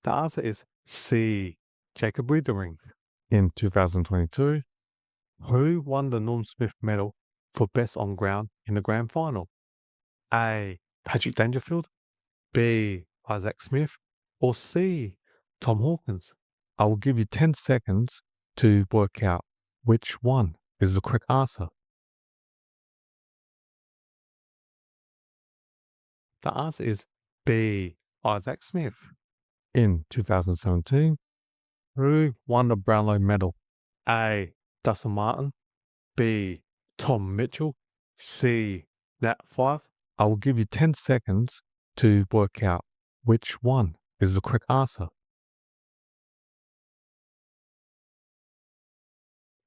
The answer is C. Jacob Weathering. In 2022, who won the Norm Smith medal for best on ground in the grand final? A. Patrick Dangerfield, B. Isaac Smith, or C. Tom Hawkins? I will give you 10 seconds to work out which one is the correct answer. The answer is B. Isaac Smith. In 2017, who won the Brownlow medal? A. Dustin Martin, B. Tom Mitchell, C. Nat Fyfe? I will give you 10 seconds to work out which one is the correct answer.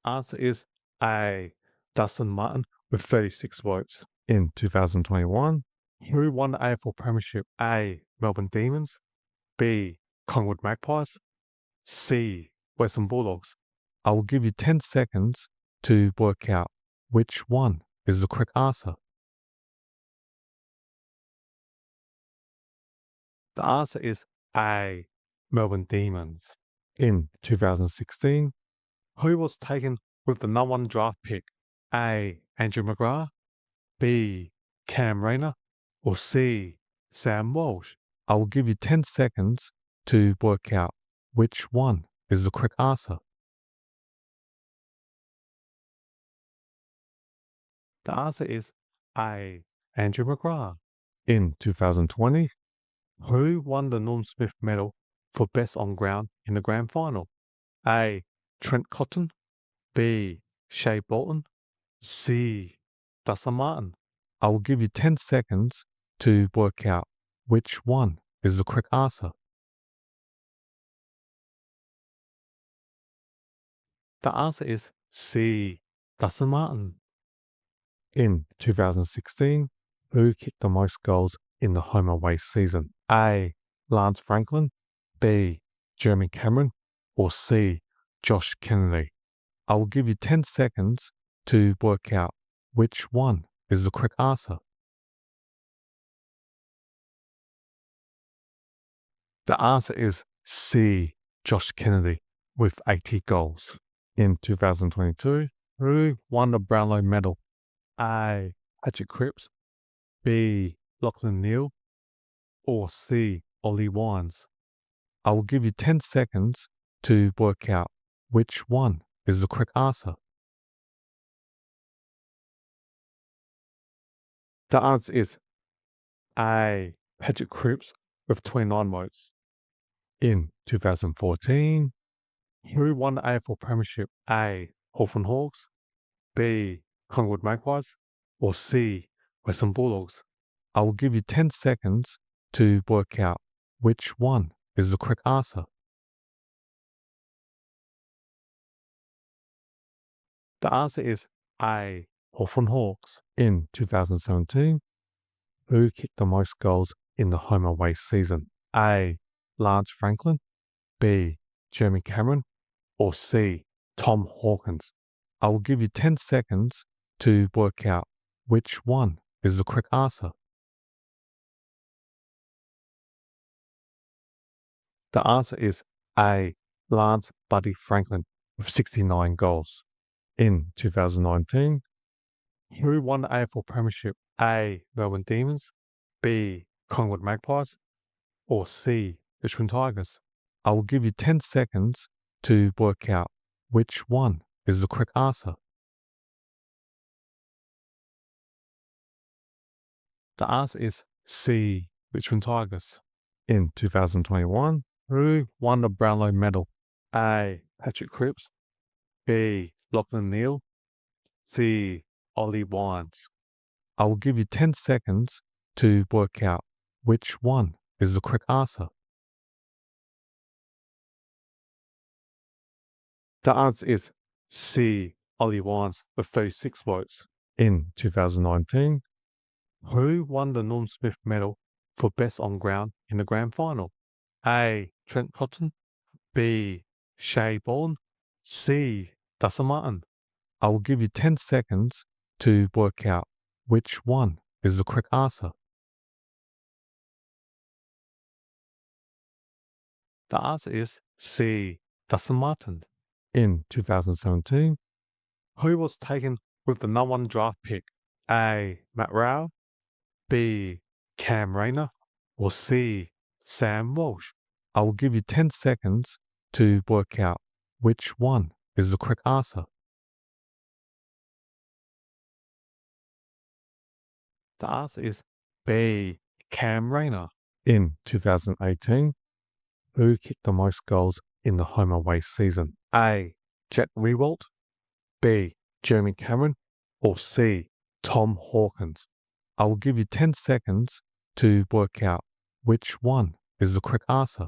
Answer is A. Dustin Martin with 36 votes. In 2021, who won the AFL Premiership? A. Melbourne Demons, B. Collingwood Magpies, C. Western Bulldogs? I will give you 10 seconds to work out which one is the correct answer. The answer is A. Melbourne Demons. In 2016, who was taken with the number 1 draft pick? A. Andrew McGrath, B. Cam Rayner, or C. Sam Walsh? I will give you 10 seconds to work out which one is the correct answer. The answer is A. Andrew McGrath. In 2020, who won the Norm Smith medal for best on ground in the grand final? A. Trent Cotton, B. Shea Bolton, C. Dustin Martin? I will give you 10 seconds to work out which one is the correct answer. The answer is C. Dustin Martin. In 2016, who kicked the most goals in the home away season? A. Lance Franklin, B. Jeremy Cameron, or C. Josh Kennedy? I will give you 10 seconds to work out which one is the correct answer. The answer is C. Josh Kennedy with 80 goals. In 2022, who won the Brownlow medal? A. Patrick Cripps, B. Lachlan Neale, or C. Ollie Wines? I will give you 10 seconds to work out which one is the correct answer. The answer is A. Patrick Cripps with 29 votes. In 2014, who won the AFL Premiership? A. Hawthorn Hawks, B. Collingwood Magpies, or C. Western Bulldogs? I will give you 10 seconds to work out which one is the correct answer. The answer is A. Hawthorn Hawks. In 2017, who kicked the most goals in the home away season? A. Lance Franklin, B. Jeremy Cameron, or C. Tom Hawkins? I will give you 10 seconds to work out which one is the correct answer. The answer is A. Lance Buddy Franklin with 69 goals. In 2019, who won the AFL Premiership? A. Melbourne Demons, B. Collingwood Magpies, or C. Richmond Tigers? I will give you 10 seconds to work out which one is the correct answer. The answer is C. Richmond Tigers. In 2021, who won the Brownlow medal? A. Patrick Cripps, B. Lachlan Neale, C. Ollie Wines? I will give you 10 seconds to work out which one is the correct answer. The answer is C. Ollie Wines with 36 votes. In 2019, who won the Norm Smith medal for best on ground in the grand final? A. Trent Cotton, B. Shea Bourne, C. Dustin Martin. I will give you 10 seconds to work out which one is the correct answer. The answer is C. Dustin Martin. In 2017, who was taken with the #1 draft pick? A. Matt Rowell, B. Cam Rayner, or C. Sam Walsh? I will give you 10 seconds to work out which one is the correct answer. The answer is B. Cam Rayner. In 2018, who kicked the most goals in the home away season? A. Jack Riewoldt, B. Jeremy Cameron, or C. Tom Hawkins? I will give you 10 seconds to work out which one is the correct answer.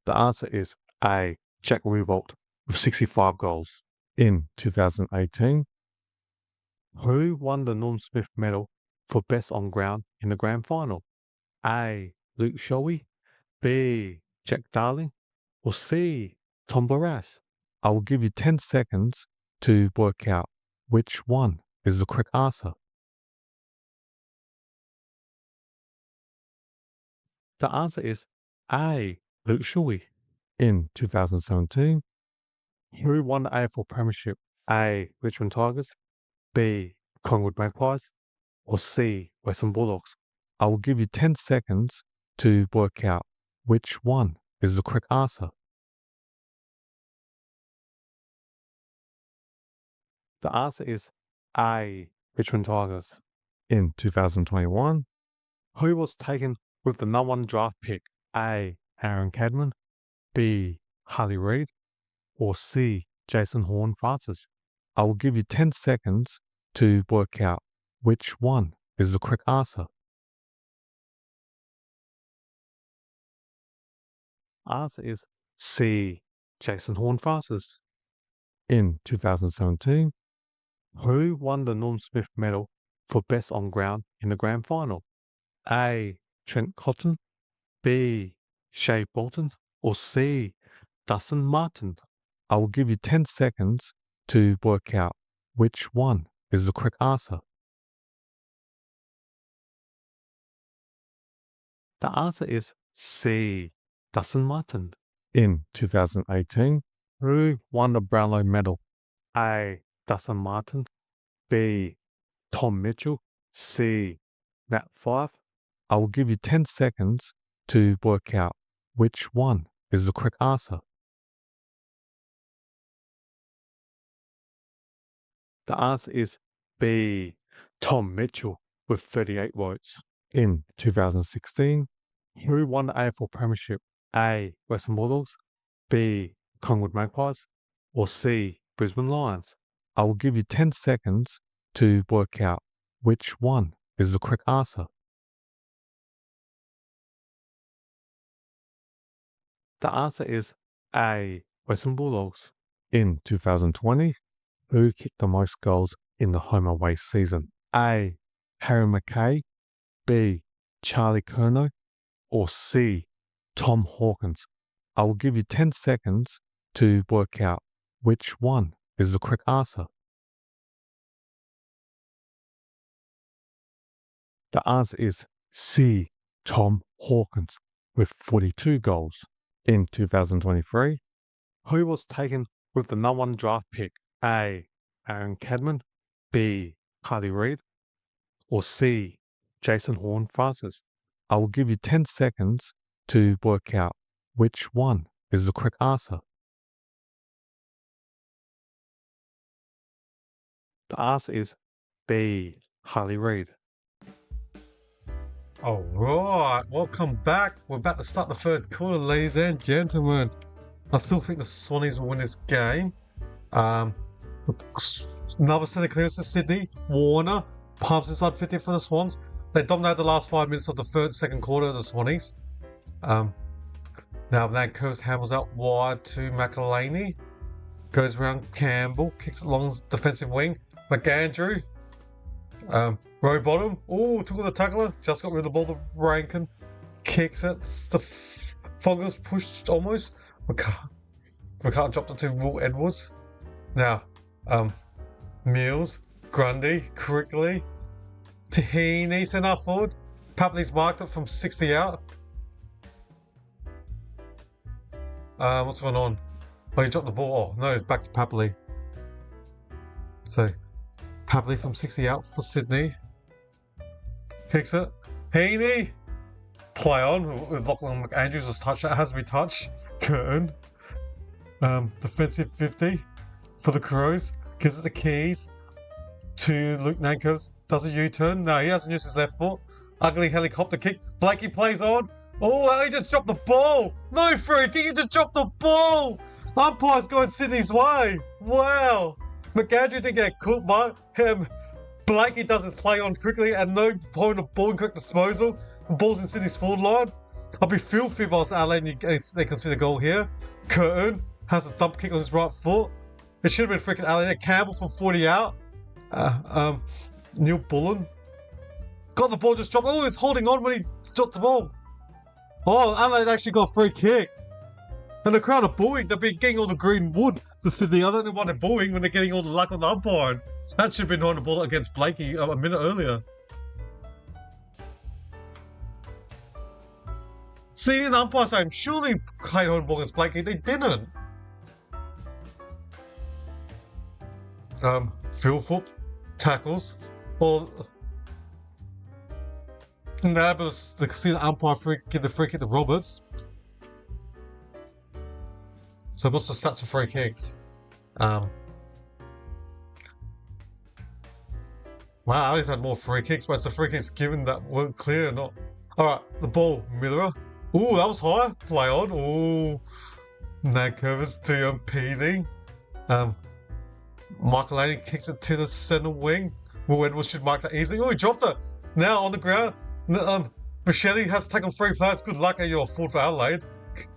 The answer is A. Jack Riewoldt with 65 goals. In 2018, who won the Norm Smith medal for best on ground in the grand final? A. Luke Shoei, B. Jack Darling, or C. Tom Barras? I will give you 10 seconds to work out which one is the correct answer. The answer is A. Luke Shoei. In 2017, who won the AFL Premiership? A. Richmond Tigers, B. Collingwood Magpies, or C. Western Bulldogs? I will give you 10 seconds to work out which one is the correct answer. The answer is A. Richmond Tigers. In 2021, who was taken with the #1 draft pick? A. Aaron Cadman, B. Harley Reid, or C. Jason Horne-Francis? I will give you 10 seconds to work out which one is the correct answer. Answer is C. Jason Horne-Francis. In 2017, who won the Norm Smith medal for best on ground in the grand final? A. Trent Cotton, B. Shea Bolton, or C. Dustin Martin? I will give you 10 seconds to work out which one is the correct answer. The answer is C. Dustin Martin. In 2018, who won the Brownlow medal? A. Dustin Martin, B. Tom Mitchell, C. Nat Fyfe? I will give you 10 seconds to work out which one is the correct answer. The answer is B. Tom Mitchell with 38 votes. In 2016, who won the AFL Premiership? A. Western Bulldogs, B. Collingwood Magpies, or C. Brisbane Lions? I will give you 10 seconds to work out which one is the correct answer. The answer is A. Western Bulldogs. In 2020, who kicked the most goals in the home away season? A. Harry McKay, B. Charlie Curnow, or C. Tom Hawkins? I will give you 10 seconds to work out which one is the correct answer. The answer is C. Tom Hawkins with 42 goals. In 2023, who was taken with the #1 draft pick? A. Aaron Cadman, B. Harley Reid, or C. Jason Horne-Francis? I will give you 10 seconds to work out which one is the correct answer. The answer is B. Harley Reid. All right, welcome back. We're about to start the third quarter, ladies and gentlemen. I still think the Swannies will win this game. Another set of clearance to Sydney. Warner pumps inside 50 for the Swans. They dominated the last 5 minutes of the second quarter of the Swannies. Now that Curse handles out wide to McElhaney. Goes around Campbell, kicks it along defensive wing. McAndrew. Row bottom. Oh, took on the tackler. Just got rid of the ball. The Rankin kicks it. The Foggers pushed almost. McCart dropped it to Will Edwards. Now, Mills, Grundy, quickly. Tahini sent up forward. Papley's marked it from 60 out. What's going on? Oh, he dropped the ball. Oh, no, it's back to Papley. So, Papley from 60 out for Sydney. Kicks it. Heaney. Play on with Lachlan McAndrews was touched. That has to be touched. Curtin. Defensive 50 for the Crows. Gives it the keys to Luke Nankervis. Does a U-turn. No, he hasn't used his left foot. Ugly helicopter kick. Blakey plays on. Oh, he just dropped the ball. No free kick. He just dropped the ball. Umpire's going Sydney's way. Wow. McAndrew didn't get caught by him. Blakey doesn't play on quickly and no point of ball and quick disposal. The ball's in Sydney's forward line. I'll be filthy if I was Adelaide and they consider goal here. Curtin has a dump kick on his right foot. It should have been freaking Adelaide. Campbell from 40 out. Neil Bullen. Got the ball just dropped. Oh, he's holding on when he dropped the ball. Oh, Adelaide actually got a free kick. And the crowd are booing. They've been getting all the green wood. The Sydney, I don't know why they're booing when they're getting all the luck on the umpire. That should have been on the ball against Blakey a minute earlier. Seeing the umpire saying, surely played on the ball against Blakey. They didn't. Field foot tackles. Or now, but they see the umpire give the free kick to Roberts. So what's the stats for free kicks? Wow, Ali's had more free kicks, but it's the free kicks given that weren't clear or not. Alright, the ball, Miller. Ooh, that was high. Play on. Ooh. Nankervis to Peating. Michael Laney kicks it to the centre wing. Will Edwards should mark that easily. Oh, he dropped it. Now on the ground. Michele has taken 3 players. Good luck at your fault for Adelaide.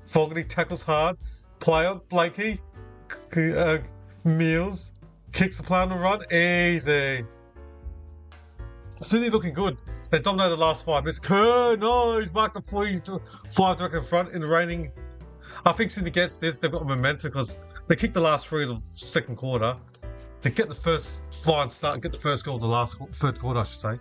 Fogarty tackles hard. Play on Blakey. Mills kicks the play on the run. Easy. Sydney looking good. They dominated the last 5 minutes. No, he's marked the 45 direct in front in the reigning. I think Sydney gets this. They've got momentum because they kicked the last 3 of the second quarter. They get the first flying start and get the first goal of the third quarter, I should say.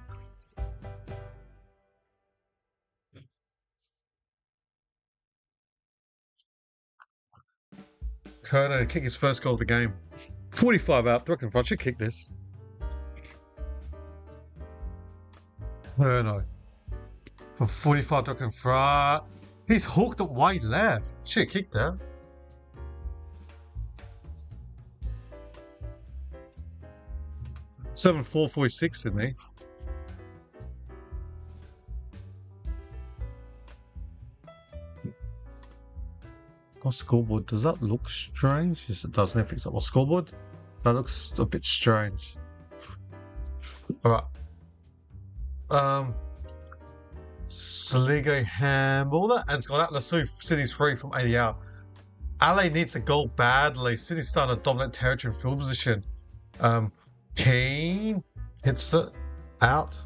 Kerno kick his first goal of the game. 45 out, direct in front. Should kick this. No. From 45 direct in front. He's hooked it wide left. Should kick that. Seven 446 Sydney. My scoreboard, does that look strange? Yes, it does. Let me fix up my scoreboard. That looks a bit strange. Alright. Sligo handball that and it's gone out. Let's see Sydney's free from 80 out. LA needs a goal badly. Sydney's starting to dominate territory in field position. Keane hits it out.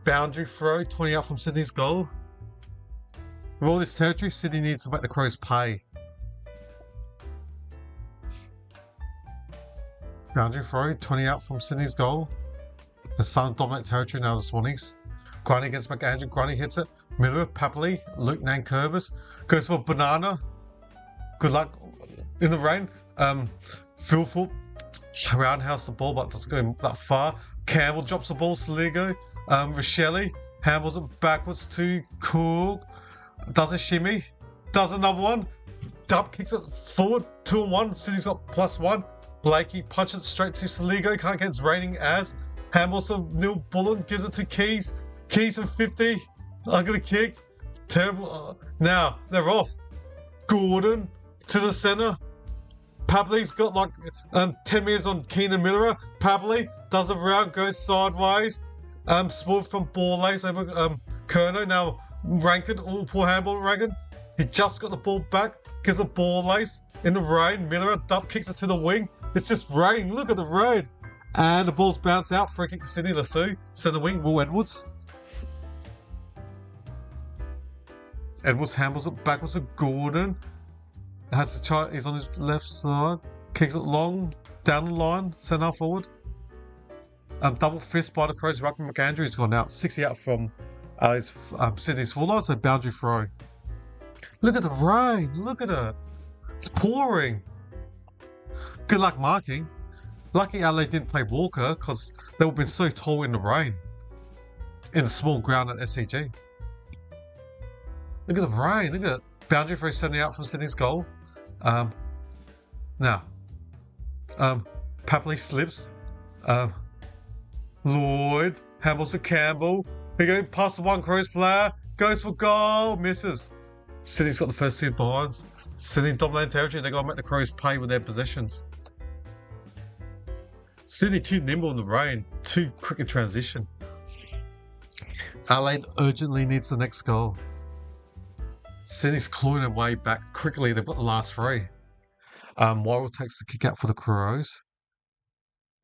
Boundary throw, 20 out from Sydney's goal. With all this territory, Sydney needs to make the Crows pay. Boundary throw, 20 out from Sydney's goal. They're starting to dominate territory now, the Swannies. Grundy against McAndrew. Grundy hits it. Miller, Papley, Luke Nankervis. Goes for a banana. Good luck in the rain. Philfoot roundhouse the ball, but doesn't go that far. Campbell drops the ball. Sligo. Rochelle handles it backwards to Cook. Does a shimmy. Does another one. Dub kicks it forward. 2-1. City's got +1. Blakey punches it straight to Sligo. Can't get its rating as. Handles to Neil Bullen. Gives it to Keys. Keys in 50. Ugly kick. Terrible. Now they're off. Gordon to the centre. Papley's got like 10 meters on Keenan Miller. Papley does a round, goes sideways. Sport from ball lace over Kerno. Now Rankin. Oh, poor handball Rankin. He just got the ball back, gives a ball lace in the rain. Miller dump kicks it to the wing. It's just rain. Look at the rain. And the ball's bounced out. Free kick to Sydney Lassou. Centre wing, Will Edwards. Edwards handles it backwards to Gordon. Has the child. He's on his left side. Kicks it long down the line. Centre half forward. Double fist by the Crows. Ruckman McAndrew has gone out. 60 out from Sydney's full line. So boundary throw. Look at the rain. Look at it. It's pouring. Good luck marking. Lucky Adelaide didn't play Walker because they would have been so tall in the rain. In a small ground at SCG. Look at the rain. Look at it. Boundary throw sending out from Sydney's goal. Now. Papley slips. Lloyd handles to Campbell. He goes past the one Crows player. Goes for goal. Misses. Sydney's got the first 2 behinds. Sydney dominating territory. They've got to make the Crows pay with their possessions. Sydney too nimble in the rain. Too quick in transition. Adelaide urgently needs the next goal. Sydney's clawing their way back quickly. They've got the last 3. Worrell takes the kick out for the Crows.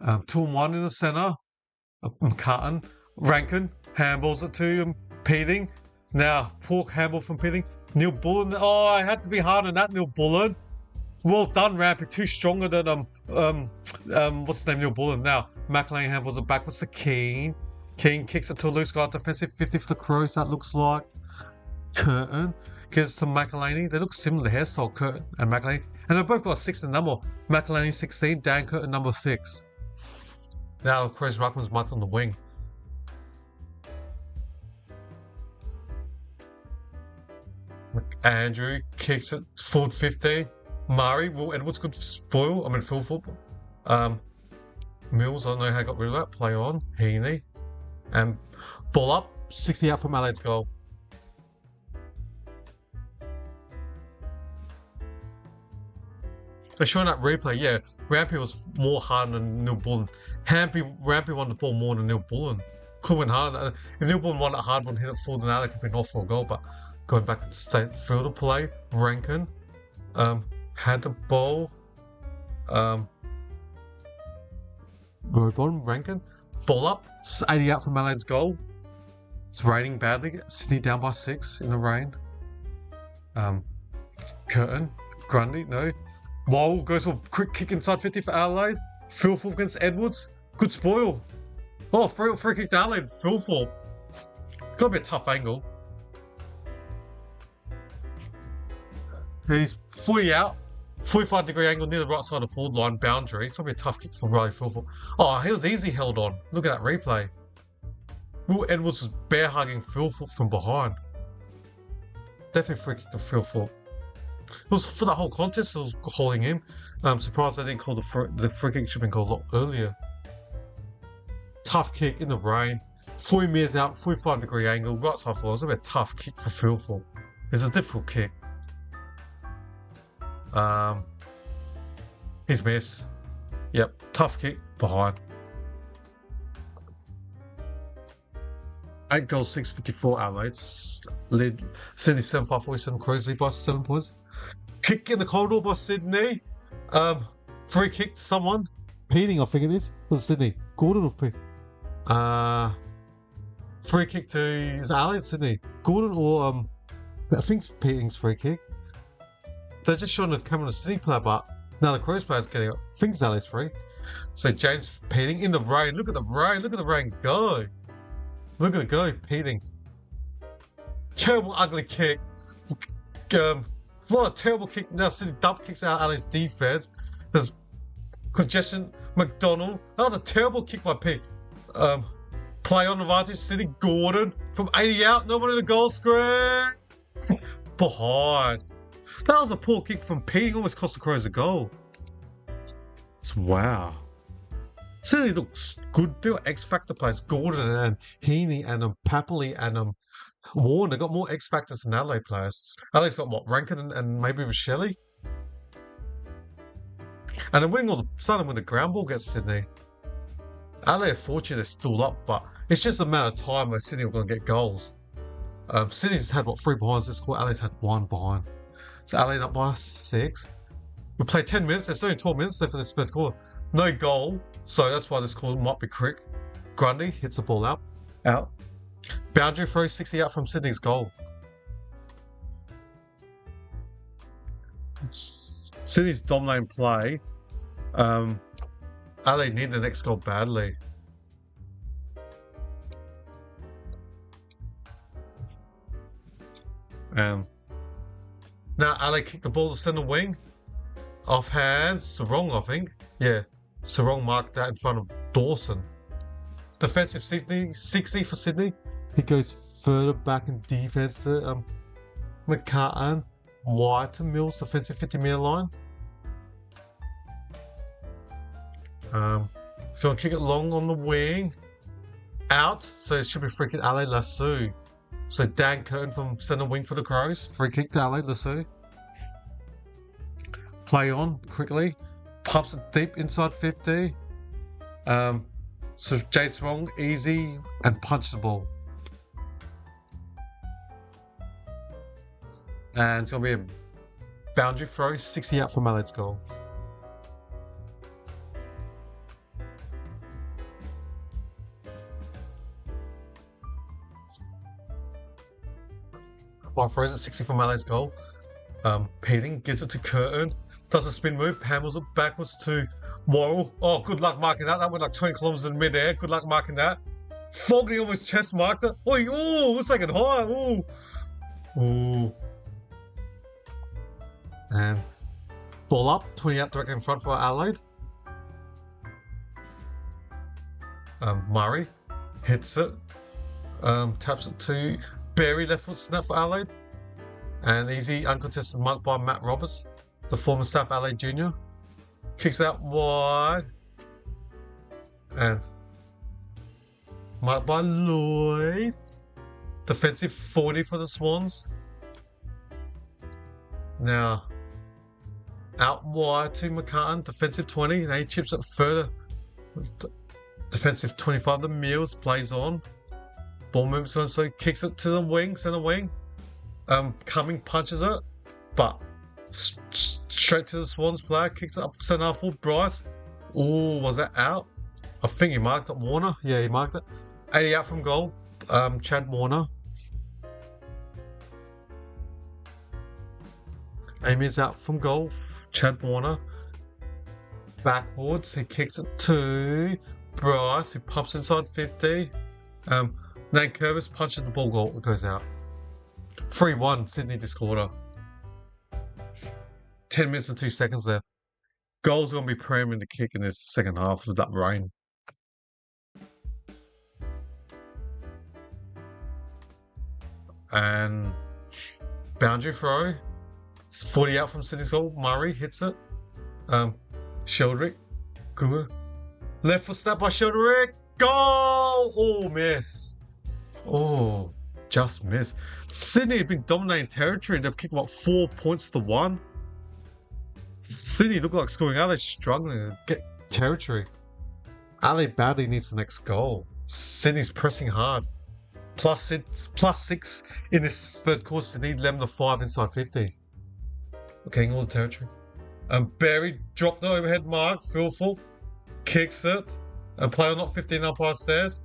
2-1 in the centre. McCartan. Rankin handballs it to Peating. Now, poor handball from Peating. Neil Bullen. Oh, I had to be hard on that, Neil Bullen. Well done, Rampy. Too stronger than what's his name, Neil Bullen. Now, McLean handballs it backwards to Keane. Keane kicks it to a loose guard defensive 50 for the Crows. That looks like Curtin. Gives to McElhaney. They look similar hairstyle, Curtin and McElhaney. And they've both got a 6 in number. McElhaney 16, Dan Curtin number 6. Now Crows Ruckman's marked on the wing. Andrew kicks it forward 15. Murray, Will Edwards could spoil. I mean, full football. Mills, I don't know how I got rid of that. Play on. Heaney. And ball up. 60 out from Adelaide's goal. They're showing that replay, yeah. Rampy was more hard than Neil Bullen. Rampy won the ball more than Neil Bullen. Could have went hard. If Neil Bullen won it hard, wouldn't hit it forward, then Adelaide could have been off for a goal. But going back to the state fielder play, Rankin had the ball. Bottom, Rankin. Ball up. 80 out from Adelaide's goal. It's raining badly. Sydney down by 6 in the rain. Curtin. Grundy, no. Wall goes for a quick kick inside 50 for Adelaide. Philthorpe against Edwards. Good spoil. Oh, free kick to Adelaide. Philthorpe. Gotta be a tough angle. He's fully out. 45-degree angle near the right side of the forward line boundary. It's gonna be a tough kick for Riley Philthorpe. Oh, he was easy held on. Look at that replay. Will Edwards was bear hugging Philthorpe from behind. Definitely free kick to Philthorpe. It was for the whole contest. I was holding him. I'm surprised they didn't call the free kick. Should have been called a lot earlier. Tough kick in the rain. 40 metres out, 45-degree angle, right side forward. It's a bit tough kick for Philthorpe. It's a difficult kick. His miss. Yep, tough kick behind. 8 goals, 654 Adelaide. Led Sydney 7-5-47 Crows lead by 7 points. Kick in the corridor by Sydney. Free kick to someone. Peating, I think it is. Was it Sydney? Gordon or Peating? Free kick to is it Adelaide, Sydney? Gordon or I think it's Peating's free kick. They're just showing the camera on the Sydney player, but now the Crows player's getting up. I think it's Adelaide's free. So James Peating in the rain. Look at the rain. Look at the rain go. Look at it go, Peating. Terrible, ugly kick. What a terrible kick. Now Sydney dump kicks out Adelaide's defense. There's congestion. McDonald. That was a terrible kick by Pete. Play on advantage. Sydney Gordon from 80 out. No one in the goal screen. Behind. That was a poor kick from Peating. Almost cost the Crows a goal. Wow. Sydney looks good. They got X Factor players. Gordon and Heaney and Papley and Warren. They got more X Factors than Adelaide players. Adelaide's got what? Rankin and maybe Rochelle. And they're winning starting with the ground ball against Sydney. Adelaide are fortunate they're still up, but it's just a matter of time where Sydney are going to get goals. Sydney's had, 3 behinds this quarter? Adelaide's had 1 behind. So Adelaide up by 6. We played 10 minutes. There's only 12 minutes left for this first quarter. No goal, so that's why this quarter might be quick. Grundy hits the ball out. Boundary throw 60 out from Sydney's goal. Sydney's dominating play. Adelaide need the next goal badly. Now Adelaide kicked the ball to centre wing. Off hands. Sarong, I think. Yeah. Sarong marked that in front of Dawson. Defensive 60 for Sydney. He goes further back in defence to McCartan. Wide to Mills, defensive 50-metre line. So I'll kick it long on the wing. Out. So it should be free kick Adelaide Lasso. So Dan Curtin from centre wing for the Crows. Free kick to Adelaide Lasso. Play on quickly. Pumps it deep inside 50. So James Wrong, easy, and punch the ball. And it's going to be a boundary throw, 60 out from Adelaide's goal. By throws at 60 from Adelaide's goal. Peeling gives it to Curtin. Does a spin move, hammers it backwards to Worrell. Oh, good luck marking that. That went like 20 kilometres in mid-air. Good luck marking that. Fogarty almost chest marked it. Oh, it's like a high. Oh. And ball up, 20 out directly in front for Adelaide. Murray hits it. Taps it to Berry, left foot snap for Adelaide. And easy, uncontested mark by Matt Roberts, the former staff Adelaide Junior. Kicks out wide. And marked by Lloyd. Defensive 40 for the Swans. Now, out wide to McCartan, defensive 20. Now he chips it further. Defensive 25, the Mills plays on. Ball moves on, so kicks it to the wing, centre wing. Cumming punches it, but straight to the Swans player, kicks it up centre half full. Bryce. Oh, was that out? I think he marked it. Warner. Yeah, he marked it. 80 out from goal. Chad Warner. Amy's out from goal. Chad Warner. Backwards. He kicks it to Bryce, who pumps inside 50. Nate Curvis punches the ball, goal. It goes out. 3-1 Sydney this quarter. 10 minutes and 2 seconds left. Goals going to be premium to kick in this second half with that rain. And boundary throw. 40 out from Sydney's goal. Murray hits it. Sheldrick. Good. Left foot snap by Sheldrick. Goal! Oh, miss. Oh, just miss. Sydney have been dominating territory. They've kicked about 4 points to 1. Sydney look like scoring. Adelaide struggling to get territory. Adelaide badly needs the next goal. Sydney's pressing hard. Plus 6 in this third quarter. Sydney 11-5 inside 50. Okay, all the territory. Berry dropped the overhead mark. Fearful. Kicks it. Player not 15 up past stairs.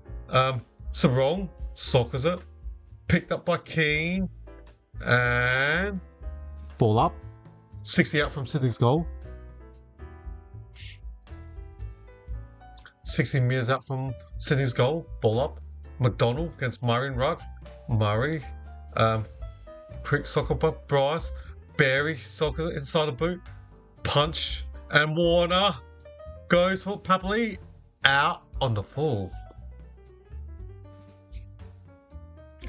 Sarong soccers it. Picked up by Keane. And ball up. 60 out from Sydney's goal. 60 metres out from Sydney's goal. Ball up. McDonald against Murray and Ruck. Murray. Quick soccer by Bryce. Berry soccer inside the boot. Punch. And Warner goes for Papali. Out on the full.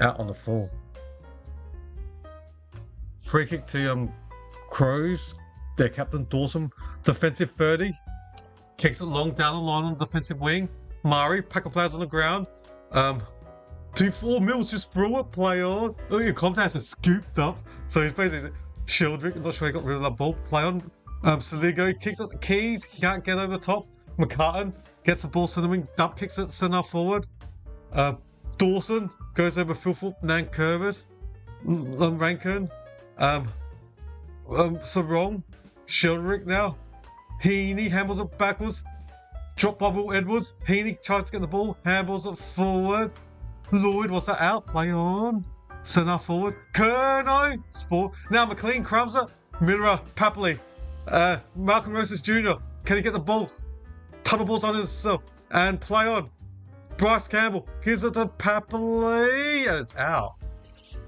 Out on the full. Free kick to Crows. Their captain Dawson. Defensive 30. Kicks it long down the line on the defensive wing. Murray. Pack of players on the ground. 2-4 Mills just threw it. Play on. Oh, your contact is scooped up. So he's basically Sheldrick. I'm not sure he got rid of that ball. Play on. Saligo kicks at the keys. He can't get over the top. McCartan gets the ball to the wing. Dump kicks it centre forward. Dawson goes over Philthorpe, Nankervis, Rankin, Sarong, Sheldrick now. Heaney handles it backwards. Drop by Will Edwards. Heaney tries to get the ball. Handballs it forward. Lloyd, what's that out? Play on. Centre forward. Kerno. Sport. Now McLean crumbs it. Miller, Papley. Malcolm Roses Jr. Can he get the ball? Tunnel balls on himself. And play on. Bryce Campbell gives it to Papley. And it's out.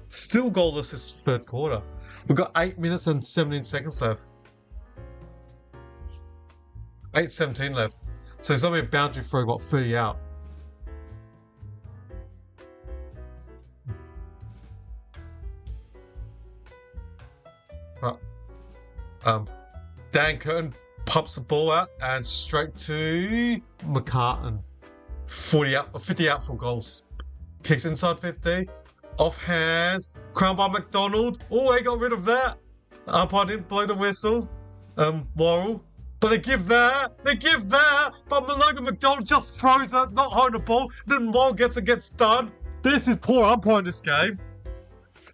Still goalless this third quarter. We've got 8 minutes and 17 seconds left. 8:17 left. So there's only a boundary throw, got 30 out. Dan Curtin pumps the ball out and straight to McCartan. 50 out for goals. Kicks inside 50. Off hands. Crowned by McDonald. Oh, they got rid of that. The umpire didn't blow the whistle. Worrell. But they give that. But Logan McDonald just throws it, not holding the ball. Then Worrell gets done. This is poor umpire in this game.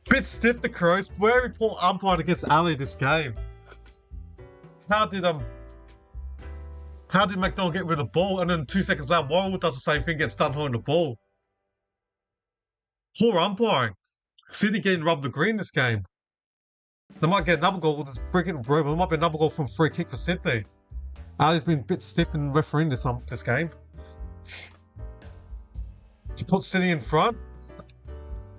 Bit stiff, the Crows. Very poor umpire against Ali this game. How did McDonald get rid of the ball? And then 2 seconds later, Worrell does the same thing, gets done holding the ball. Poor umpiring. Sydney getting rubbed the green this game. They might get another goal with this freaking robe. There might be another goal from free kick for Sydney. Ali's been a bit stiff in refereeing this game. To put Sydney in front.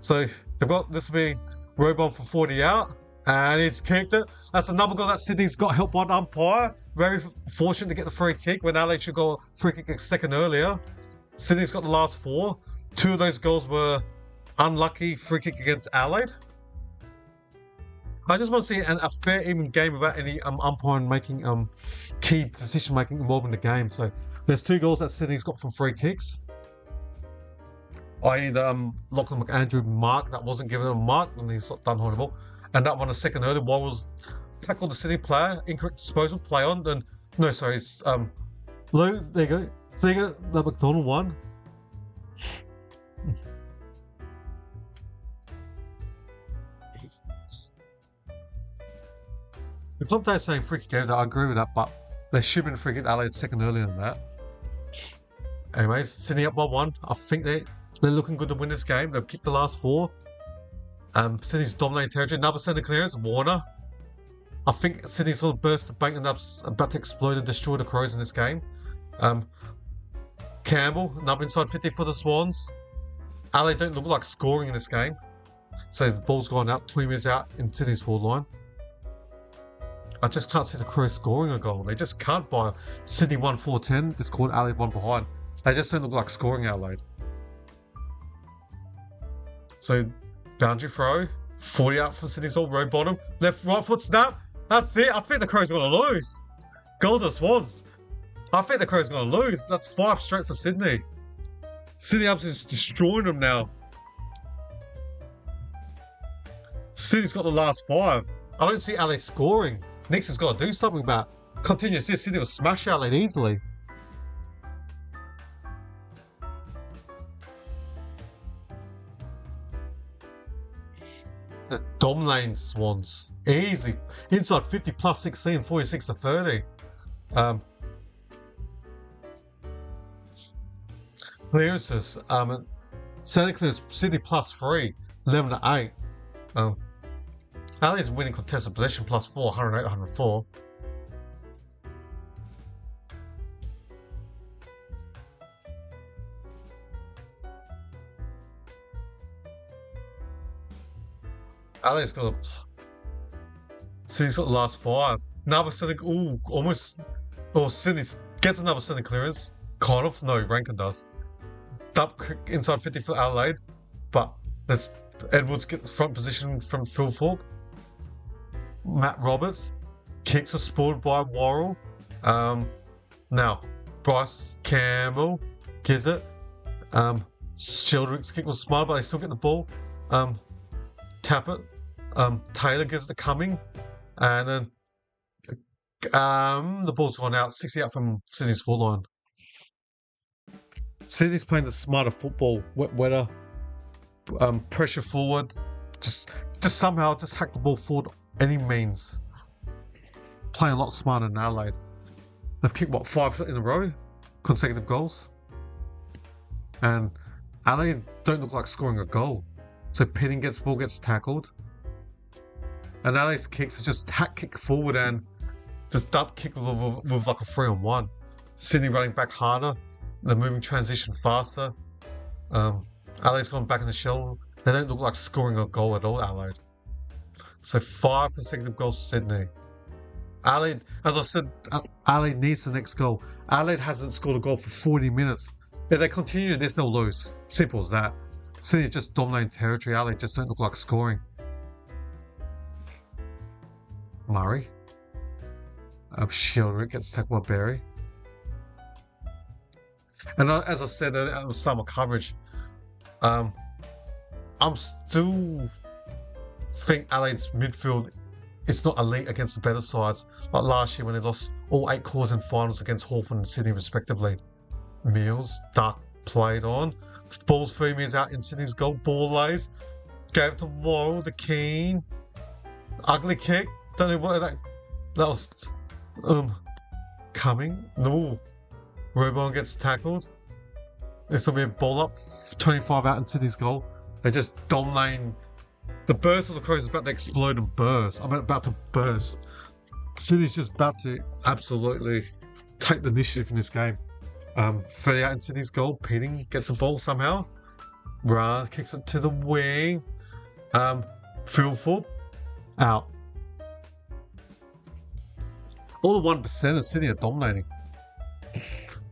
So they've got this will be Robon for 40 out. And he's kicked it. That's another goal that Sydney's got helped by an umpire. Very fortunate to get the free kick when Ali should go free kick a second earlier. Sydney's got the last 4. 2 of those goals were unlucky free kick against Adelaide. I just want to see a fair, even game without any umpiring making key decision making involved in the game. So there's 2 goals that Sydney's got from free kicks. I.e. the Lachlan McAndrew mark that wasn't given a mark and he's done horrible. And that one a second earlier, was tackled the Sydney player, incorrect disposal, play on. Then no, sorry, it's Lou. There you go. So you got the McDonald one. The club day saying free kick game, I agree with that, but they should have been free kick Adelaide second earlier than that. Anyways, Sydney up by 1. I think they're looking good to win this game. They've kicked the last 4. Sydney's dominating territory. Another centre clearance, Warner. I think Sydney's going to burst the bank and about to explode and destroy the Crows in this game. Campbell, another inside 50 for the Swans. Adelaide don't look like scoring in this game. So the ball's gone out, 20 minutes out in Sydney's forward line. I just can't see the Crows scoring a goal. They just can't by Sydney 1-4-10. This quarter, Adelaide 1 behind. They just don't look like scoring Adelaide. So boundary throw, 40 out from Sydney's all row bottom, right foot snap. That's it. I think the Crows are going to lose. Goal to Swans. I think the Crows are going to lose. That's 5 straight for Sydney. Sydney up is destroying them now. Sydney's got the last 5. I don't see LA scoring. Nix has got to do something about it. Continues this. Sydney will smash LA easily. Dominating Swans easy inside 50 plus 16, 46 to 30. Clearances. Sydney clears Sydney plus 3, 11 to 8. Ali's winning contested possession plus 4, 108, 104. Ali's got a... Sydney's got the last 5. Another Sydney... Ooh, almost... Oh, Sydney gets another Sydney clearance. Kind of. No, Rankin does. Dump inside 50 for Adelaide. But there's... Edwards gets front position from Philthorpe. Matt Roberts. Kicks are spoiled by Worrell. Now, Bryce Campbell gives it. Sheldrick's kick was smart, but they still get the ball. Tap it. Taylor gives the coming, and then the ball's gone out, 60 out from Sydney's full line. Sydney's playing the smarter football, wetter. pressure forward, just somehow just hack the ball forward any means. Playing a lot smarter than Adelaide. They've kicked, what, 5 in a row? Consecutive goals? And Adelaide don't look like scoring a goal. So Pitting gets the ball, gets tackled. And Adelaide's kicks are just hack kick forward and just dub kick with like a 3-on-1. Sydney running back harder. They're moving transition faster. Adelaide's gone back in the shell. They don't look like scoring a goal at all, Adelaide. So 5 consecutive goals to Sydney. Adelaide, as I said, Adelaide needs the next goal. Adelaide hasn't scored a goal for 40 minutes. If they continue this, they'll lose. Simple as that. Sydney just dominating territory. Adelaide just don't look like scoring. Murray. Shieldrick gets tackled by Berry. And as I said at the start of my coverage, I'm still think Adelaide's midfield is not elite against the better sides, like last year when they lost all 8 quarters in finals against Hawthorn and Sydney respectively. Mills, Duck played on. Ball's 3 meters out in Sydney's goal. Ball lays. Gave it to Morrow, the Keane. Ugly kick. Don't know what that was. Coming. No. Robon gets tackled. This will be a ball up. 25 out in Sydney's goal. They're just dominating. The burst of the Crows is about to explode and burst. I'm about to burst. Sydney's just about to absolutely take the initiative in this game. 30 out in Sydney's goal. Pitting gets the ball somehow. Run kicks it to the wing. Fieldful out. All the 1% of Sydney are dominating.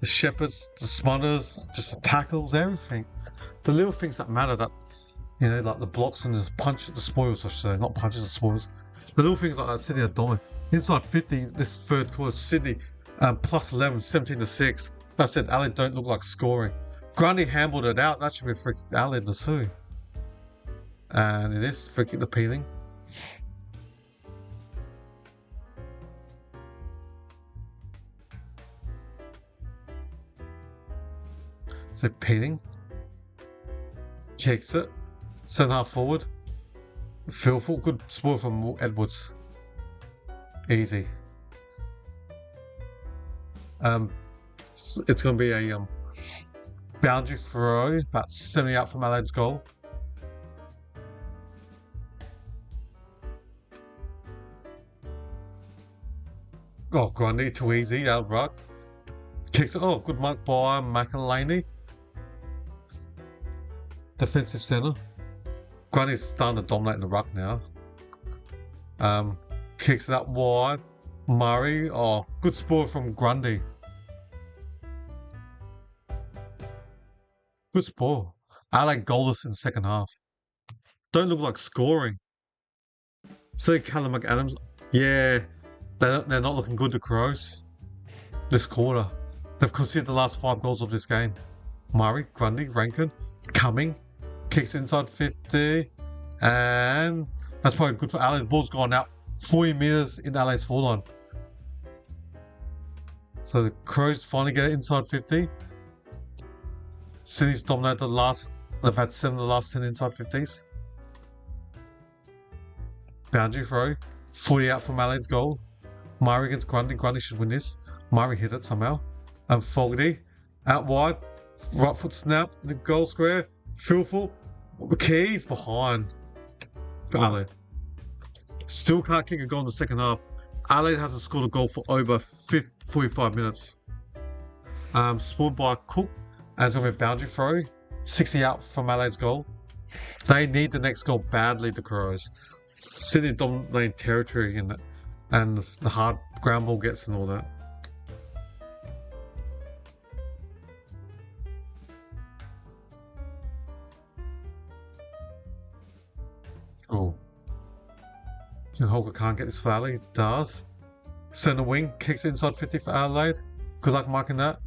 The Shepherds, the Smothers, just the tackles, everything. The little things that matter, that, you know, like the blocks and the punch, the spoils, I should say, not punches, the spoils. The little things like that, Sydney are dominant. Inside 50, this third quarter, Sydney plus 11, 17-6. Like I said, Adelaide don't look like scoring. Grundy handled it out. That should be a free kick to Adelaide Lassou. And it is free kick to Peeling. So Peeling kicks it. Centre half forward. Fearful. Good spoil from Edwards. Easy. It's going to be a boundary throw, about 70 out from Adelaide's goal. Oh, Grundy, too easy, out ruck. Kicks it. Oh, good mark by McElhaney. Defensive centre. Grundy's starting to dominate in the ruck now. Kicks it up wide. Murray. Oh, good spoil from Grundy. Good spoil. Adelaide goalless in the second half. Don't look like scoring. See Callum McAdams. Yeah, they're not looking good, the Crows. This quarter. They've conceded the last 5 goals of this game. Murray, Grundy, Rankin, Cumming. Kicks inside 50. And that's probably good for Adelaide. The ball's gone out 40 metres in Adelaide's forward line. So the Crows finally get it inside 50. Sydney's dominated the last. They've had 7 of the last 10 inside 50s. Boundary throw. 40 out from Adelaide's goal. Murray against Grundy. Grundy should win this. Murray hit it somehow. And Fogarty out wide. Right foot snap. The goal square. Fearful. Keys behind. For Adelaide. Still can't kick a goal in the second half. Adelaide hasn't scored a goal for over 45 minutes. Scored by Cook. As on a boundary throw, 60 out from Adelaide's goal. They need the next goal badly, the Crows. Sydney dominating territory in it, and the hard ground ball gets and all that. Oh. Ken Holger can't get this for Adelaide. Does. Centre wing, kicks inside 50 for Adelaide. Good luck marking that.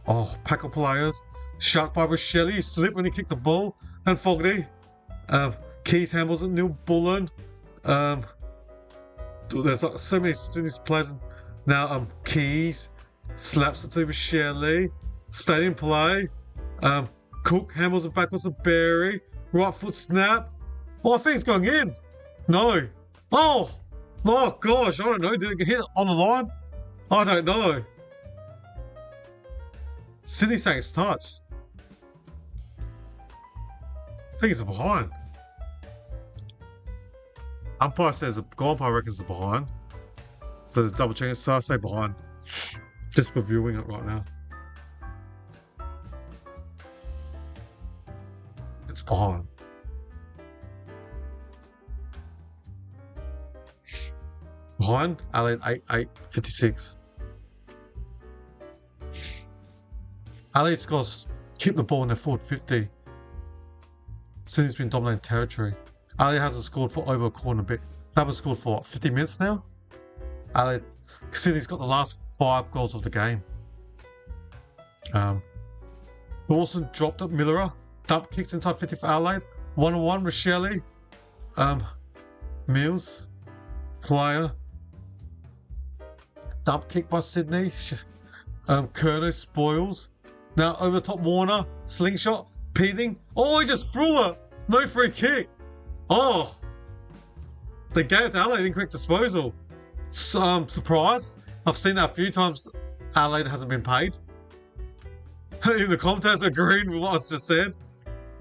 Oh, pack of players. Shark by Shelley. Slip when he kicked the ball. And Fogarty. Keys handles it. Neil Bullen. There's like so many players. Now, Keys slaps it to Shelley. Stayed in play. Cook handles it backwards to Berry. Right foot snap. Oh, I think it's going in. No. Oh gosh, I don't know. Did it get hit on the line? I don't know. Sydney saying it's touched. I think it's a behind. Umpire says goal umpire reckons it's a behind. So double check it. So I say behind. Just reviewing it right now. It's behind. Behind, Adelaide 8-56. Adelaide's got to keep the ball in their forward 50. Sydney's been dominating territory. Adelaide hasn't scored for over a quarter bit. They haven't scored for what, 50 minutes now? Sydney's got the last 5 goals of the game. Dawson dropped at Miller. Dump kicks inside 50 for Adelaide. 1-on-1, Rochelle. Mills. Player. Dump kick by Sydney. Curnow spoils. Now over the top Warner. Slingshot. Peeling. Oh, he just threw it. No free kick. Oh. They gave it to Adelaide. Incorrect disposal. Surprise. I've seen that a few times. Adelaide hasn't been paid. Even the commentators agreeing with what I just said.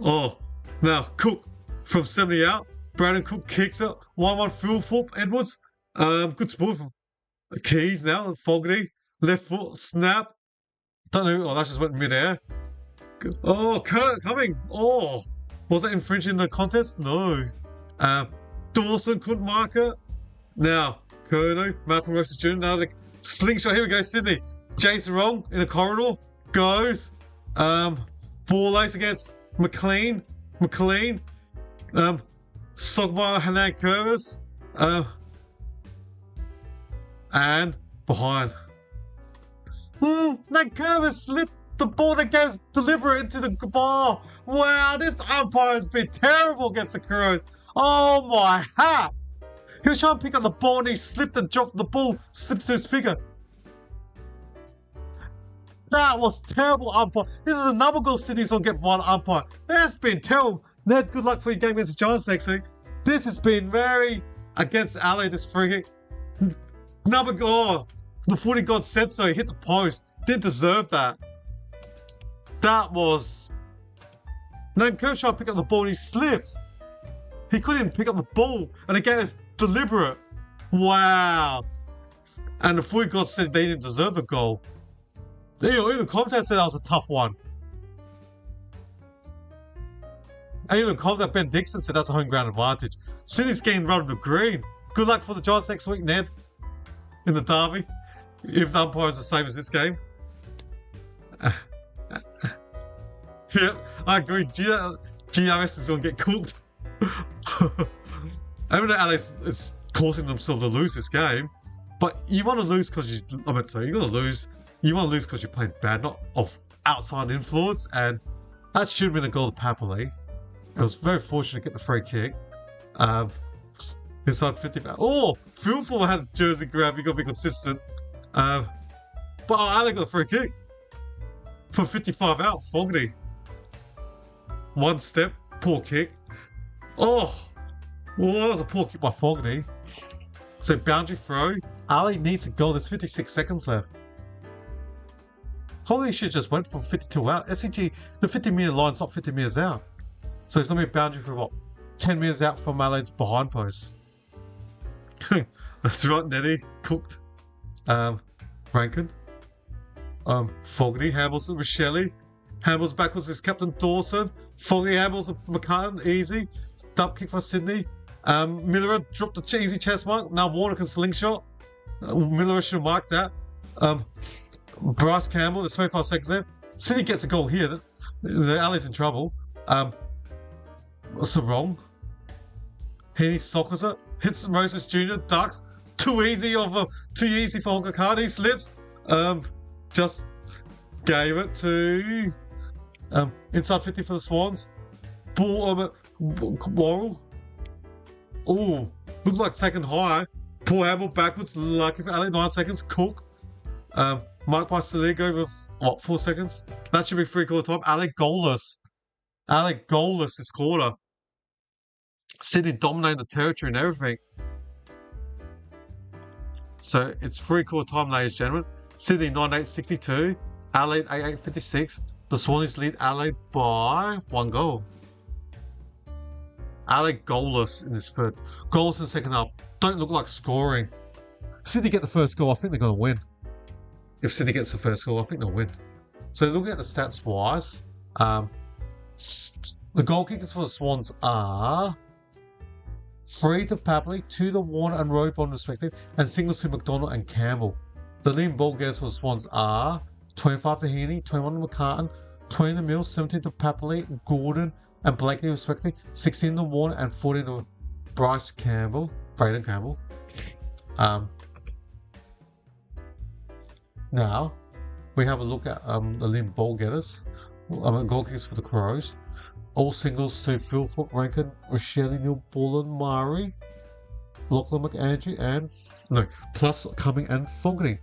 Oh. Now Cook from 70 out. Brandon Cook kicks it. 1-1 full foot. Edwards. Good sport from Keys now. Fogarty. Left foot. Snap. Don't know. Oh, that just went midair. Oh, Kurt coming. Oh. Was that infringing the contest? No. Dawson couldn't mark it. Now, Curnow. Malcolm Roses Jr. Now the slingshot. Here we go, Sydney. Jason Wrong in the corridor. Goes. Ball ace against McLean. Sogbar Hernan Curvis. And behind. That Curvis slipped the ball that goes deliberate into the bar. Wow, this umpire has been terrible against the Crows. Oh my hat! He was trying to pick up the ball and he slipped and dropped the ball, slipped to his finger. That was terrible umpire. This is another goal Sydney's gonna get one umpire. That's been terrible. Ned, good luck for your game against the Giants next week. This has been very against Adelaide, this free kick. Another goal. The footy god said so. He hit the post. Didn't deserve that. That was. Then Kershaw picked up the ball and he slipped. He couldn't even pick up the ball. And again, it's deliberate. Wow. And the footy god said they didn't deserve the goal. Even the commentator said that was a tough one. And even the commentator Ben Dixon said that's a home ground advantage. Sydney's getting run of the green. Good luck for the Giants next week, Ned. In the derby. If the umpire is the same as this game. Yep, I agree. GRS is going to get cooked. I mean, Alex is causing themselves to lose this game. But you want to lose because you're going to lose. You want to lose because you're playing bad, not of outside influence. And that should have been a goal to Papali. It was very fortunate to get the free kick. Inside 50. Oh, Philful had jersey grab. You got to be consistent. But Ali got a free kick from 55 out. Fogarty. One step, poor kick. Oh, well, that was a poor kick by Fogarty. So boundary throw. Ali needs a goal. There's 56 seconds left. Fogarty should just went from 52 out. SCG, the 50-metre line's not 50 metres out. So it's going to be a boundary for what? 10 metres out from Adelaide's behind post. That's right, Nettie. Cooked. Rankin. Fogarty handles Rochelle. Handles backwards is Captain Dawson. Fogarty handles McCartan. Easy. Dump kick for Sydney. Miller dropped the easy chest mark. Now Warner can slingshot. Miller should mark that. Bryce Campbell, there's 25 seconds there. Sydney gets a goal here. The Alley's in trouble. What's wrong? Heaney sockers it. Hits Moses Jr. Ducks. Too easy for Holger Cardi. Slips. Just gave it to inside 50 for the Swans. Ball Worrell. Oh, looked like second high. Paul Hamill backwards. Lucky for Alec. 9 seconds. Cook. Mike by Saligo with what, 4 seconds? That should be free quarter time. Alec goalless. Alec goalless this quarter. Sydney dominated the territory and everything. So it's 3/4 time, ladies and gentlemen. Sydney 98-62, Adelaide 88-56. The Swans lead Adelaide by 1 goal. Adelaide goalless in this third. Goals in the second half. Don't look like scoring. Sydney get the first goal, I think they're going to win. If Sydney gets the first goal, I think they'll win. So looking at the stats wise, the goal kickers for the Swans are 3 to Papley, 2 to Warner and Rodbond respectively, and singles to McDonald and Campbell. The leading ball getters for the Swans are 25 to Heaney, 21 to McCartan, 20 to Mills, 17 to Papley, Gordon and Blakely respectively, 16 to Warner and 14 to Braden Campbell. Now, we have a look at the leading ball getters, goal kickers for the Crows. All singles to Philfoot, Rankin, Rochelle, Neil Bullen, Murray, Lachlan McAndrew, and plus Cumming and Fogarty.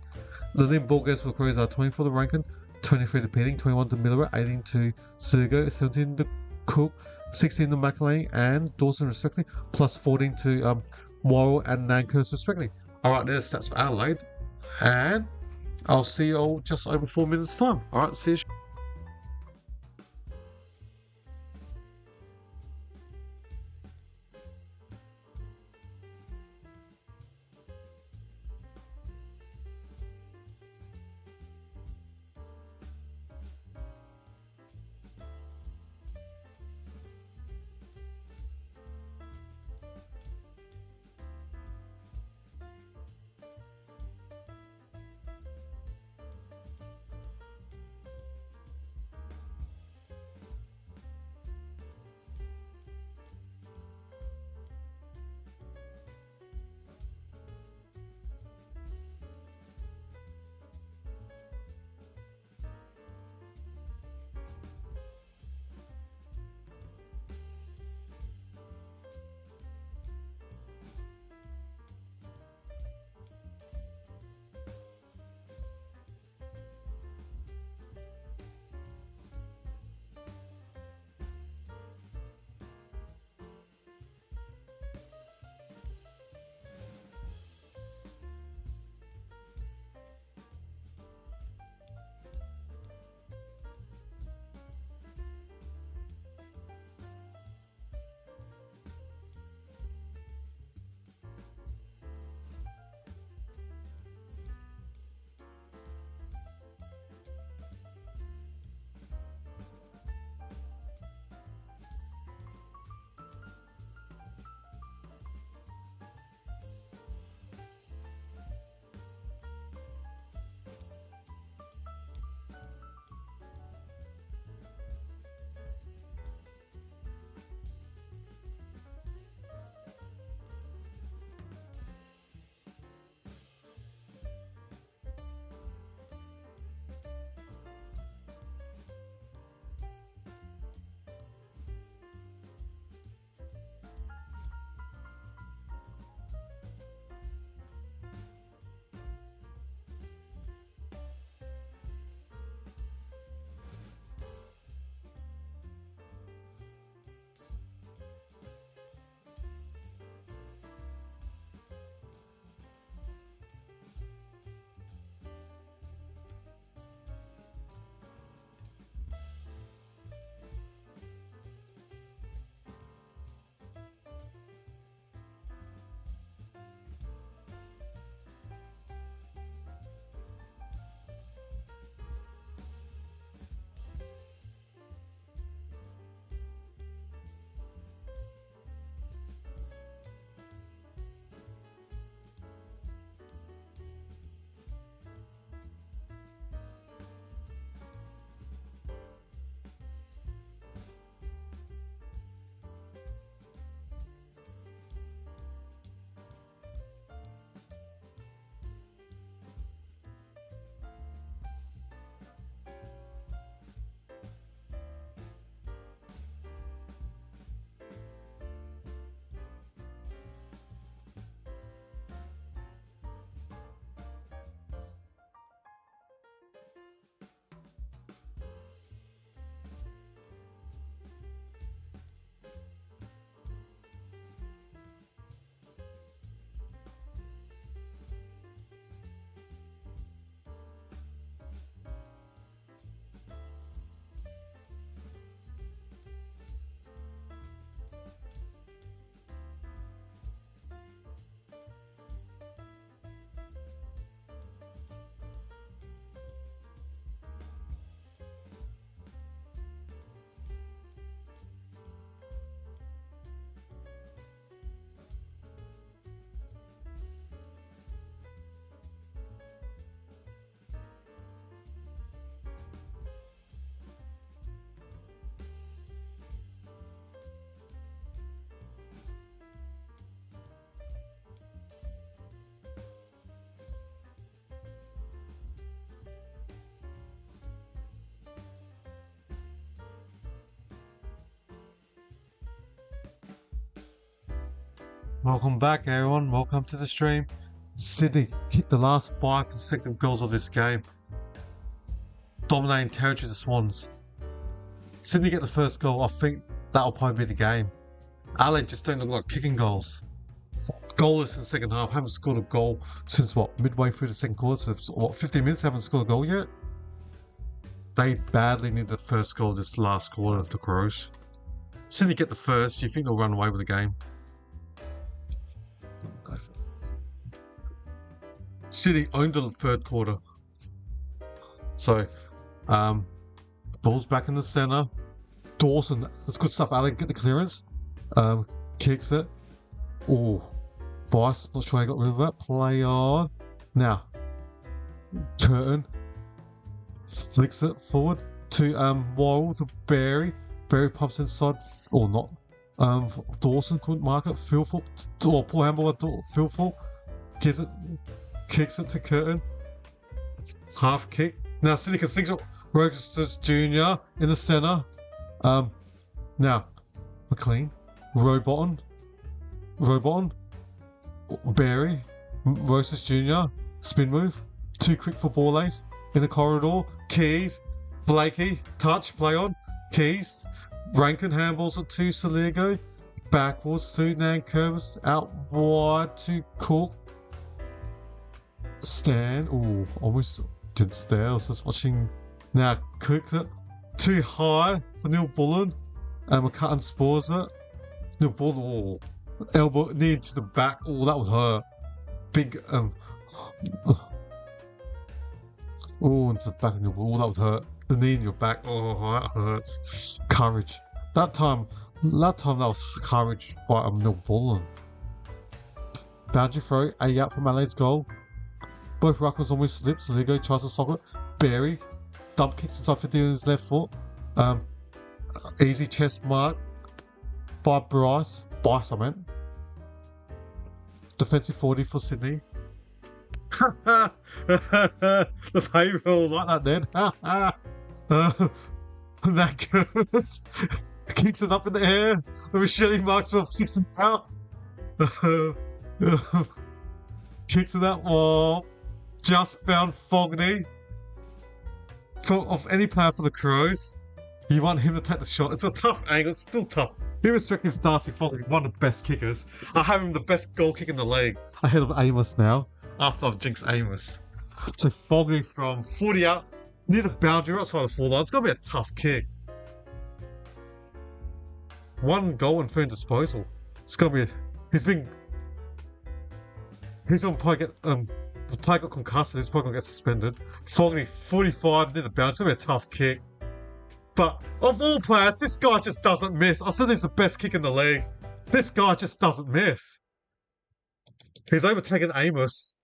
The leading ball getters for the Crows are 24 to Rankin, 23 to Penning, 21 to Miller, 18 to Sugo, 17 to Cook, 16 to McElhaney and Dawson respectively, plus 14 to Worrell and Nankerst respectively. Alright, there's stats for Adelaide, and I'll see you all just over 4 minutes time. Alright, see you. Welcome back, everyone. Welcome to the stream. Sydney kicked the last 5 consecutive goals of this game, dominating territory of the Swans. Sydney get the first goal. I think that'll probably be the game. Adelaide just don't look like kicking goals. Goalless in the second half. Haven't scored a goal since midway through the second quarter. So 15 minutes, haven't scored a goal yet. They badly need the first goal this last quarter of the Crows. Sydney get the first. Do you think they'll run away with the game? Sydney owned the third quarter. So, ball's back in the center. Dawson, that's good stuff. Alec, get the clearance. Kicks it. Oh, Bice, not sure I got rid of that. Play on. Now, Curtin flicks it forward to Wall to Barry. Barry pumps inside, or not. Dawson couldn't mark it. Philful, or poor handball. Philful kicks it to Curtin. Half kick. Now Sydney can signal Rogers Jr. in the centre. Now McLean, Rowbottom, Barry, Rogers Jr. Spin move. Too quick for ball lace. In the corridor. Keys, Blakey, touch, play on. Keys, Rankin handballs it to Saligo. Backwards to Nankervis. Out wide to Cook. Stan. Ooh, almost didn't stare. I was just watching. Now Cooked it. Too high for Neil Bullen. And McCutton spores it. Neil Bullen. Oh, elbow knee to the back. Oh, that would hurt. Big. Oh, into the back of Neil Bullen. Oh, that would hurt. The knee in your back. Oh, that hurts. Courage. That time that was courage by Neil Bullen. Boundary throw. A out from Adelaide's goal. Both ruckers almost slip. Saligo tries to sock it. Barry dump kicks inside 50 on his left foot. Easy chest mark by Bryce. I meant. Defensive 40 for Sydney. The payroll like that then. That good. Kicks it up in the air. The Michelle marks for 6 and out. Kicks it up. Oh, just found Fogney. Of any player for the Crows, you want him to take the shot. It's a tough angle. It's still tough. Irrespective of Darcy Fogney, one of the best kickers. I have him the best goal kick in the league. Ahead of Amos now. After I've jinxed Amos. So Fogney from 40 out, near the boundary, outside the 4 line. It's going to be a tough kick. 1 goal and 3 disposal. It's going to be... He's going to probably get... the player got concussed, he's probably going to get suspended. Fogney, 45, near the boundary. It's going to be a tough kick. But of all players, this guy just doesn't miss. I said he's the best kick in the league. This guy just doesn't miss. He's overtaken Amos.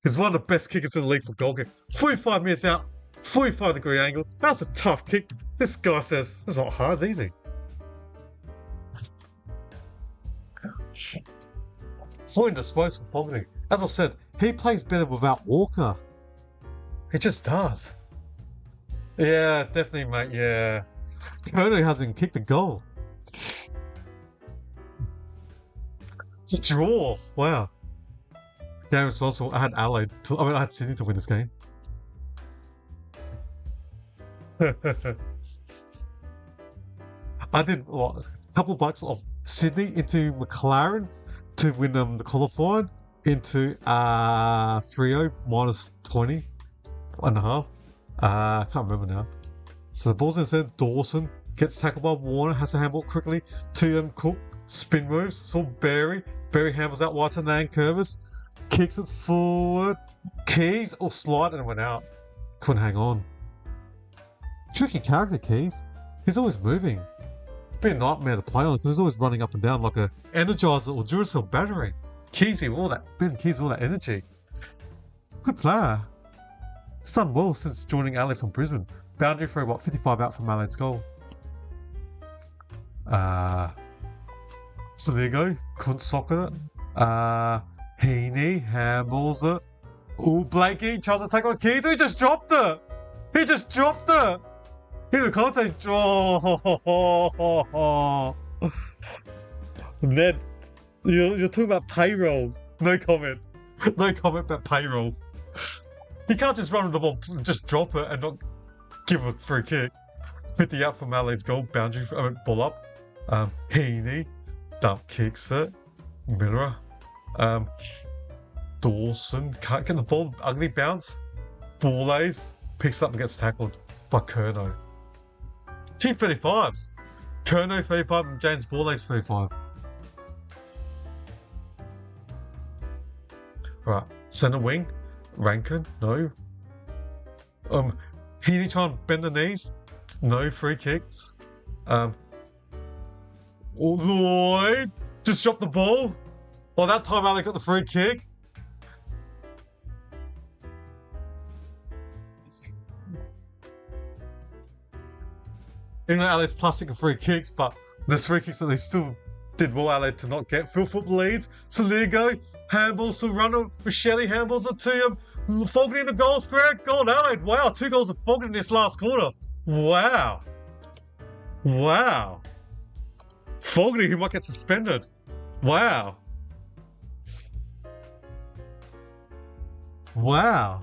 He's one of the best kickers in the league for goal kick. 45 minutes out, 45-degree angle. That's a tough kick. This guy says, it's not hard, it's easy. 40 disposed for Fogney. As I said, he plays better without Walker. He just does. Yeah, definitely, mate, yeah. Kono hasn't kicked a goal. It's a draw. Wow. Game responsible. I had I had Sydney to win this game. I did a couple of bucks of Sydney into McLaren to win the qualifying into 3-0 minus 20 and a half. I can't remember now. So the ball's inside. Dawson gets tackled by Warner, has to handball quickly to Cook. Spin moves. Saw Barry. Barry handles out wide to Nankervis. Kicks it forward. Keys or slide and it went out. Couldn't hang on. Tricky character, Keys. He's always moving. Been a nightmare to play on because he's always running up and down like a Energizer or Duracell battery. Keys with all that. Ben Keys with all that energy. Good player. He's done well since joining Adelaide from Brisbane. Boundary throw, 55 out from Adelaide's goal. So there you go. Couldn't sock it. Heaney handballs it. Oh, Blakey tries to take on Keys. He just dropped it. He just dropped it. He can't say draw. Ned You're talking about payroll. No comment. No comment about payroll. You can't just run with the ball, just drop it and not give a free kick. 50 out from Adelaide's goal, boundary, ball up. Heaney, dump kicks it. Miller. Dawson can't get the ball, ugly bounce. Bourlays picks up and gets tackled by Curnow. 2 35s. Curnow 35 and James Bourlays 35. Right, centre wing, Rankin, no. Heaney trying to bend the knees, no free kicks. Lloyd just dropped the ball. Well, that time Ali got the free kick. Even though Adelaide's plastic and free kicks, but there's free kicks that they still did well Adelaide to not get. Phil Foot leads, Saligo, handballs to Runner, Michelle handballs it to him. Fogarty in the goal square, goal Adelaide. Wow, 2 goals of Fogarty in this last quarter. Wow. Wow. Fogarty who might get suspended. Wow. Wow.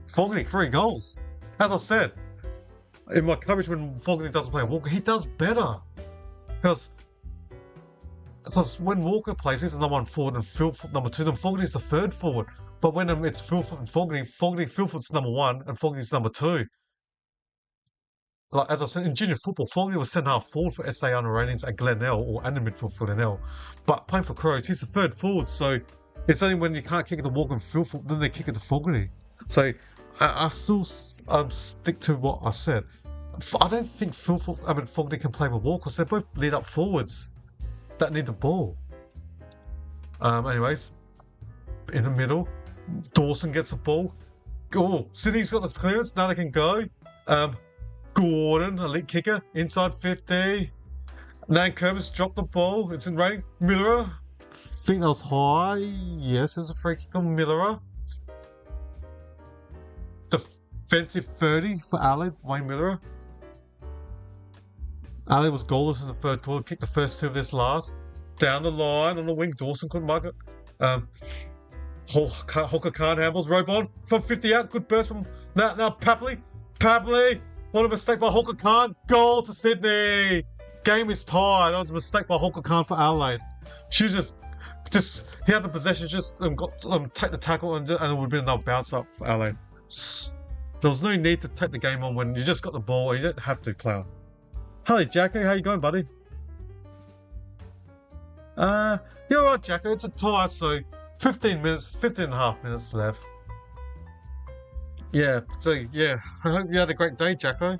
Fogarty, 3 goals. As I said, in my coverage when Fogarty doesn't play Walker, he does better. Because when Walker plays, he's the number 1 forward and Philfoot number 2, then Fogarty's the 3rd forward. But when it's Philfoot and Fogarty, Philfoot's number 1 and Fogarty's number 2. Like, as I said, in junior football, Fogarty was centre-half forward for SA Under Ratings at Glenelg, or and the midfield for Glenelg. But playing for Crows, he's the 3rd forward, so it's only when you can't kick it to Walker and Philfoot, then they kick it to Fogarty. So I still stick to what I said. I don't think Fogarty can play with Walker because they're both lead-up forwards that need the ball. Anyways, in the middle, Dawson gets the ball. Oh, Sydney's got the clearance. Now they can go. Gordon, elite kicker, inside 50. Nan Kermis dropped the ball. It's in rating. Miller, I think that was high. Yes, there's a free kick on Miller. Defensive 30 for Adelaide, Wayne Miller. Adelaide was goalless in the 3rd quarter, kicked the first 2 of this last. Down the line on the wing, Dawson couldn't mark it. Hawker Khan handles, Robon from 50 out, good burst from now Papley. What a mistake by Hawker Khan, goal to Sydney. Game is tied. That was a mistake by Hawker Khan for Adelaide. She was just he had the possession, just take the tackle and it would have been another bounce up for Adelaide. There was no need to take the game on when you just got the ball and you didn't have to play on. Hello, Jacko. How you going, buddy? You're alright, Jacko. It's a tie, so 15 and a half minutes left. Yeah, so yeah, I hope you had a great day, Jacko.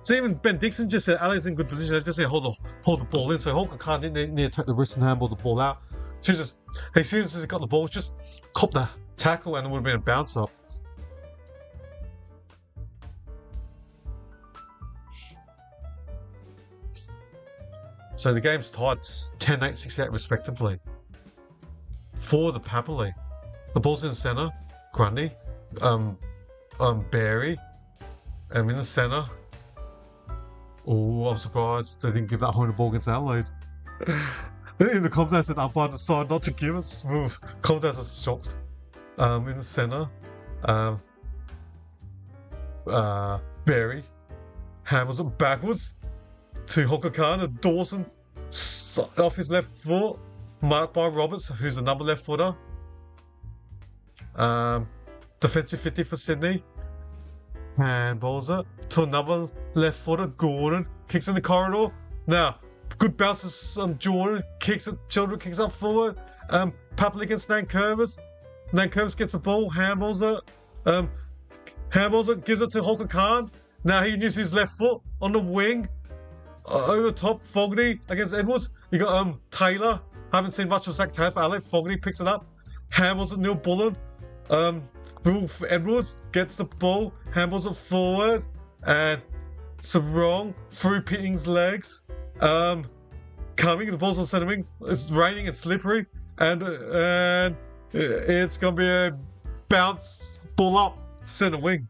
So even Ben Dixon just said Adelaide's in good position. They just said hold the ball in. So Hawker Khan didn't need to take the risk and handball the ball out. She just, as soon as he got the ball, just cop the tackle and it would have been a bounce up. So the game's tied 10-8, 6-8 respectively. For the Papley. The ball's in the centre. Grundy. Barry. In the centre. Oh, I'm surprised they didn't give that home ball against Adelaide. In the commentators said umpire decided not to give it. Smooth. Commentators are shocked. In the centre. Barry. Hammers it backwards to Hawker Khan and Dawson off his left foot, marked by Roberts, who's another left footer. Defensive 50 for Sydney. Handballs it to another left footer, Gordon. Kicks in the corridor. Now, good bounces on Jordan. Kicks it, Children kicks up forward. Papley against Nan Kermis. Nan Kermis gets the ball, handballs it. Handballs it, gives it to Hawker Khan. Now he uses his left foot on the wing. Over the top, Fogarty against Edwards. You got Taylor. Haven't seen much of Zach Taylor for Adelaide. Fogarty picks it up. Handballs it, Neil Bullen. Wolf Edwards gets the ball, handballs it forward, and some wrong through Pitting's legs. Coming, the ball's on centre wing. It's raining and slippery, and it's gonna be a bounce ball up centre wing.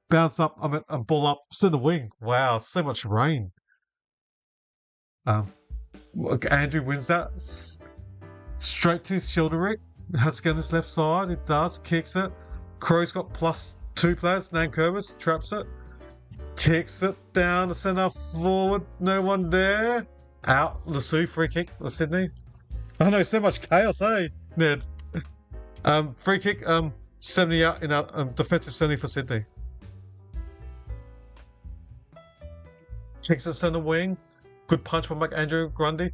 bounce up, ball up, centre wing. Wow, so much rain. Andrew wins that. Straight to Shielderick. Has to get on his left side. It does. Kicks it. Crows got +2 players. Nankervis traps it. Kicks it down the centre forward. No one there. Out. Lassou, free kick for Sydney. I know, so much chaos, eh, Ned? Free kick, 70 out in our defensive 70 for Sydney. Kicks it centre wing. Good punch from Andrew Grundy.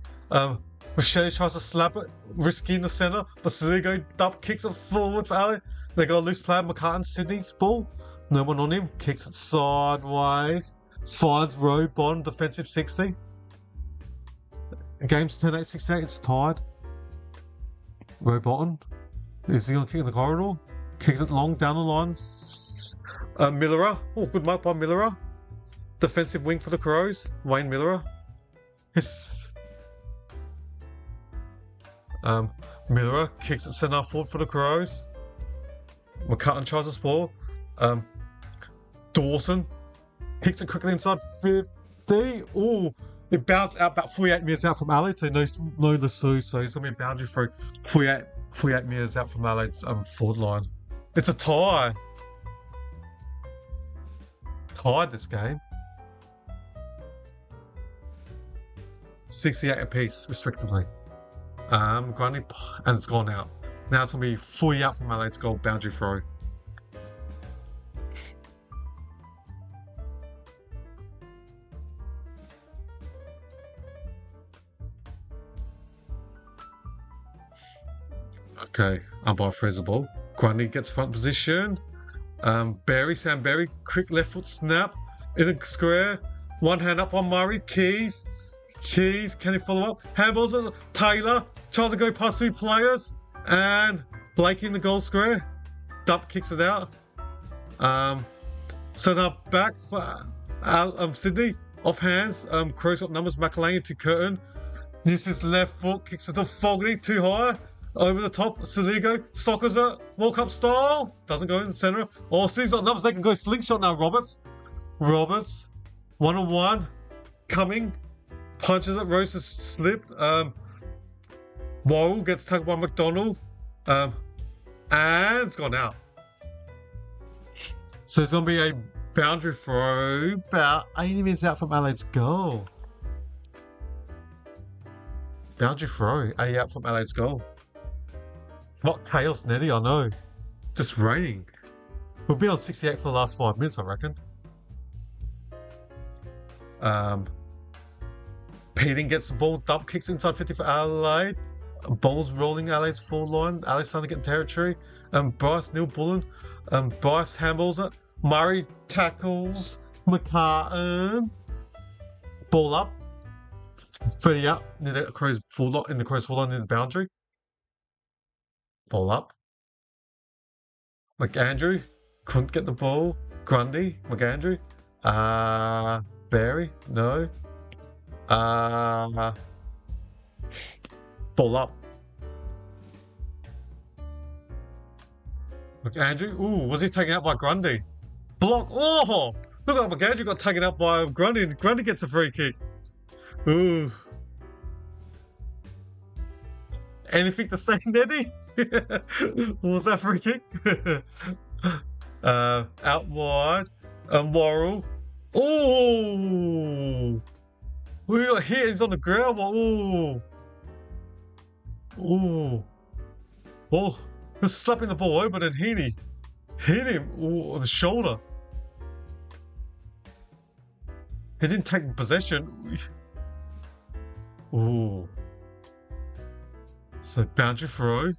Machete tries to slap it, risky in the centre, but Saligo kicks it forward for Ali. They got a loose player, McCartan, Sydney's ball. No one on him, kicks it sideways. Finds row bottom, defensive 60. Game's 10-8, 68, it's tied. Row bottom. Is he going to kick in the corridor? Kicks it long down the line. Millerer. Oh, good mark by Millerer. Defensive wing for the Crows. Wayne Millerer. Millerer kicks it centre forward for the Crows. McCutton tries to spoil. Dawson kicks it quickly inside 50. Oh, it bounced out about 48 metres out from Adelaide, so no Lassou, so he's going to be a boundary throw 48 metres out from Adelaide's forward line. It's a tie. Tied this game. 68 apiece, respectively. Grundy, and it's gone out. Now it's going to be 40 out from Adelaide's goal, boundary throw. Okay, umpire throws the ball. Grundy gets front position. Sam Berry, quick left foot snap in a square. One hand up on Murray. Keys, can he follow up? Handballs at Taylor, tries to go past 2 players, and Blake in the goal square. Dup kicks it out. So now back for Sydney. Off hands. Crows got numbers. McElhaney to Curtin. Uses his left foot, kicks it to Fogarty, too high. Over the top, Saligo, soccers it, World Cup style. Doesn't go in the centre. Oh, Sydney's got numbers. They can go slingshot now, Roberts, 1-on-1. Coming. Punches it, Rose has slipped. Worrell gets tugged by McDonald. And it's gone out. So it's going to be a boundary throw about 80 minutes out from Adelaide's goal. Boundary throw, 80 out from Adelaide's goal. What chaos, Nettie, I know. Just raining. We'll be on 68 for the last 5 minutes, I reckon. Peeting gets the ball, dump kicks inside 50 for Adelaide. Ball's rolling Adelaide's forward line. Adelaide's starting to get territory. Bryce, Neil Bullen. Bryce handballs it. Murray tackles. McCartan. Ball up. 30 out near the Crows forward line, in the Crows forward line near the boundary. Ball up. McAndrew couldn't get the ball. Grundy, McAndrew. Barry, no. Ball up. McAndrew. Ooh, was he taken out by Grundy? Block. Oh, look at McAndrew got taken out by Grundy, and Grundy gets a free kick. Ooh. Anything to say, Neddy? What was that free kick? Out wide. Worrell. Oh! We got hit. He's on the ground. Oh! Oh! Well, just slapping the ball over, and hit him on the shoulder. He didn't take possession. Oh! So boundary throw.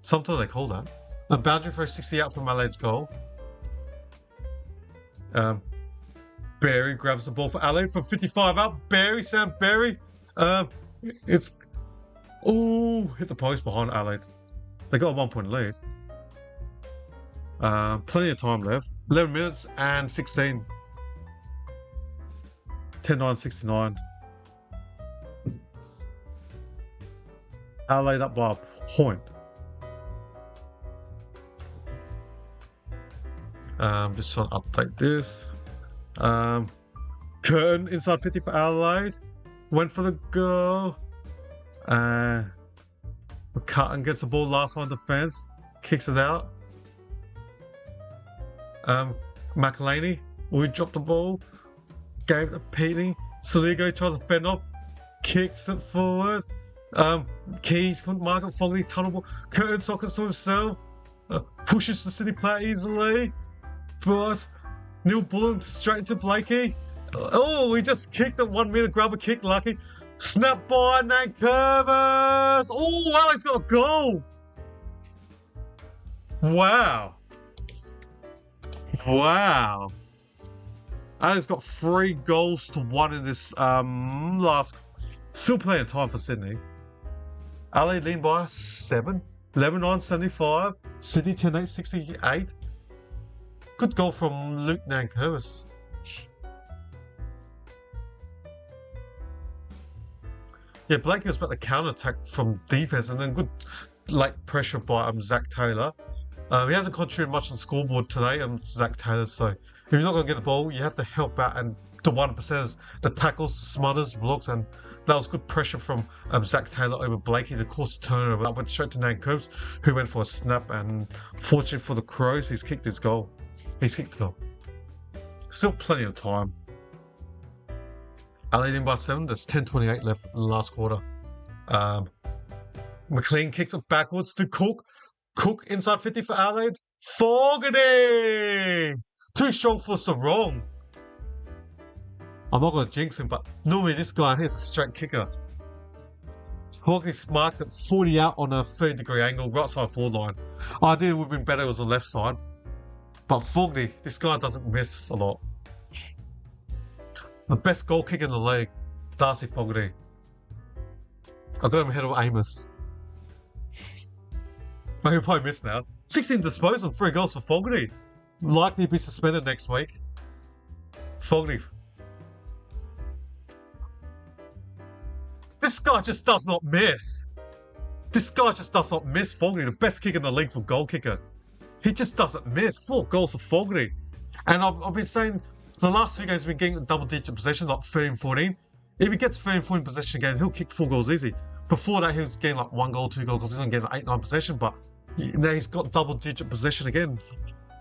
Sometimes they call that. A boundary throw 60 out from Adelaide's goal. Barry grabs the ball for Adelaide from 55 out. Sam Berry. It's hit the post behind Adelaide. They got a 1 point lead. Plenty of time left. 11 minutes and 16. 10-9, 69. Adelaide up by a point. Just trying to update this. Curtin inside 50 for Adelaide. Went for the goal. McCutton gets the ball last line defense. Kicks it out. McElhaney, we dropped the ball. Gave it to Petey. Saligo tries to fend off. Kicks it forward. Keys couldn't mark it. Fogarty tunnel ball. Curtin sockets to himself. Pushes the Sydney player easily. But Neil Bullen straight into Blakey. Oh, he just kicked it 1 metre grabber kick, lucky. Snap by Nankervis. Oh, Alex got a goal. Wow. Alex got 3 goals to 1 in this last. Still playing time for Sydney. Adelaide lead by 7. 11-9-75. Sydney 10-8-68. Good goal from Luke Nankervis. Yeah, Blakey was about to counter-attack from defense, and then good late pressure by Zach Taylor. He hasn't contributed much on the scoreboard today, Zach Taylor, so if you're not going to get the ball, you have to help out, and the 1%ers, the tackles, the smothers, blocks, and that was good pressure from Zach Taylor over Blakey. The course turnover that went straight to Nankervis, who went for a snap, and fortunately for the Crows, he's kicked his goal. Still plenty of time. Adelaide in by 7. There's 10:28 left in the last quarter. McLean kicks it backwards to Cook. Cook inside 50 for Adelaide. Fogarty! Too strong for Sarong. I'm not going to jinx him, but normally this guy hits a straight kicker. Fogarty's marked at 40 out on a 30-degree angle, right side forward line. Ideally, it would have been better if it was the left side. But Fogarty, this guy doesn't miss a lot. The best goal kicker in the league, Darcy Fogarty. I got him ahead of Amos. But he'll probably miss now. 16 disposal, 3 goals for Fogarty. Likely to be suspended next week. Fogarty. This guy just does not miss. Fogarty, the best kicker in the league for goal kicker. He just doesn't miss. 4 goals for Fogarty. And I've been saying the last 2 games have been getting double-digit possessions, like 13-14. If he gets 13-14 possession again, he'll kick 4 goals easy. Before that, he was getting like 1 goal, 2 goals, because he's only getting 8-9 possession, but now he's got double-digit possession again.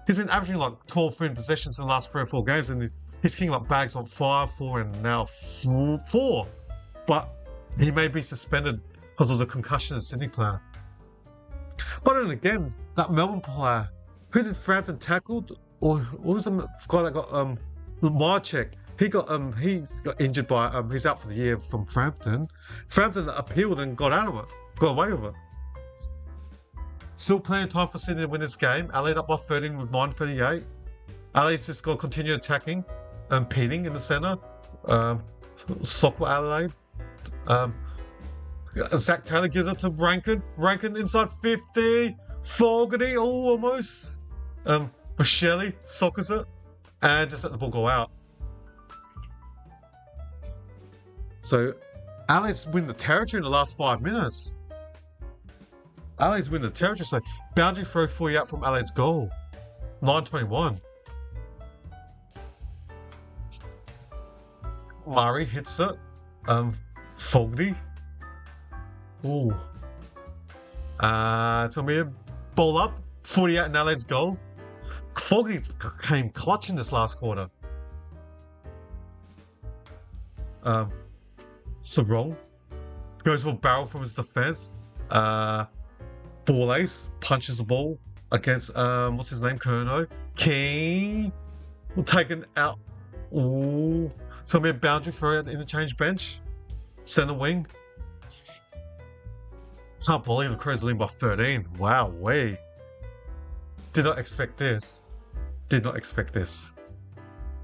He's been averaging like 12-13 possessions in the last 3 or 4 games, and he's kicking like bags on 5, 4, and now 4. But he may be suspended because of the concussion of the Sydney player. But then again, that Melbourne player, who did Frampton tackled, or what was the guy that got Marchek? He's got injured by he's out for the year from Frampton. Frampton appealed and got away with it. Still plenty of time for Sydney to win this game. Adelaide up by 13 with 9:38. Adelaide's just got to continue attacking and Petting in the centre. Sock with Adelaide. Zach Taylor gives it to Rankin. Rankin inside 50. Fogarty, almost. Shelley sockers it and just let the ball go out. So Adelaide's win the territory in the last 5 minutes. Adelaide's win the territory. So boundary throw 40 out from Adelaide's goal. 9:21. Murray hits it. Fogarty. Ooh. It's gonna be a ball up. 40 out in Adelaide's goal. Fogarty came clutch in this last quarter. Sarong goes for a barrel from his defense. Ball ace punches the ball against what's his name, Kerno. King will take it out. Ooh, so it'll be a boundary throw at the interchange bench. Center wing. Can't believe the Crows lead by 13. Wow, way. Did not expect this.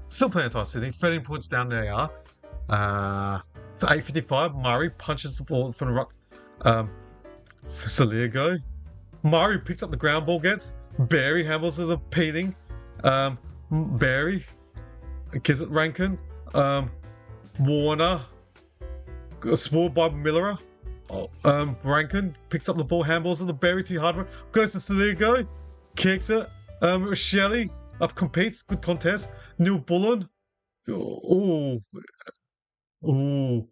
Still playing time, Sydney. 13 points down they are. For 8:55, Murray punches the ball from the rock. For Saligo. Murray picks up the ground ball, gets Barry handles to the Petting. Barry gives it Rankin. Warner spoiled by Miller. Rankin picks up the ball, handballs to the Barry to Hardware. Goes to Saligo, kicks it. Shelley competes, good contest. Neil Bullen. Oh, oh.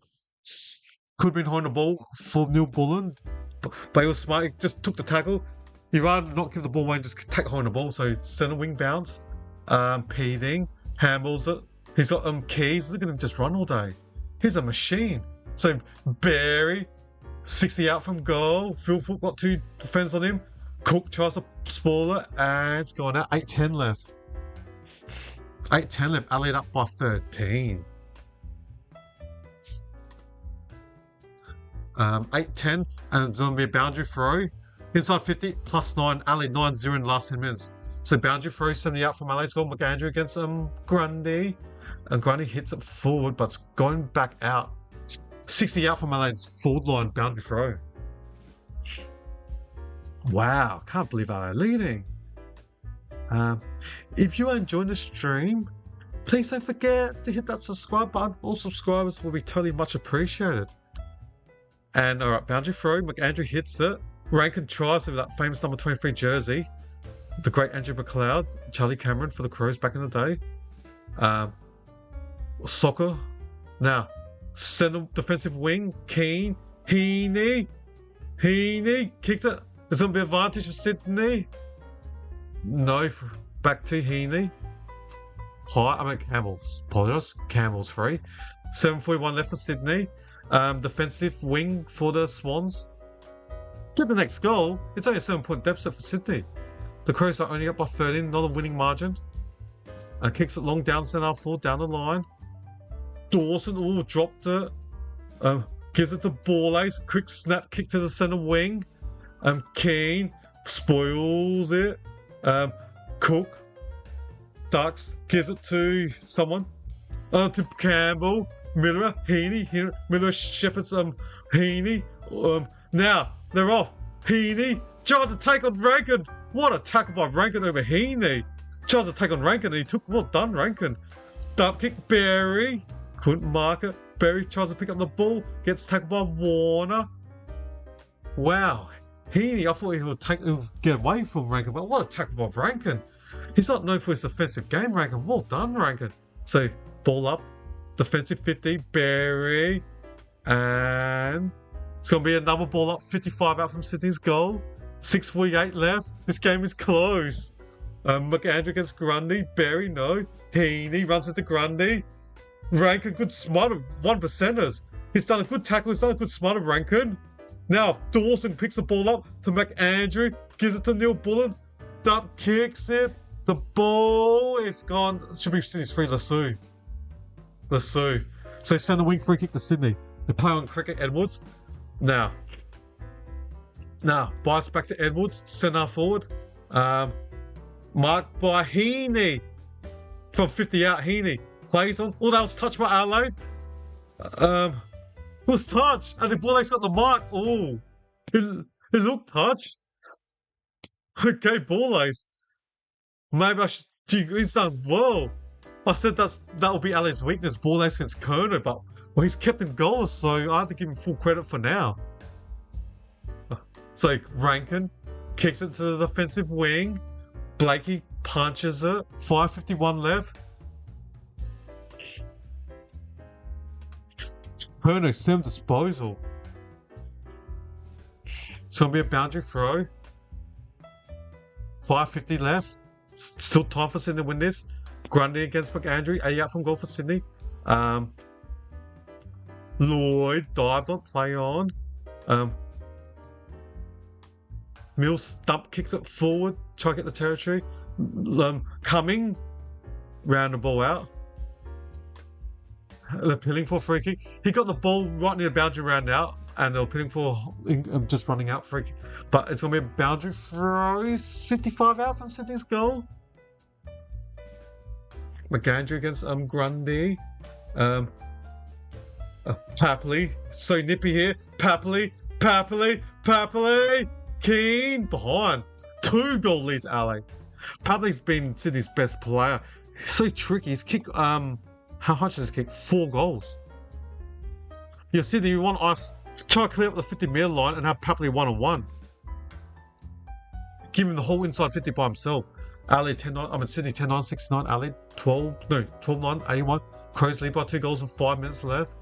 Could have been behind the ball for Neil Bullen, but he was smart. He just took the tackle. He'd rather not give the ball away and just take behind the ball. So centre wing bounce. Peeding, handballs it. He's got keys. Look at him just run all day. He's a machine. So Barry, 60 out from goal. Phil Foot got 2 defenders on him. Cook tries to spoil it, and it's gone out. 8-10 left. 8-10 left. Adelaide up by 13. 8-10, and it's going to be a boundary throw. Inside 50, +9. Adelaide 9-0 in the last 10 minutes. So boundary throw, 70 out from Adelaide's goal. McAndrew against Grundy. And Grundy hits it forward, but it's going back out. 60 out from Adelaide's forward line boundary throw. Wow, can't believe Adelaide leading. If you are enjoying the stream, please don't forget to hit that subscribe button. All subscribers will be totally much appreciated. And alright, boundary throw, McAndrew hits it. Rankin tries with that famous number 23 jersey. The great Andrew McLeod, Charlie Cameron for the Crows back in the day. Soccer. Now, centre defensive wing, Keane, Heaney kicked it. There's going to be advantage for Sydney. No, back to Heaney. Campbell's. Apologize. Campbell's free. 7:41 left for Sydney. Defensive wing for the Swans. Get the next goal. It's only a 7-point deficit for Sydney. The Crows are only up by 13, not a winning margin. Kicks it long down centre forward, down the line. Dawson, dropped it. Gives it to Ball Ace. Quick snap kick to the centre wing. Keane spoils it. Cook ducks, gives it to someone. To Campbell. Miller, Heaney. Miller shepherds Heaney. Now they're off. Heaney tries to take on Rankin. What a tackle by Rankin over Heaney. Tries to take on Rankin and he took, well done Rankin. Dump kick, Berry. Couldn't mark it. Berry tries to pick up the ball. Gets tackled by Warner. Wow. Heaney, I thought he would get away from Rankin, but what a tackle by Rankin. He's not known for his defensive game, Rankin. Well done, Rankin. So, ball up. Defensive 50, Berry. And it's going to be another ball up. 55 out from Sydney's goal. 6:48 left. This game is close. McAndrew against Grundy. Berry, no. Heaney runs into Grundy. Rankin, good smart of 1%ers. He's done a good tackle. He's done a good smart of Rankin. Now, Dawson picks the ball up to McAndrew. Gives it to Neil Bullen. Dump kicks it. The ball is gone. It should be Sydney's free. Lasue. So centre wing free kick to Sydney. They play on Cricket Edwards. Now, bias back to Edwards. Centre forward. Marked by Heaney. From 50 out, Heaney. Plays on. Oh, that was touched by Adelaide. It was touched. And the ball got the mark. Oh. It looked touched. Okay, ball ace. Maybe I should. Gee, he's done well. I said that will be Adelaide's weakness, ball ace against Kerner, but he's kept in goals, so I have to give him full credit for now. So Rankin kicks it to the defensive wing. Blakey punches it. 5:51 left. Kerner, 7 disposal. It's going to be a boundary throw. 5:50 left. Still time for Sydney to win this. Grundy against McAndrew. 8 out from goal for Sydney. Lloyd dived on, play on. Mills stump kicks it forward. Try to get the territory. Cumming. Round the ball out. They're appealing for a free kick. He got the ball right near the boundary round out. And they're appealing for just running out free kick. But it's going to be a boundary throw. 55 out from Sydney's goal. McAndrew against Grundy. Papley. So nippy here. Papley. Keane behind. 2-goal lead to Adelaide. Papley's been Sydney's best player. He's so tricky. His kick, how much is his kick? 4 goals. Yeah, Sydney, you want us to try to clear up the 50-metre line and have Papley 1-on-1. Give him the whole inside 50 by himself. Adelaide 10-9, Sydney 10-9, 69, Adelaide 12-9, 81. Crows lead by 2 goals with 5 minutes left.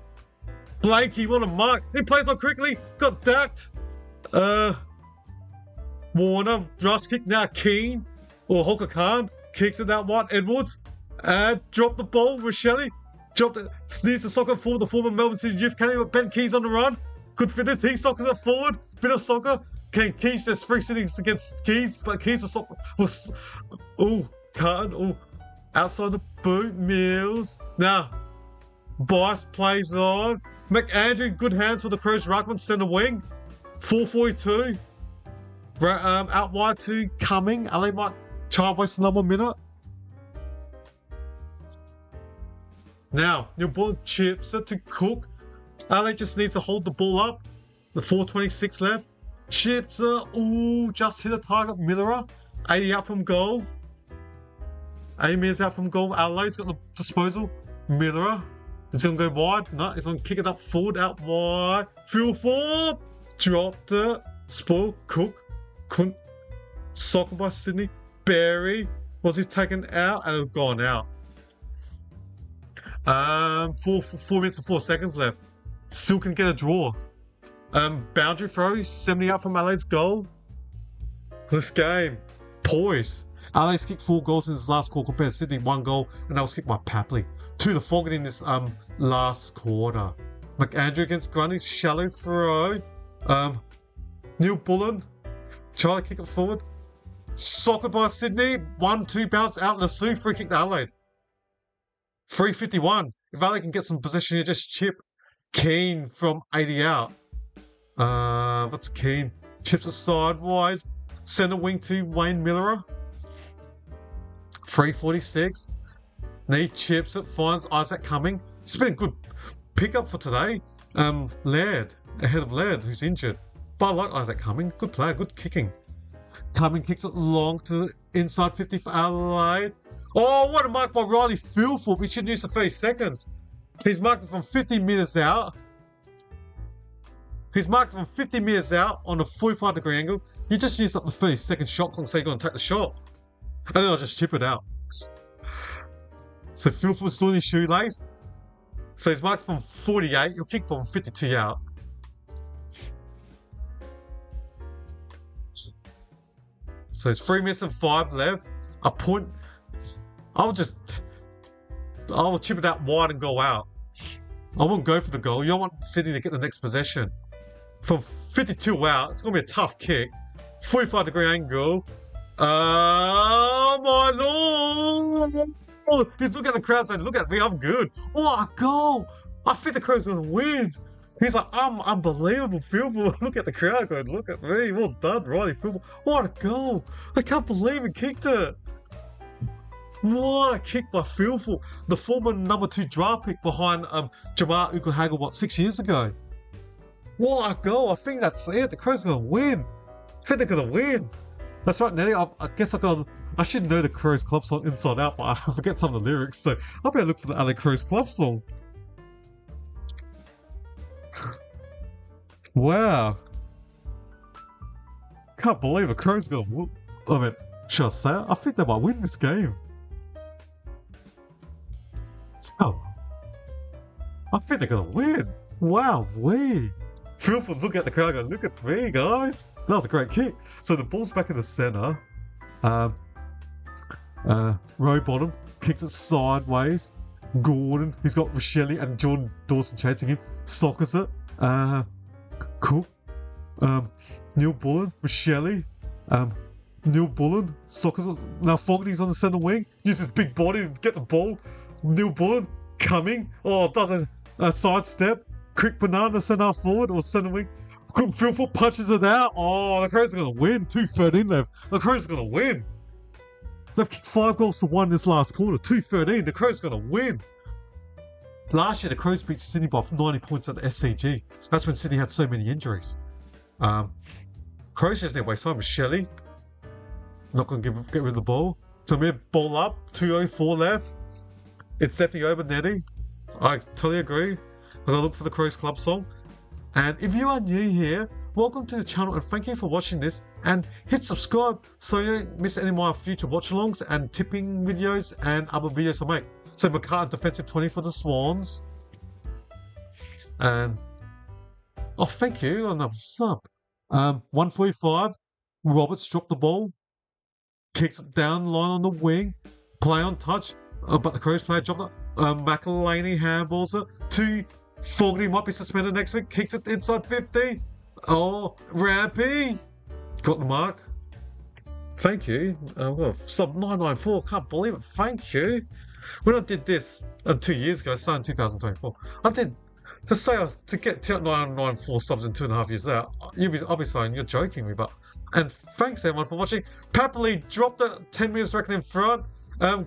Blakey, what a mark. He plays on quickly, got dacked. Warner, rush kick now, Keane, or Hawker Khan, kicks it out wide, Edwards, and dropped the ball, Rochelle, dropped it, sneezed the soccer forward, the former Melbourne City youth came with Ben Keys on the run, good fitness, he soccers it forward, bit of soccer, Keys, there's 3 sittings against Keys, but Keys was outside the boot, Mills, now, Bice plays on, McAndrew, good hands for the Crows, Ruckman, centre wing, 4:42. Out wide to Cumming. Adelaide might try and waste another minute. Now, your ball chips it to Cook. Adelaide just needs to hold the ball up. The 4:26 left. Chips it. Just hit a target. Miller. 80 out from goal. 80 meters out from goal. Adelaide's got the disposal. Miller. It's going to go wide. No, it's going to kick it up forward. Out wide. Fuel forward. Dropped it. Spoil. Cook. Couldn't. Soccer by Sydney. Barry. Was he taken out? And it's gone out. 4 minutes and 4 seconds left. Still can get a draw. Boundary throw. 70 out from Adelaide's goal. This game. Poise. Adelaide's kicked 4 goals in his last quarter compared to Sydney. 1 goal. And that was kicked by Papley. 2 to Fogarty in this last quarter. McAndrew against Grundy. Shallow throw. Neil Bullen. Try to kick it forward. Soccer by Sydney. 1-2 bounce out. Lassou. Free kick to Adelaide. 3:51. If Adelaide can get some possession here, just chip. Keane from 80 out. What's Keane? Chips it sideways. Centre wing to Wayne Miller. 3:46. Knee chips it. Finds Isaac Cumming. It's been a good pickup for today. Laird. Ahead of Laird, who's injured. But I like Isaac Cumming. Good player, good kicking. Cumming kicks it long to inside 50 for Adelaide. Oh, what a mark by Riley Philthorpe. We should use the 30 seconds. He's marked it from 50 metres out. He's marked it from 50 metres out on a 45-degree angle. You just use up the 30-second shot clock, so you're going to take the shot. And then I'll just chip it out. So Philthorpe's still in his shoelace. So he's marked from 48. You'll kick from 52 out. So it's 3 minutes and 5 left. A point. I'll chip it out wide and go out. I won't go for the goal. You don't want Sydney to get the next possession. From 52 out, it's going to be a tough kick. 45-degree angle. Oh my lord! He's looking at the crowd saying, "Look at me, I'm good." What a goal! I think the Crows are going to win. He's like, "I'm unbelievable, Philthorpe." Look at the crowd going, "Look at me, well done, Riley Philthorpe." What a goal! I can't believe he kicked it. What a kick by Philthorpe, the former number 2 draft pick behind Jamar Ugle-Hagel, 6 years ago. What a goal! I think that's it. The Crows are going to win. I think they're going to win. That's right, Nettie. I guess I should know the Crows club song inside out, but I forget some of the lyrics, so I better look for the Adelaide Crows club song. Wow. Can't believe the Crows are going to should I say it? I think they might win this game. Oh. I think they're going to win. Wow, Philthorpe look at the crowd and go, "Look at me, guys." That was a great kick. So the ball's back in the centre. Rowbottom kicks it sideways. Gordon, he's got Rochelle and Jordan Dawson chasing him. Soccers it. Cook. Neil Bullen. Rochelle. Neil Bullen. Soccers it. Now Fogarty's on the centre wing. Uses his big body to get the ball. Neil Bullen coming. Oh, does a sidestep. Quick banana centre forward or centre wing. Philthorpe punches it out. Oh, the Crows are going to win. 2:13 left. The Crows are going to win. They've kicked 5 goals to 1 this last quarter. 2:13. The Crows are going to win. Last year, the Crows beat Sydney by 90 points at the SCG. That's when Sydney had so many injuries. Crows just need to waste time with Shelley. Not going to get rid of the ball. Tamir, ball up. 2:04 left. It's definitely over, Nettie. I totally agree. I'm going to look for the Crows club song. And if you are new here, welcome to the channel and thank you for watching this. and hit subscribe so you don't miss any of my future watch-alongs and tipping videos and other videos I make. So McCart defensive 20 for the Swans. And oh, thank you on the sub. 145. Roberts dropped the ball, kicks it down the line on the wing, play on touch, but the Crows player dropped it. McElhaney handballs it to Fogarty, might be suspended next week, kicks it inside 50. Oh, Rampy got the mark. Thank you. Sub 994, can't believe it. Thank you. When I did this 2 years ago, starting 2024, I did to get 994 subs in 2.5 years there. I'll be saying you're joking me, but and thanks everyone for watching. Papley dropped it 10 meters record in front.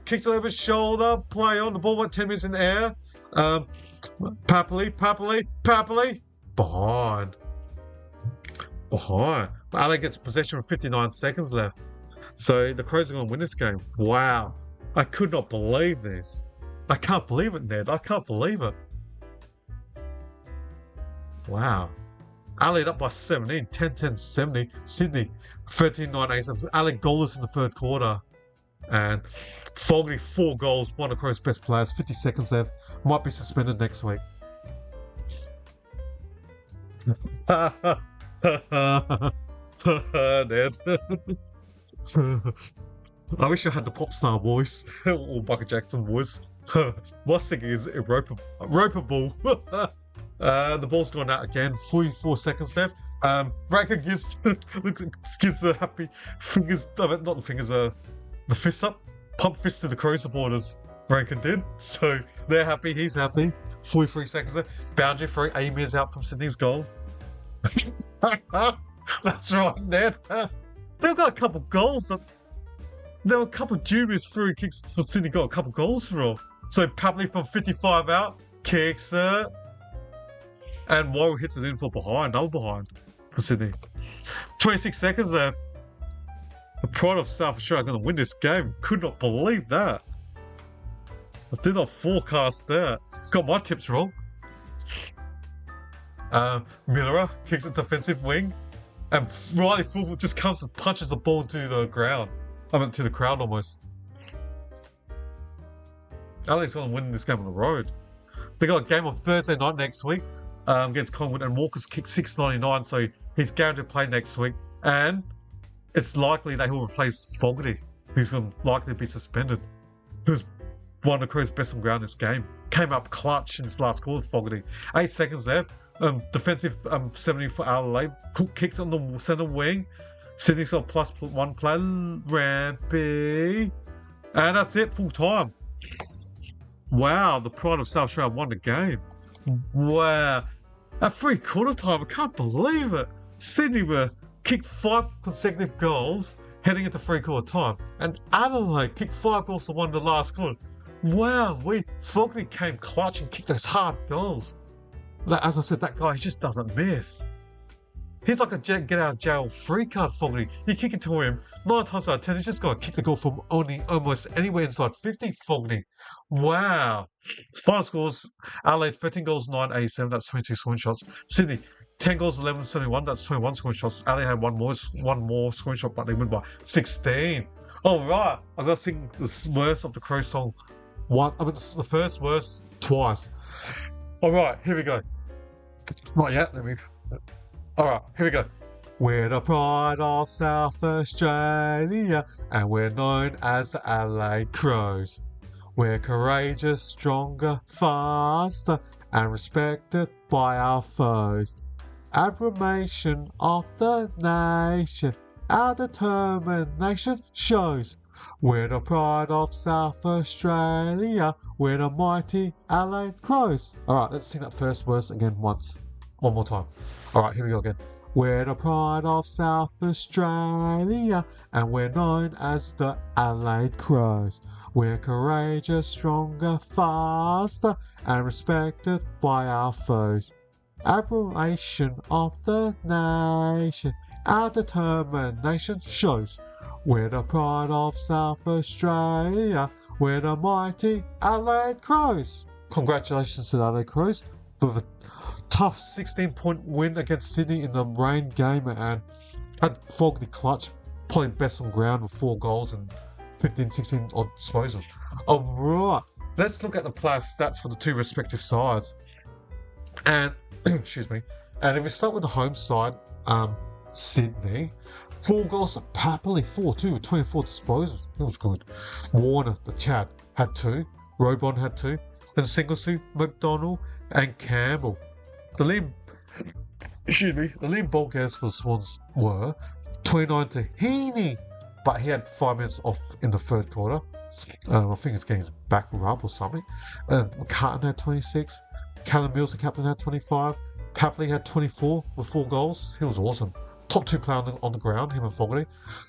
Kicked it over his shoulder, play on, the ball went 10 meters in the air. Papley, behind. Adelaide gets possession with 59 seconds left. So the Crows are going to win this game. Wow. I could not believe this. I can't believe it, Ned. I can't believe it. Wow. Adelaide up by 17, 10-10-70. Sydney 13-9-8. Adelaide goalless in the third quarter. And Fogarty 4 goals, one of the Crows' best players, 50 seconds left. Might be suspended next week. Ned. I wish I had the pop star voice or Michael Jackson voice. My singing is ropeable. The ball's gone out again. 44 seconds left. Ranker gives the happy fingers, not the fingers, the fist up, pump fist to the Crow supporters. Rankin did, so they're happy. He's happy. 43 seconds left. Boundary for Amy's out from Sydney's goal. That's right, Ned. They've got a couple goals. There were a couple dubious free kicks for Sydney. Got a couple goals for all. So Papley from 55 out kicks it, and Warren hits it in for double behind for Sydney. 26 seconds left. The pride of South Australia are going to win this game. Could not believe that. I did not forecast that. Got my tips wrong. Miller kicks a defensive wing, and Riley Fulford just comes and punches the ball to the ground. To the crowd almost. Adelaide's going to win this game on the road. They got a game on Thursday night next week against Collingwood, and Walker's kicked 6.99, so he's guaranteed to play next week. And it's likely that he'll replace Fogarty, who's going to likely be suspended. Who's one of the Crows' best on ground this game. Came up clutch in this last quarter with Fogarty. 8 seconds left. Defensive 70 for Adelaide. Cook kicks on the centre wing. Sydney's got +1 play. Rampy. And that's it, full time. Wow, the pride of South Australia won the game. Wow. At 3/4 time, I can't believe it. Sydney were kicked 5 consecutive goals heading into 3/4 time. And Adelaide kicked 5 goals to win the last quarter. Wow, Fogarty came clutch and kicked those hard goals. As I said, that guy, he just doesn't miss. He's like a get out of jail free card, Fogarty. You kick it to him, 9 times out of 10, he's just going to kick the goal from almost anywhere inside 50, Fogarty. Wow. Final scores, Adelaide 13 goals, 9-87, that's 22 scoring shots. Sydney, 10 goals, 11-71, that's 21 scoring shots. Adelaide had one more scoring shot, but they win by 16. All right, I've got to sing the worst of the Crow song. The first verse twice. All right, here we go. Not yet, Alright, here we go. We're the pride of South Australia, and we're known as the Adelaide Crows. We're courageous, stronger, faster, and respected by our foes. Admiration of the nation, our determination shows. We're the pride of South Australia, we're the mighty Adelaide Crows. Alright, let's sing that first verse again one more time. Alright, here we go again. We're the pride of South Australia, and we're known as the Adelaide Crows. We're courageous, stronger, faster, and respected by our foes. Admiration of the nation, our determination shows. We're the pride of South Australia, we're the mighty Adelaide Crows. Congratulations to the Adelaide Crows for the tough 16-point win against Sydney in the rain game, and Had Fogarty clutch, probably best on ground with 4 goals and 15, 16 odd disposals. Alright, let's look at the player stats for the two respective sides. And, excuse me, and if we start with the home side, Sydney, 4 goals at Papley, 4-2 with 24 disposals. It was good. Warner, the Chad, had 2. Robon had 2. Then singles to McDonald and Campbell. The lead ball games for the Swans were 29 to Heaney, but he had 5 minutes off in the third quarter. I think it's getting his back rub or something. McCartan had 26. Callum Mills, the captain, had 25. Papley had 24 with 4 goals. He was awesome. Top 2 player on the ground, him and Fogarty.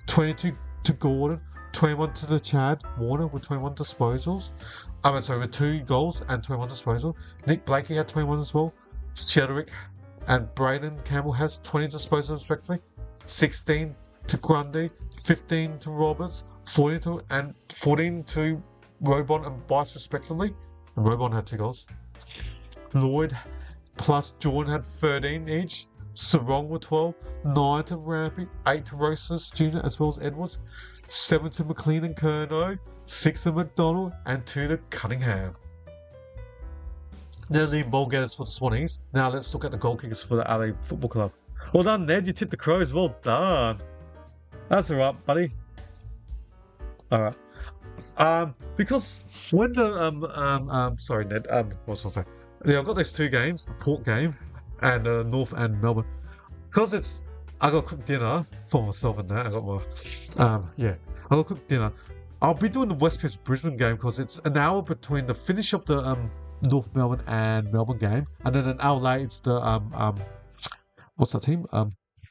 22 to Gordon. 21 to the Chad Warner with 21 disposals. With 2 goals and 21 disposals. Nick Blakey had 21 as well. Chederick and Braden Campbell has 20 disposals respectively. 16 to Grundy, 15 to Roberts, 14 to Robon and Bice respectively. And Robon had 2 goals. Lloyd plus Jordan had 13 each. Sarong with 12, 9 to Rampy, 8 to Rosas Jr. as well as Edwards, 7 to McLean and Curnow, 6 to McDonald, and 2 to Cunningham. They're the ball getters for the Swannies. Now let's look at the goal kickers for the Adelaide Football Club. Well done, Ned. You tipped the Crows. Well done. That's alright, buddy. Alright. Because when the sorry, Ned. What was I saying? Yeah, I've got those 2 games, the Port game and North and Melbourne. Because I got to cook dinner for myself and that. I got my I got to cook dinner. I'll be doing the West Coast Brisbane game because it's an hour between the finish of the North Melbourne and Melbourne game, and then an hour later it's the what's that team?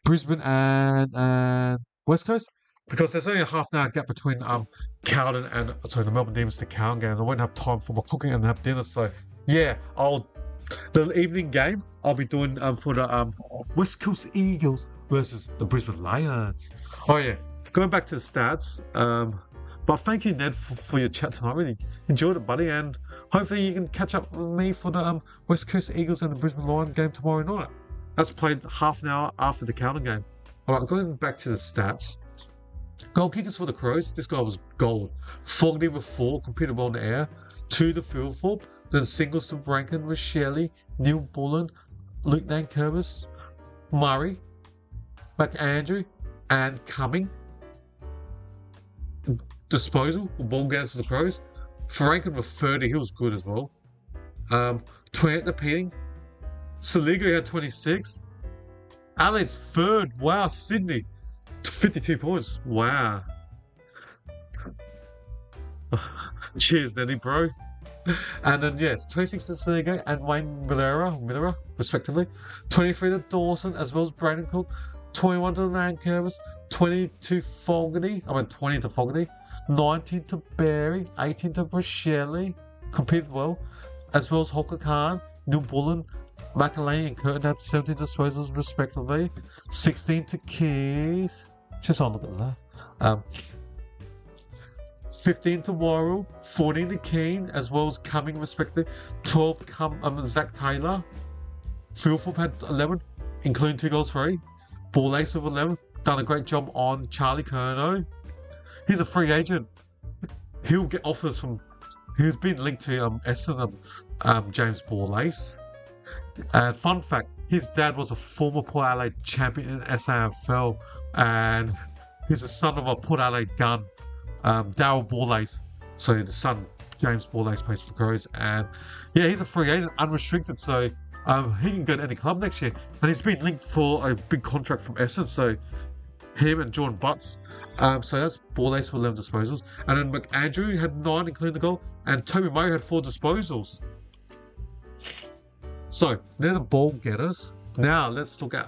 Brisbane and West Coast. Because there's only a half an hour gap between Cowden and the Melbourne Demons to Cowden game. I won't have time for my cooking and have dinner. So yeah, the evening game I'll be doing for the West Coast Eagles versus the Brisbane Lions. Oh yeah, going back to the stats. But thank you, Ned, for your chat tonight. Really enjoyed it, buddy, and hopefully you can catch up with me for the West Coast Eagles and the Brisbane Lions game tomorrow night. That's played half an hour after the Cowden game. All right, going back to the stats. Goal kickers for the Crows. This guy was gold. Fogarty with 4, competed well in the air. 2 to Philthorpe. Then singles to Branken with Shelley, Neil Bullen, Luke Nankervis, Murray, McAndrew, and Cumming. Disposal, ball games for the Crows. Franken with 30, he was good as well. 28 to Peating. Saligo had 26. Adelaide's 3rd. Wow, Sydney. 52 points. Wow. Cheers, Neddy, bro. And then, yes, 26 to Saligo and Wayne Millera, respectively. 23 to Dawson, as well as Brandon Cook. 21 to Nankervis. 20 to Fogarty. 19 to Barry. 18 to Brachelli. Competed well. As well as Holker Khan, New Bullen, McElhaney and Curtin had 17 disposals respectively. 16 to Keys. Just on look at that. 15 to Worrell, 14 to Keane, as well as Cumming respectively. 12 to Zach Taylor. Philthorpe had 11, including 2 goals for 8. Ball Ace with 11. Done a great job on Charlie Curnow. He's a free agent. He'll get offers from. He's been linked to Essendon, James Ball Ace. And fun fact, his dad was a former Port Adelaide champion in SAFL, and he's the son of a Port Adelaide gun, Darryl Ball-Ace. So the son, James Ball-Ace, plays for the Crows, and yeah, he's a free agent, unrestricted, so he can go to any club next year. And he's been linked for a big contract from Essendon, so him and Jordan Butts. So that's Ball-Ace with 11 disposals. And then McAndrew had 9, including the goal, and Toby Murray had 4 disposals. So they're the ball getters. Now let's look at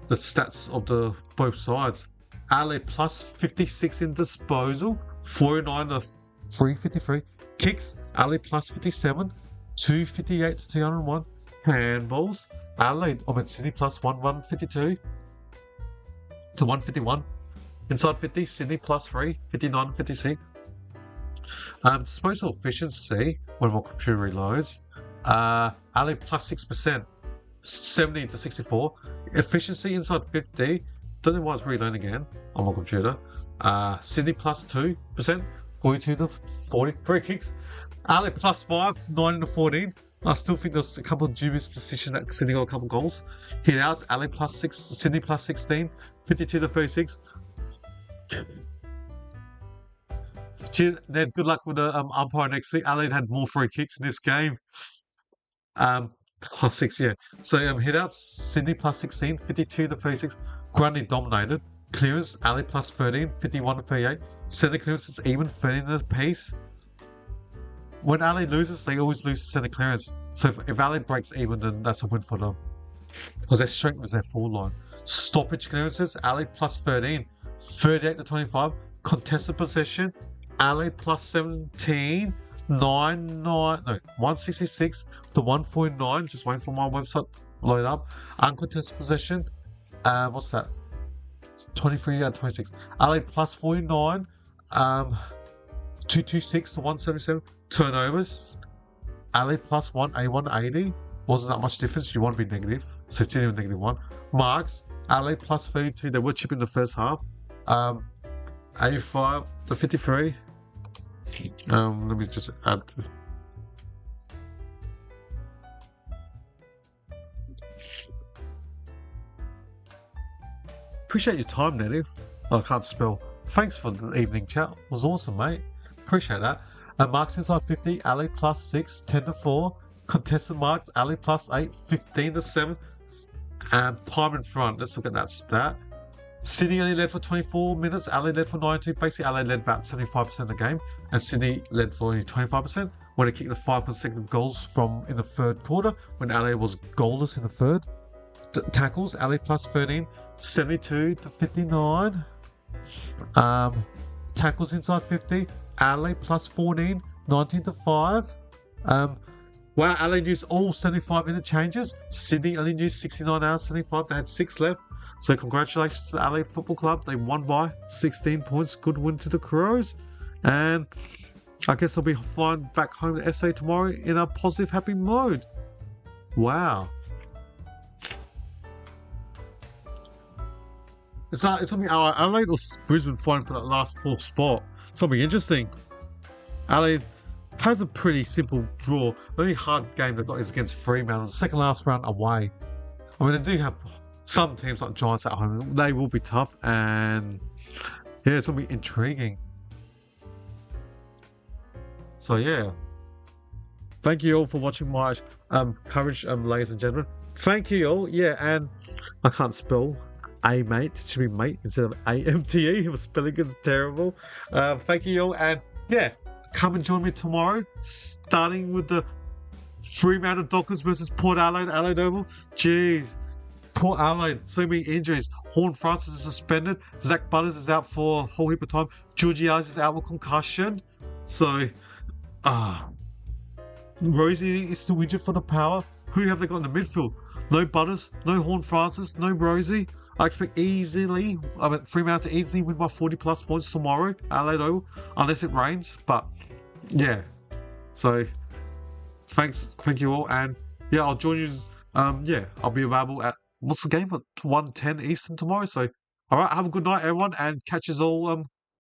the stats of the both sides. Adelaide plus 56 in disposal, 49 to 353. Kicks, Adelaide plus 57, 258 to 201. Handballs, Sydney plus 152 to 151. Inside 50, Sydney plus 3, 59 to 56. Disposal efficiency, when my computer reloads. Adelaide plus 6%, 70 to 64. Efficiency inside 50, Don't know why it's reloading again on my computer. Sydney plus 2%, 42 to 40 free kicks. Adelaide plus 5, 9 to 14. I still think there's a couple of dubious positions that Sydney got a couple of goals. Hit outs, Adelaide plus 6, Sydney plus 16, 52 to 36. Cheers, Ned. Good luck with the umpire next week. Adelaide had more free kicks in this game. Plus 6, yeah. So hit outs, Sydney plus 16, 52 to 36. Grundy dominated. Clearance, Adelaide plus 13, 51 to 38. Centre clearance is even, 13 to pace. When Adelaide loses, they always lose to centre clearance. So if Adelaide breaks even, then that's a win for them. Because their strength was their forward line. Stoppage clearances, Adelaide plus 13, 38 to 25. Contested possession, Adelaide plus 17, 166 to 149. Just waiting for my website to load up. Uncontested possession, what's that? 23 out of 26. Adelaide plus 49, 226 to 177. Turnovers, Adelaide plus 1, A180. Wasn't that much difference. You want to be negative. So it's even -1. Marks, Adelaide plus 32. They were chipping the first half. 85 to 53. Let me just add. Appreciate your time, Native. I can't spell. Thanks for the evening chat. It was awesome, mate. Appreciate that. Marks inside 50, Adelaide plus 6, 10 to 4. Contested marks, Adelaide plus 8, 15 to 7. And time in front. Let's look at that stat. Sydney only led for 24 minutes, Adelaide led for 92. Basically, Adelaide led about 75% of the game, and Sydney led for only 25%. When they kicked the 5 consecutive goals from in the third quarter, when Adelaide was goalless in the third. Tackles, Adelaide plus 13, 72 to 59. Tackles inside 50, Adelaide plus 14, 19 to 5. Wow, Adelaide used all 75 interchanges. Sydney only used 69 out of 75. They had 6 left. So congratulations to the Adelaide Football Club. They won by 16 points. Good win to the Crows. And I guess I'll be flying back home to SA tomorrow in a positive, happy mode. Wow. It's gonna be Adelaide or Brisbane fighting for that last 4th spot. It's gonna be interesting. Adelaide has a pretty simple draw. The only hard game they've got is against Fremantle. The second last round away. I mean, they do have some teams like Giants at home. They will be tough, and yeah, it's gonna be intriguing. So yeah, thank you all for watching my coverage, ladies and gentlemen. Thank you all. Yeah, and I can't spell. A-mate, it should be mate instead of A-M-T-E. My spelling is terrible. Thank you all, and yeah, come and join me tomorrow, starting with the Fremantle Dockers versus Port Adelaide, Adelaide Oval. Jeez, Port Adelaide, so many injuries. Horn Francis is suspended. Zach Butters is out for a whole heap of time. Georgiades is out with concussion. So, Rosie is still injured for the Power. Who have they got in the midfield? No Butters, no Horn Francis, no Rosie. I expect Fremantle to easily win by 40+ points tomorrow, Adelaide Oval, unless it rains. But yeah, so thank you all, and yeah, I'll join you. Yeah, I'll be available at what's the game at 1:10 Eastern tomorrow. So all right, have a good night, everyone, and catch us all